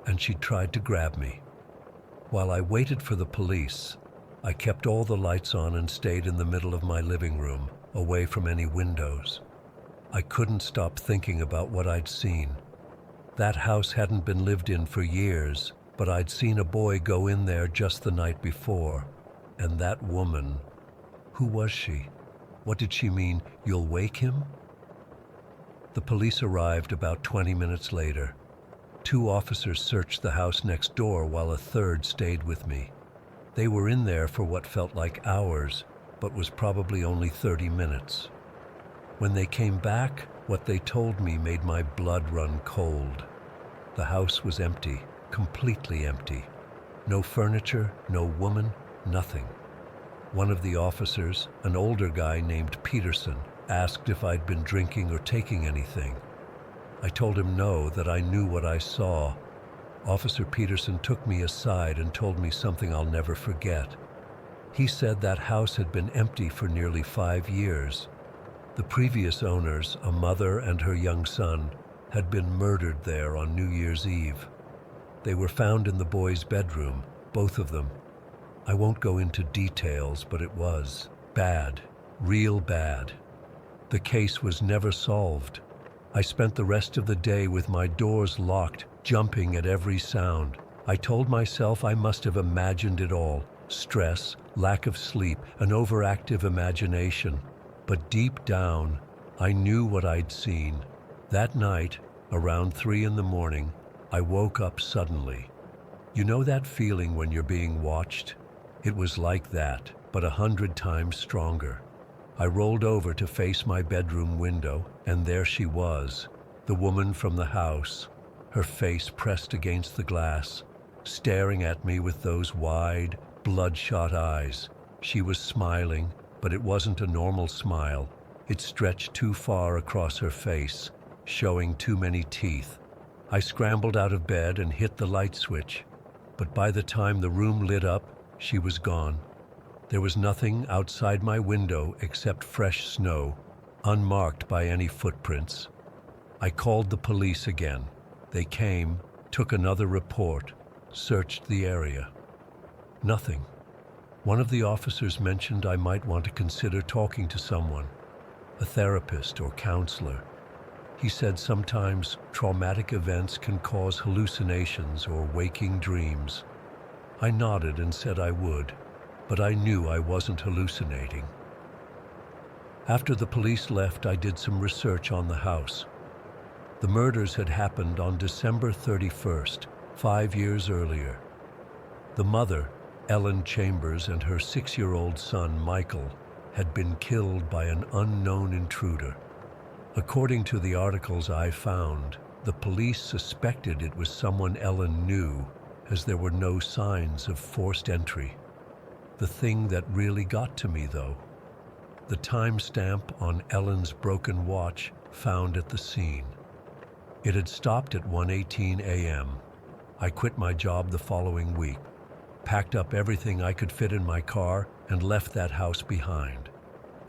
and she'd tried to grab me. While I waited for the police, I kept all the lights on and stayed in the middle of my living room, away from any windows. I couldn't stop thinking about what I'd seen. That house hadn't been lived in for years, but I'd seen a boy go in there just the night before. And that woman, who was she? What did she mean, "You'll wake him"? The police arrived about 20 minutes later. 2 officers searched the house next door while a third stayed with me. They were in there for what felt like hours, but was probably only 30 minutes. When they came back, what they told me made my blood run cold. The house was empty, completely empty. No furniture, no woman, nothing. One of the officers, an older guy named Peterson, asked if I'd been drinking or taking anything. I told him no, that I knew what I saw. Officer Peterson took me aside and told me something I'll never forget. He said that house had been empty for nearly 5 years. The previous owners, a mother and her young son, had been murdered there on New Year's Eve. They were found in the boy's bedroom, both of them. I won't go into details, but it was bad, real bad. The case was never solved. I spent the rest of the day with my doors locked, jumping at every sound. I told myself I must have imagined it all: stress, lack of sleep, an overactive imagination. But deep down, I knew what I'd seen. That night, around 3 in the morning, I woke up suddenly. You know that feeling when you're being watched? It was like that, but 100 times stronger. I rolled over to face my bedroom window, and there she was, the woman from the house, her face pressed against the glass, staring at me with those wide, bloodshot eyes. She was smiling, but it wasn't a normal smile. It stretched too far across her face, showing too many teeth. I scrambled out of bed and hit the light switch, but by the time the room lit up, she was gone. There was nothing outside my window except fresh snow, unmarked by any footprints. I called the police again. They came, took another report, searched the area. Nothing. One of the officers mentioned I might want to consider talking to someone, a therapist or counselor. He said sometimes traumatic events can cause hallucinations or waking dreams. I nodded and said I would, but I knew I wasn't hallucinating. After the police left, I did some research on the house. The murders had happened on December 31st, 5 years earlier. The mother, Ellen Chambers, and her 6-year-old son, Michael, had been killed by an unknown intruder. According to the articles I found, the police suspected it was someone Ellen knew, as there were no signs of forced entry. The thing that really got to me, though, the timestamp on Ellen's broken watch found at the scene. It had stopped at 1:18 a.m. I quit my job the following week, packed up everything I could fit in my car, and left that house behind.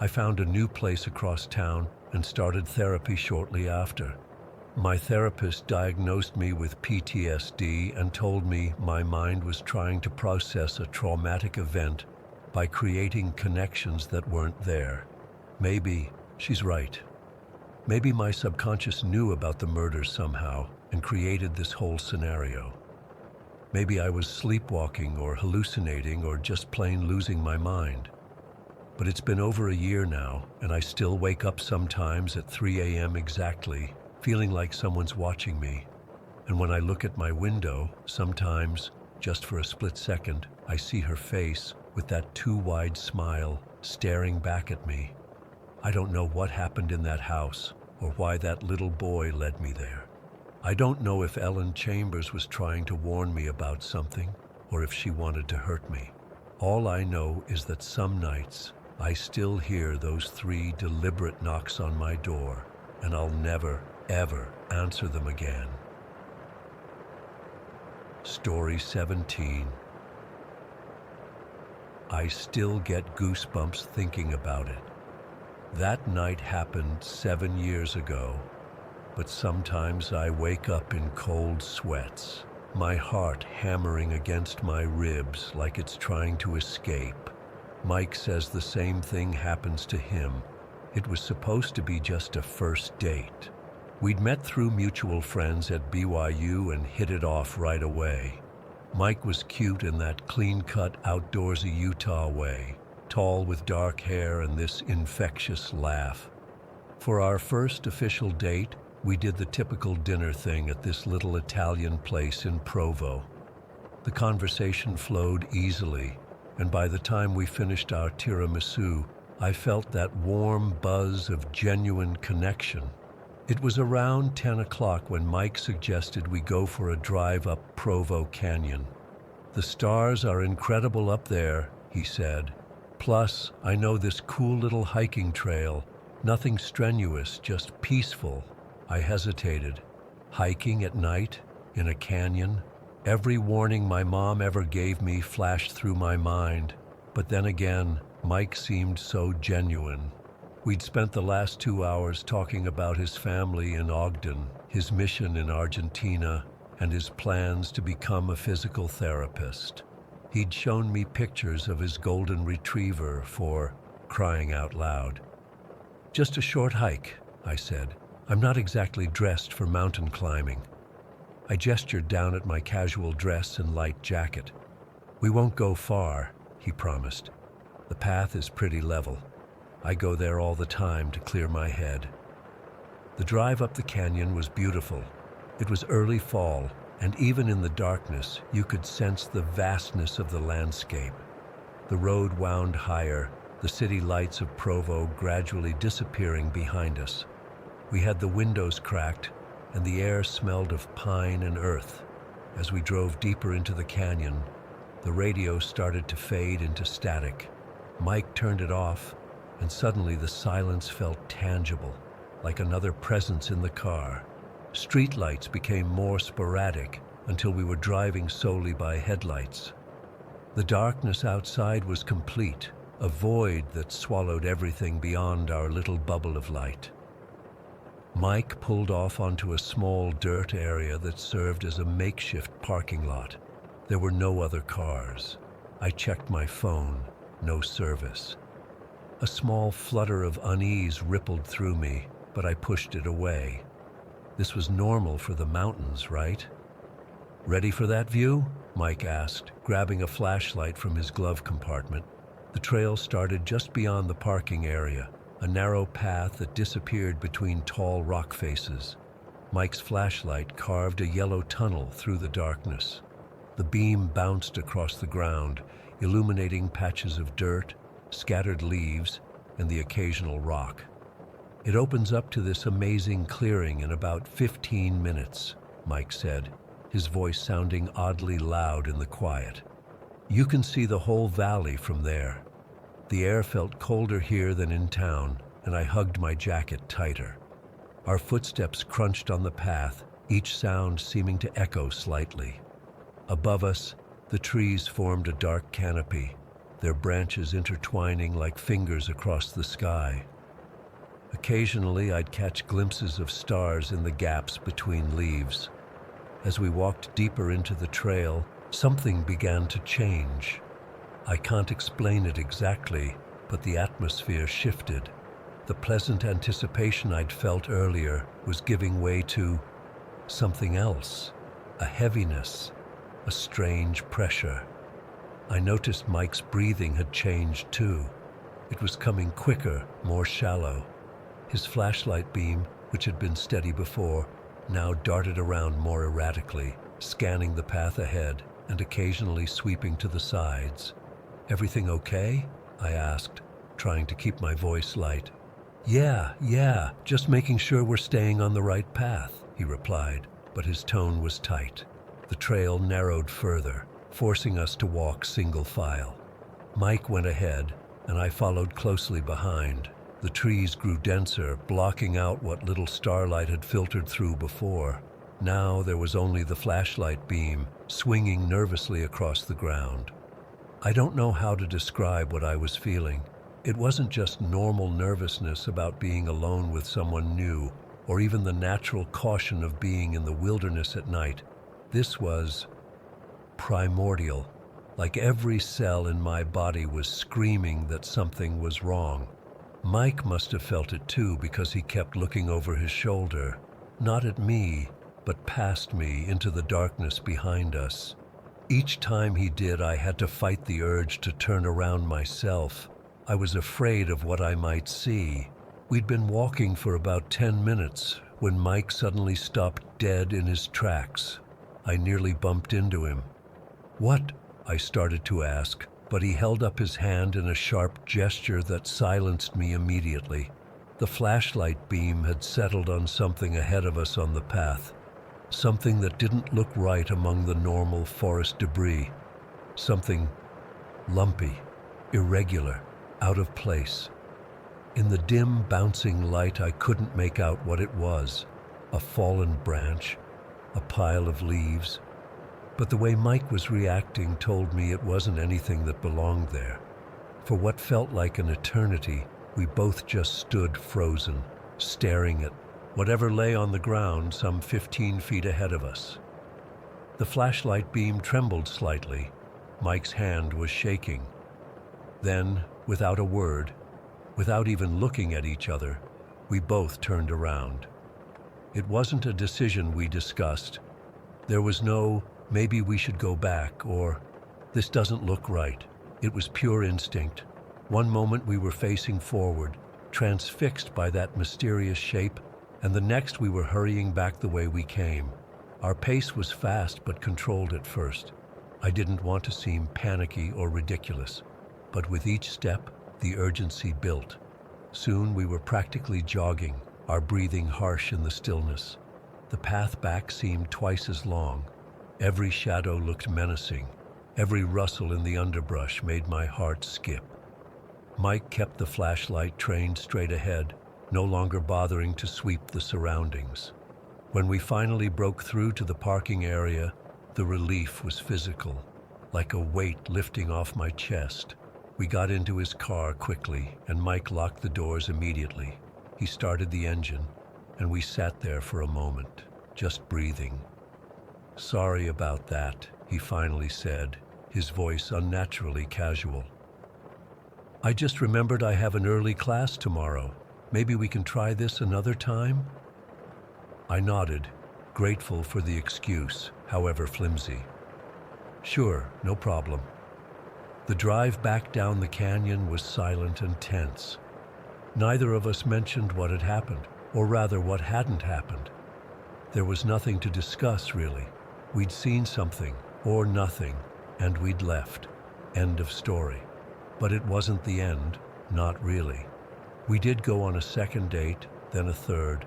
I found a new place across town and started therapy shortly after. My therapist diagnosed me with PTSD and told me my mind was trying to process a traumatic event by creating connections that weren't there. Maybe she's right. Maybe my subconscious knew about the murder somehow and created this whole scenario. Maybe I was sleepwalking or hallucinating or just plain losing my mind. But it's been over a year now, and I still wake up sometimes at 3 a.m. exactly, feeling like someone's watching me. And when I look at my window, sometimes, just for a split second, I see her face with that too wide smile staring back at me. I don't know what happened in that house or why that little boy led me there. I don't know if Ellen Chambers was trying to warn me about something or if she wanted to hurt me. All I know is that some nights I still hear those 3 deliberate knocks on my door, and I'll never, ever answer them again. Story 17. I still get goosebumps thinking about it. That night happened 7 years ago, but sometimes I wake up in cold sweats, my heart hammering against my ribs like it's trying to escape. Mike says the same thing happens to him. It was supposed to be just a first date. We'd met through mutual friends at BYU and hit it off right away. Mike was cute in that clean-cut, outdoorsy Utah way, tall with dark hair and this infectious laugh. For our first official date, we did the typical dinner thing at this little Italian place in Provo. The conversation flowed easily, and by the time we finished our tiramisu, I felt that warm buzz of genuine connection. It was around 10 o'clock when Mike suggested we go for a drive up Provo Canyon. "The stars are incredible up there," he said. "Plus, I know this cool little hiking trail. Nothing strenuous, just peaceful." I hesitated. Hiking at night? In a canyon? Every warning my mom ever gave me flashed through my mind. But then again, Mike seemed so genuine. We'd spent the last 2 hours talking about his family in Ogden, his mission in Argentina, and his plans to become a physical therapist. He'd shown me pictures of his golden retriever for crying out loud. "Just a short hike," I said. "I'm not exactly dressed for mountain climbing." I gestured down at my casual dress and light jacket. "We won't go far," he promised. "The path is pretty level. I go there all the time to clear my head." The drive up the canyon was beautiful. It was early fall, and even in the darkness, you could sense the vastness of the landscape. The road wound higher, the city lights of Provo gradually disappearing behind us. We had the windows cracked, and the air smelled of pine and earth. As we drove deeper into the canyon, the radio started to fade into static. Mike turned it off, and suddenly the silence felt tangible, like another presence in the car. Streetlights became more sporadic until we were driving solely by headlights. The darkness outside was complete, a void that swallowed everything beyond our little bubble of light. Mike pulled off onto a small dirt area that served as a makeshift parking lot. There were no other cars. I checked my phone. No service. A small flutter of unease rippled through me, but I pushed it away. This was normal for the mountains, right? "Ready for that view?" Mike asked, grabbing a flashlight from his glove compartment. The trail started just beyond the parking area, a narrow path that disappeared between tall rock faces. Mike's flashlight carved a yellow tunnel through the darkness. The beam bounced across the ground, illuminating patches of dirt, scattered leaves, and the occasional rock. "It opens up to this amazing clearing in about 15 minutes, Mike said, his voice sounding oddly loud in the quiet. "You can see the whole valley from there." The air felt colder here than in town, and I hugged my jacket tighter. Our footsteps crunched on the path, each sound seeming to echo slightly. Above us, the trees formed a dark canopy, their branches intertwining like fingers across the sky. Occasionally, I'd catch glimpses of stars in the gaps between leaves. As we walked deeper into the trail, something began to change. I can't explain it exactly, but the atmosphere shifted. The pleasant anticipation I'd felt earlier was giving way to something else, a heaviness, a strange pressure. I noticed Mike's breathing had changed too. It was coming quicker, more shallow. His flashlight beam, which had been steady before, now darted around more erratically, scanning the path ahead and occasionally sweeping to the sides. "Everything okay?" I asked, trying to keep my voice light. Yeah, just making sure we're staying on the right path," he replied, but his tone was tight. The trail narrowed further, forcing us to walk single file. Mike went ahead, and I followed closely behind. The trees grew denser, blocking out what little starlight had filtered through before. Now there was only the flashlight beam, swinging nervously across the ground. I don't know how to describe what I was feeling. It wasn't just normal nervousness about being alone with someone new, or even the natural caution of being in the wilderness at night. This was primordial, like every cell in my body was screaming that something was wrong. Mike must have felt it too because he kept looking over his shoulder, not at me, but past me into the darkness behind us. Each time he did, I had to fight the urge to turn around myself. I was afraid of what I might see. We'd been walking for about 10 minutes when Mike suddenly stopped dead in his tracks. I nearly bumped into him. "What?" I started to ask, but he held up his hand in a sharp gesture that silenced me immediately. The flashlight beam had settled on something ahead of us on the path, something that didn't look right among the normal forest debris, something lumpy, irregular, out of place. In the dim, bouncing light, I couldn't make out what it was, a fallen branch, a pile of leaves. But the way Mike was reacting told me it wasn't anything that belonged there. For what felt like an eternity, we both just stood frozen, staring at whatever lay on the ground some 15 feet ahead of us. The flashlight beam trembled slightly. Mike's hand was shaking. Then, without a word, without even looking at each other, we both turned around. It wasn't a decision we discussed. There was no, "maybe we should go back," or "this doesn't look right." It was pure instinct. One moment we were facing forward, transfixed by that mysterious shape, and the next we were hurrying back the way we came. Our pace was fast but controlled at first. I didn't want to seem panicky or ridiculous, but with each step, the urgency built. Soon we were practically jogging, our breathing harsh in the stillness. The path back seemed twice as long. Every shadow looked menacing. Every rustle in the underbrush made my heart skip. Mike kept the flashlight trained straight ahead, no longer bothering to sweep the surroundings. When we finally broke through to the parking area, the relief was physical, like a weight lifting off my chest. We got into his car quickly, and Mike locked the doors immediately. He started the engine, and we sat there for a moment, just breathing. "Sorry about that," he finally said, his voice unnaturally casual. "I just remembered I have an early class tomorrow. Maybe we can try this another time?" I nodded, grateful for the excuse, however flimsy. "Sure, no problem." The drive back down the canyon was silent and tense. Neither of us mentioned what had happened, or rather what hadn't happened. There was nothing to discuss, really. We'd seen something, or nothing, and we'd left. End of story. But it wasn't the end, not really. We did go on a second date, then a third.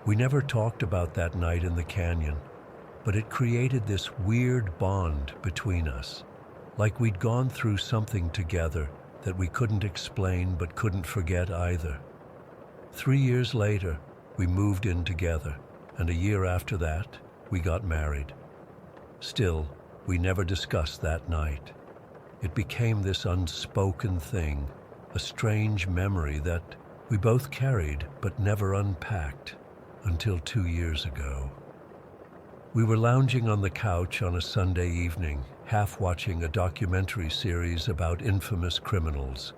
We never talked about that night in the canyon, but it created this weird bond between us, like we'd gone through something together that we couldn't explain but couldn't forget either. 3 years later, we moved in together, and a year after that, we got married. Still, we never discussed that night. It became this unspoken thing, a strange memory that we both carried but never unpacked until 2 years ago. We were lounging on the couch on a Sunday evening, half watching a documentary series about infamous criminals.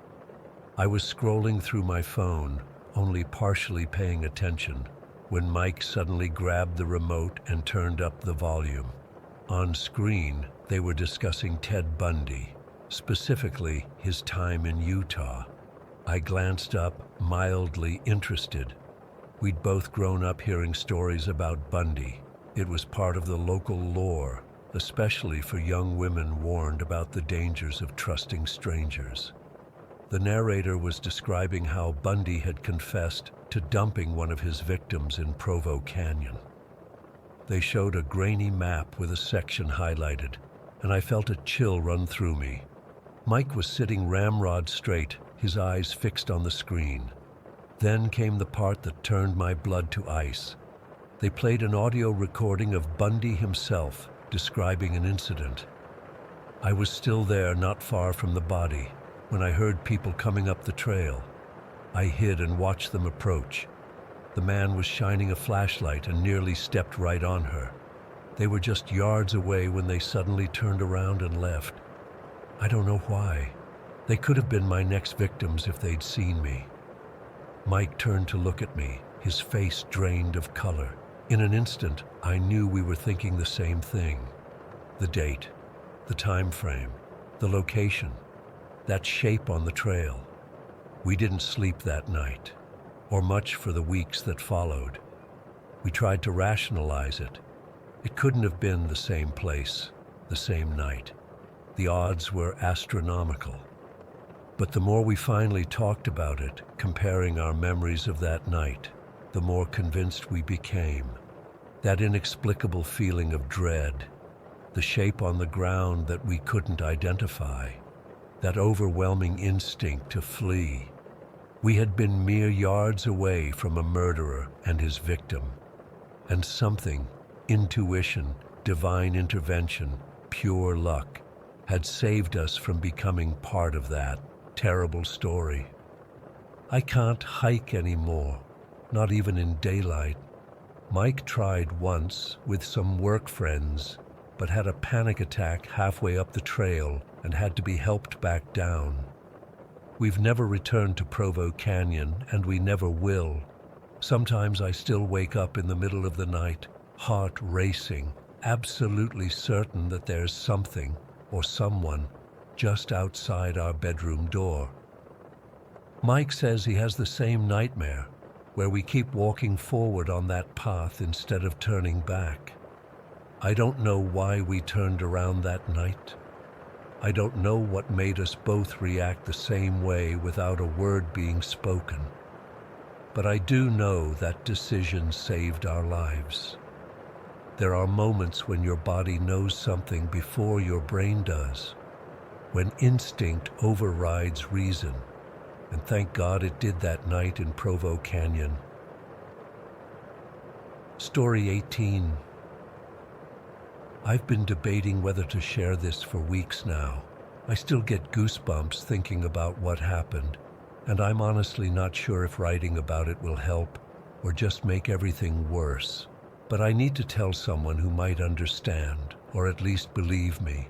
I was scrolling through my phone, only partially paying attention, when Mike suddenly grabbed the remote and turned up the volume. On screen, they were discussing Ted Bundy, specifically his time in Utah. I glanced up, mildly interested. We'd both grown up hearing stories about Bundy. It was part of the local lore, especially for young women warned about the dangers of trusting strangers. The narrator was describing how Bundy had confessed to dumping one of his victims in Provo Canyon. They showed a grainy map with a section highlighted, and I felt a chill run through me. Mike was sitting ramrod straight, his eyes fixed on the screen. Then came the part that turned my blood to ice. They played an audio recording of Bundy himself describing an incident. I was still there, not far from the body, when I heard people coming up the trail. I hid and watched them approach. The man was shining a flashlight and nearly stepped right on her. They were just yards away when they suddenly turned around and left. I don't know why. They could have been my next victims if they'd seen me. Mike turned to look at me, his face drained of color. In an instant, I knew we were thinking the same thing. The date, the time frame, the location, that shape on the trail. We didn't sleep that night, or much for the weeks that followed. We tried to rationalize it. It couldn't have been the same place, the same night. The odds were astronomical. But the more we finally talked about it, comparing our memories of that night, the more convinced we became. That inexplicable feeling of dread, the shape on the ground that we couldn't identify, that overwhelming instinct to flee. We had been mere yards away from a murderer and his victim. And something, intuition, divine intervention, pure luck, had saved us from becoming part of that terrible story. I can't hike anymore, not even in daylight. Mike tried once with some work friends, but had a panic attack halfway up the trail and had to be helped back down. We've never returned to Provo Canyon, and we never will. Sometimes I still wake up in the middle of the night, heart racing, absolutely certain that there's something or someone just outside our bedroom door. Mike says he has the same nightmare, where we keep walking forward on that path instead of turning back. I don't know why we turned around that night. I don't know what made us both react the same way without a word being spoken. But I do know that decision saved our lives. There are moments when your body knows something before your brain does, when instinct overrides reason, and thank God it did that night in Provo Canyon. Story 18. I've been debating whether to share this for weeks now. I still get goosebumps thinking about what happened, and I'm honestly not sure if writing about it will help or just make everything worse. But I need to tell someone who might understand, or at least believe me.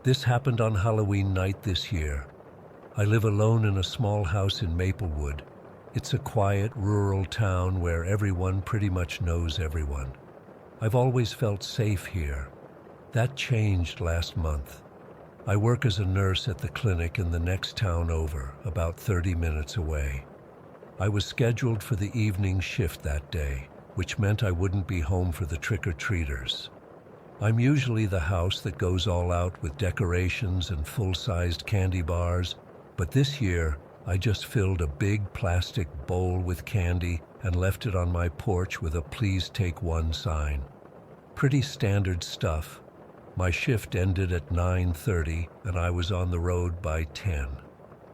This happened on Halloween night this year. I live alone in a small house in Maplewood. It's a quiet, rural town where everyone pretty much knows everyone. I've always felt safe here. That changed last month. I work as a nurse at the clinic in the next town over, about 30 minutes away. I was scheduled for the evening shift that day, which meant I wouldn't be home for the trick-or-treaters. I'm usually the house that goes all out with decorations and full-sized candy bars, but this year I just filled a big plastic bowl with candy and left it on my porch with a "Please take one" sign. Pretty standard stuff. My shift ended at 9:30 and I was on the road by 10.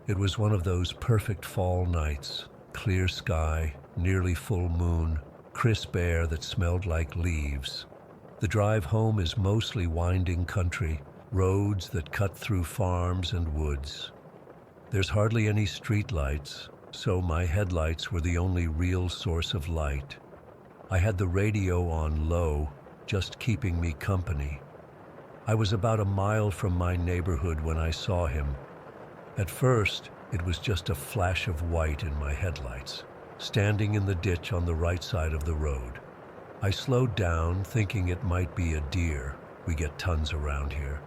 It was one of those perfect fall nights, clear sky, nearly full moon, crisp air that smelled like leaves. The drive home is mostly winding country, roads that cut through farms and woods. There's hardly any street lights, so my headlights were the only real source of light. I had the radio on low, just keeping me company. I was about a mile from my neighborhood when I saw him. At first, it was just a flash of white in my headlights, standing in the ditch on the right side of the road. I slowed down, thinking it might be a deer. We get tons around here.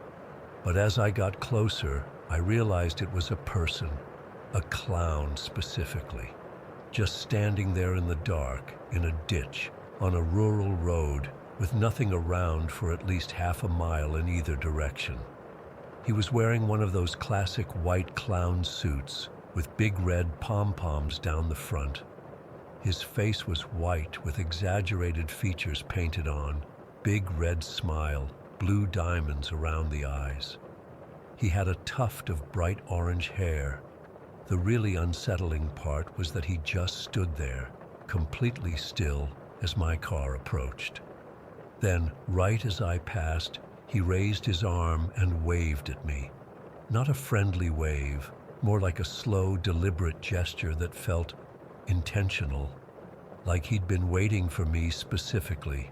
But as I got closer, I realized it was a person, a clown specifically, just standing there in the dark, in a ditch, on a rural road, with nothing around for at least half a mile in either direction. He was wearing one of those classic white clown suits with big red pom-poms down the front. His face was white with exaggerated features painted on, big red smile, blue diamonds around the eyes. He had a tuft of bright orange hair. The really unsettling part was that he just stood there, completely still, as my car approached. Then, right as I passed, he raised his arm and waved at me. Not a friendly wave, more like a slow, deliberate gesture that felt intentional, like he'd been waiting for me specifically.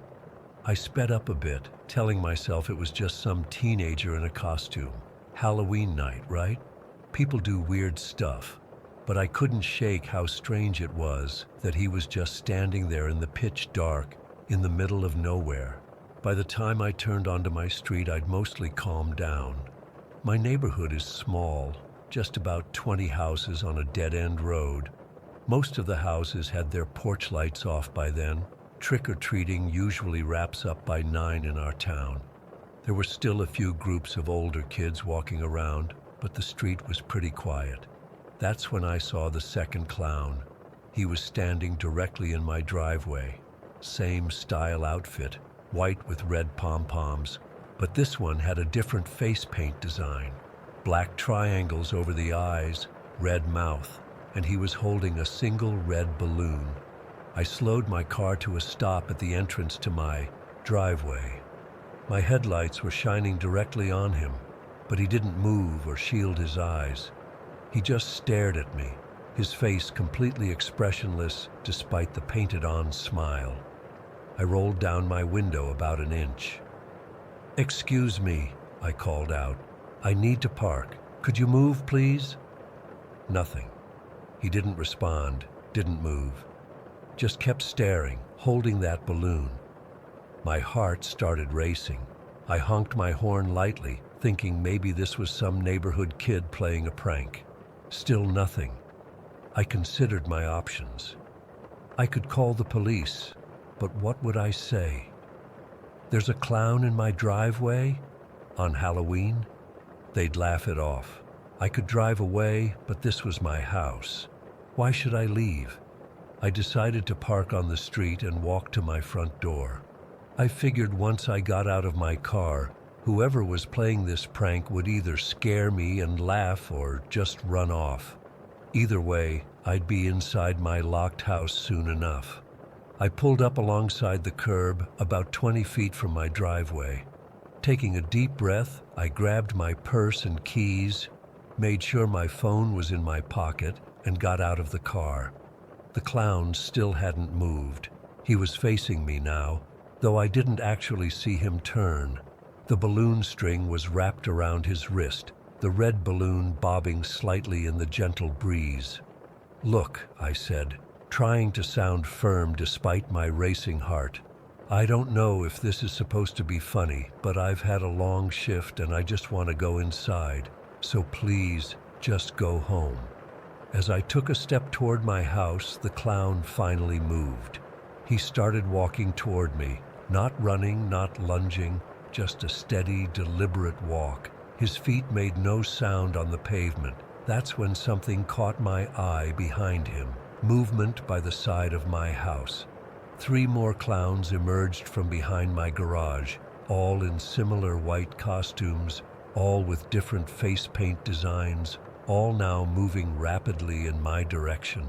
I sped up a bit, telling myself it was just some teenager in a costume. Halloween night, right? People do weird stuff. but I couldn't shake how strange it was that he was just standing there in the pitch dark, in the middle of nowhere. By the time I turned onto my street, I'd mostly calmed down. My neighborhood is small, just about 20 houses on a dead-end road. Most of the houses had their porch lights off by then. Trick-or-treating usually wraps up by 9 in our town. There were still a few groups of older kids walking around, but the street was pretty quiet. That's when I saw the second clown. He was standing directly in my driveway. Same style outfit, white with red pom-poms, but this one had a different face paint design. Black triangles over the eyes, red mouth, and he was holding a single red balloon. I slowed my car to a stop at the entrance to my driveway. My headlights were shining directly on him, but he didn't move or shield his eyes. He just stared at me, his face completely expressionless despite the painted-on smile. I rolled down my window about an inch. "Excuse me," I called out. "I need to park. Could you move, please?" Nothing. He didn't respond, didn't move. Just kept staring, holding that balloon. My heart started racing. I honked my horn lightly, thinking maybe this was some neighborhood kid playing a prank. Still nothing. I considered my options. I could call the police, but what would I say? "There's a clown in my driveway? On Halloween?" They'd laugh it off. I could drive away, but this was my house. Why should I leave? I decided to park on the street and walk to my front door. I figured once I got out of my car, whoever was playing this prank would either scare me and laugh or just run off. Either way, I'd be inside my locked house soon enough. I pulled up alongside the curb, about 20 feet from my driveway. Taking a deep breath, I grabbed my purse and keys, made sure my phone was in my pocket, and got out of the car. The clown still hadn't moved. He was facing me now, though I didn't actually see him turn. The balloon string was wrapped around his wrist, the red balloon bobbing slightly in the gentle breeze. "Look," I said, trying to sound firm despite my racing heart. "I don't know if this is supposed to be funny, but I've had a long shift and I just want to go inside. So please, just go home." As I took a step toward my house, the clown finally moved. He started walking toward me, not running, not lunging, just a steady, deliberate walk. His feet made no sound on the pavement. That's when something caught my eye behind him. Movement by the side of my house. 3 more clowns emerged from behind my garage, all in similar white costumes, all with different face paint designs, all now moving rapidly in my direction.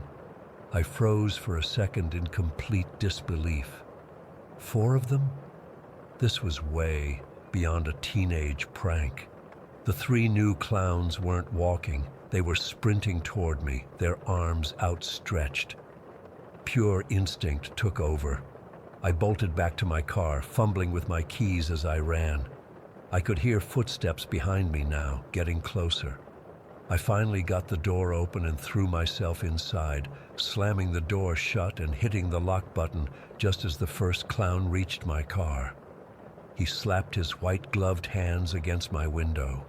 I froze for a second in complete disbelief. 4 of them? This was way beyond a teenage prank. The 3 new clowns weren't walking. They were sprinting toward me, their arms outstretched. Pure instinct took over. I bolted back to my car, fumbling with my keys as I ran. I could hear footsteps behind me now, getting closer. I finally got the door open and threw myself inside, slamming the door shut and hitting the lock button just as the first clown reached my car. He slapped his white-gloved hands against my window.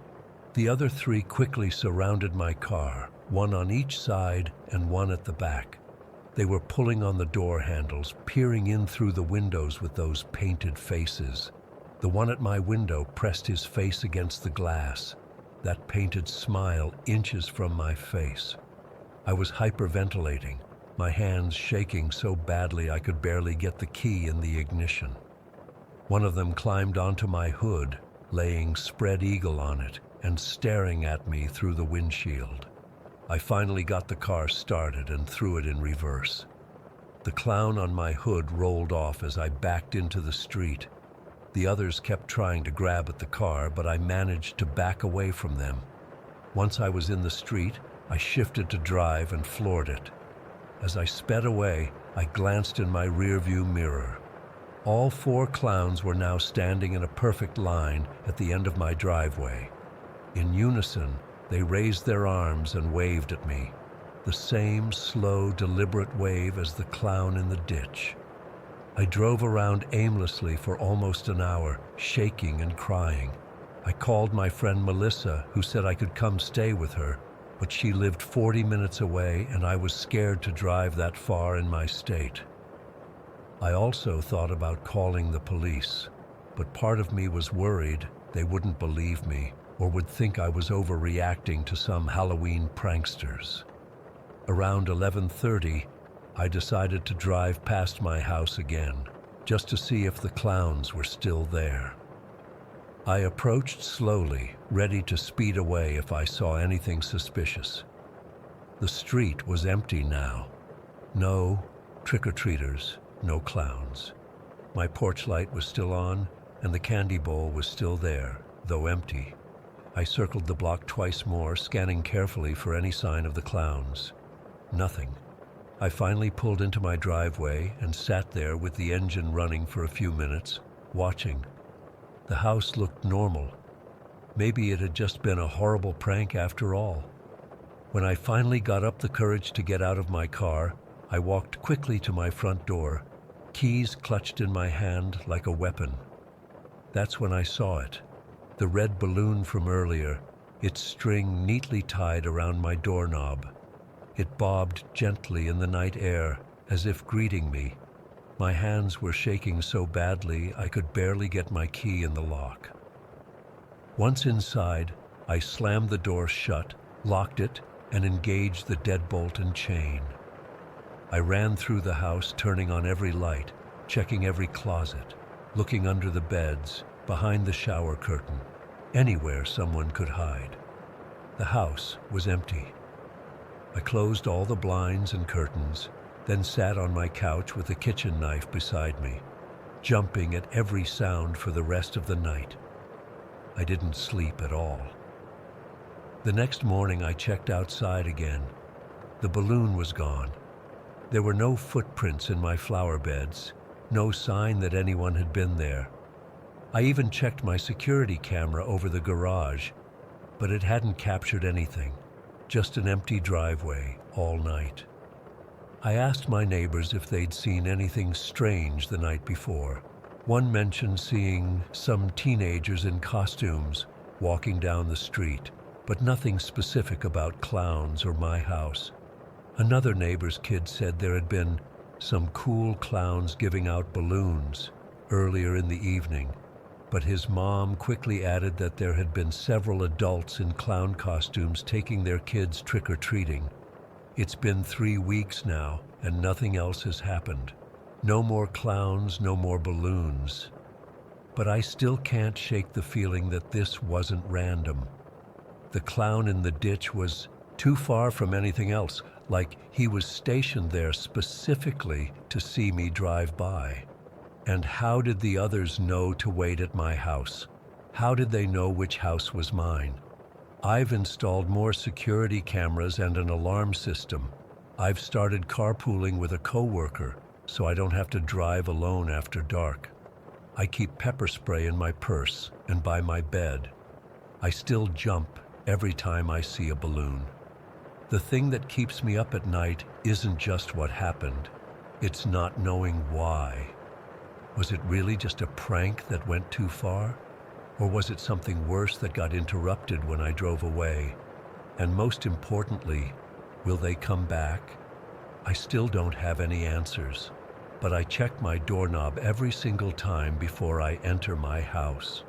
The other 3 quickly surrounded my car, 1 on each side and 1 at the back. They were pulling on the door handles, peering in through the windows with those painted faces. The one at my window pressed his face against the glass, that painted smile inches from my face. I was hyperventilating, my hands shaking so badly I could barely get the key in the ignition. One of them climbed onto my hood, laying spread eagle on it, and staring at me through the windshield. I finally got the car started and threw it in reverse. The clown on my hood rolled off as I backed into the street. The others kept trying to grab at the car, but I managed to back away from them. Once I was in the street, I shifted to drive and floored it. As I sped away, I glanced in my rearview mirror. All 4 clowns were now standing in a perfect line at the end of my driveway. In unison, they raised their arms and waved at me. the same slow, deliberate wave as the clown in the ditch. I drove around aimlessly for almost an hour, shaking and crying. I called my friend Melissa, who said I could come stay with her, but she lived 40 minutes away and I was scared to drive that far in my state. I also thought about calling the police, but part of me was worried they wouldn't believe me or would think I was overreacting to some Halloween pranksters. Around 11:30, I decided to drive past my house again, just to see if the clowns were still there. I approached slowly, ready to speed away if I saw anything suspicious. The street was empty now. No trick-or-treaters, no clowns. My porch light was still on, and the candy bowl was still there, though empty. I circled the block twice more, scanning carefully for any sign of the clowns. Nothing. I finally pulled into my driveway and sat there with the engine running for a few minutes, watching. The house looked normal. Maybe it had just been a horrible prank after all. When I finally got up the courage to get out of my car, I walked quickly to my front door, keys clutched in my hand like a weapon. That's when I saw it. The red balloon from earlier, its string neatly tied around my doorknob. It bobbed gently in the night air, as if greeting me. My hands were shaking so badly I could barely get my key in the lock. Once inside, I slammed the door shut, locked it, and engaged the deadbolt and chain. I ran through the house, turning on every light, checking every closet, looking under the beds, behind the shower curtain, anywhere someone could hide. The house was empty. I closed all the blinds and curtains, then sat on my couch with a kitchen knife beside me, jumping at every sound for the rest of the night. I didn't sleep at all. The next morning I checked outside again. The balloon was gone. There were no footprints in my flower beds, no sign that anyone had been there. I even checked my security camera over the garage, but it hadn't captured anything, just an empty driveway all night. I asked my neighbors if they'd seen anything strange the night before. One mentioned seeing some teenagers in costumes walking down the street, but nothing specific about clowns or my house. Another neighbor's kid said there had been some cool clowns giving out balloons earlier in the evening, but his mom quickly added that there had been several adults in clown costumes taking their kids trick-or-treating. It's been 3 weeks now, and nothing else has happened. No more clowns, no more balloons. But I still can't shake the feeling that this wasn't random. The clown in the ditch was too far from anything else, like he was stationed there specifically to see me drive by. And how did the others know to wait at my house? How did they know which house was mine? I've installed more security cameras and an alarm system. I've started carpooling with a coworker, so I don't have to drive alone after dark. I keep pepper spray in my purse and by my bed. I still jump every time I see a balloon. The thing that keeps me up at night isn't just what happened. It's not knowing why. Was it really just a prank that went too far? Or was it something worse that got interrupted when I drove away? And most importantly, will they come back? I still don't have any answers, but I check my doorknob every single time before I enter my house.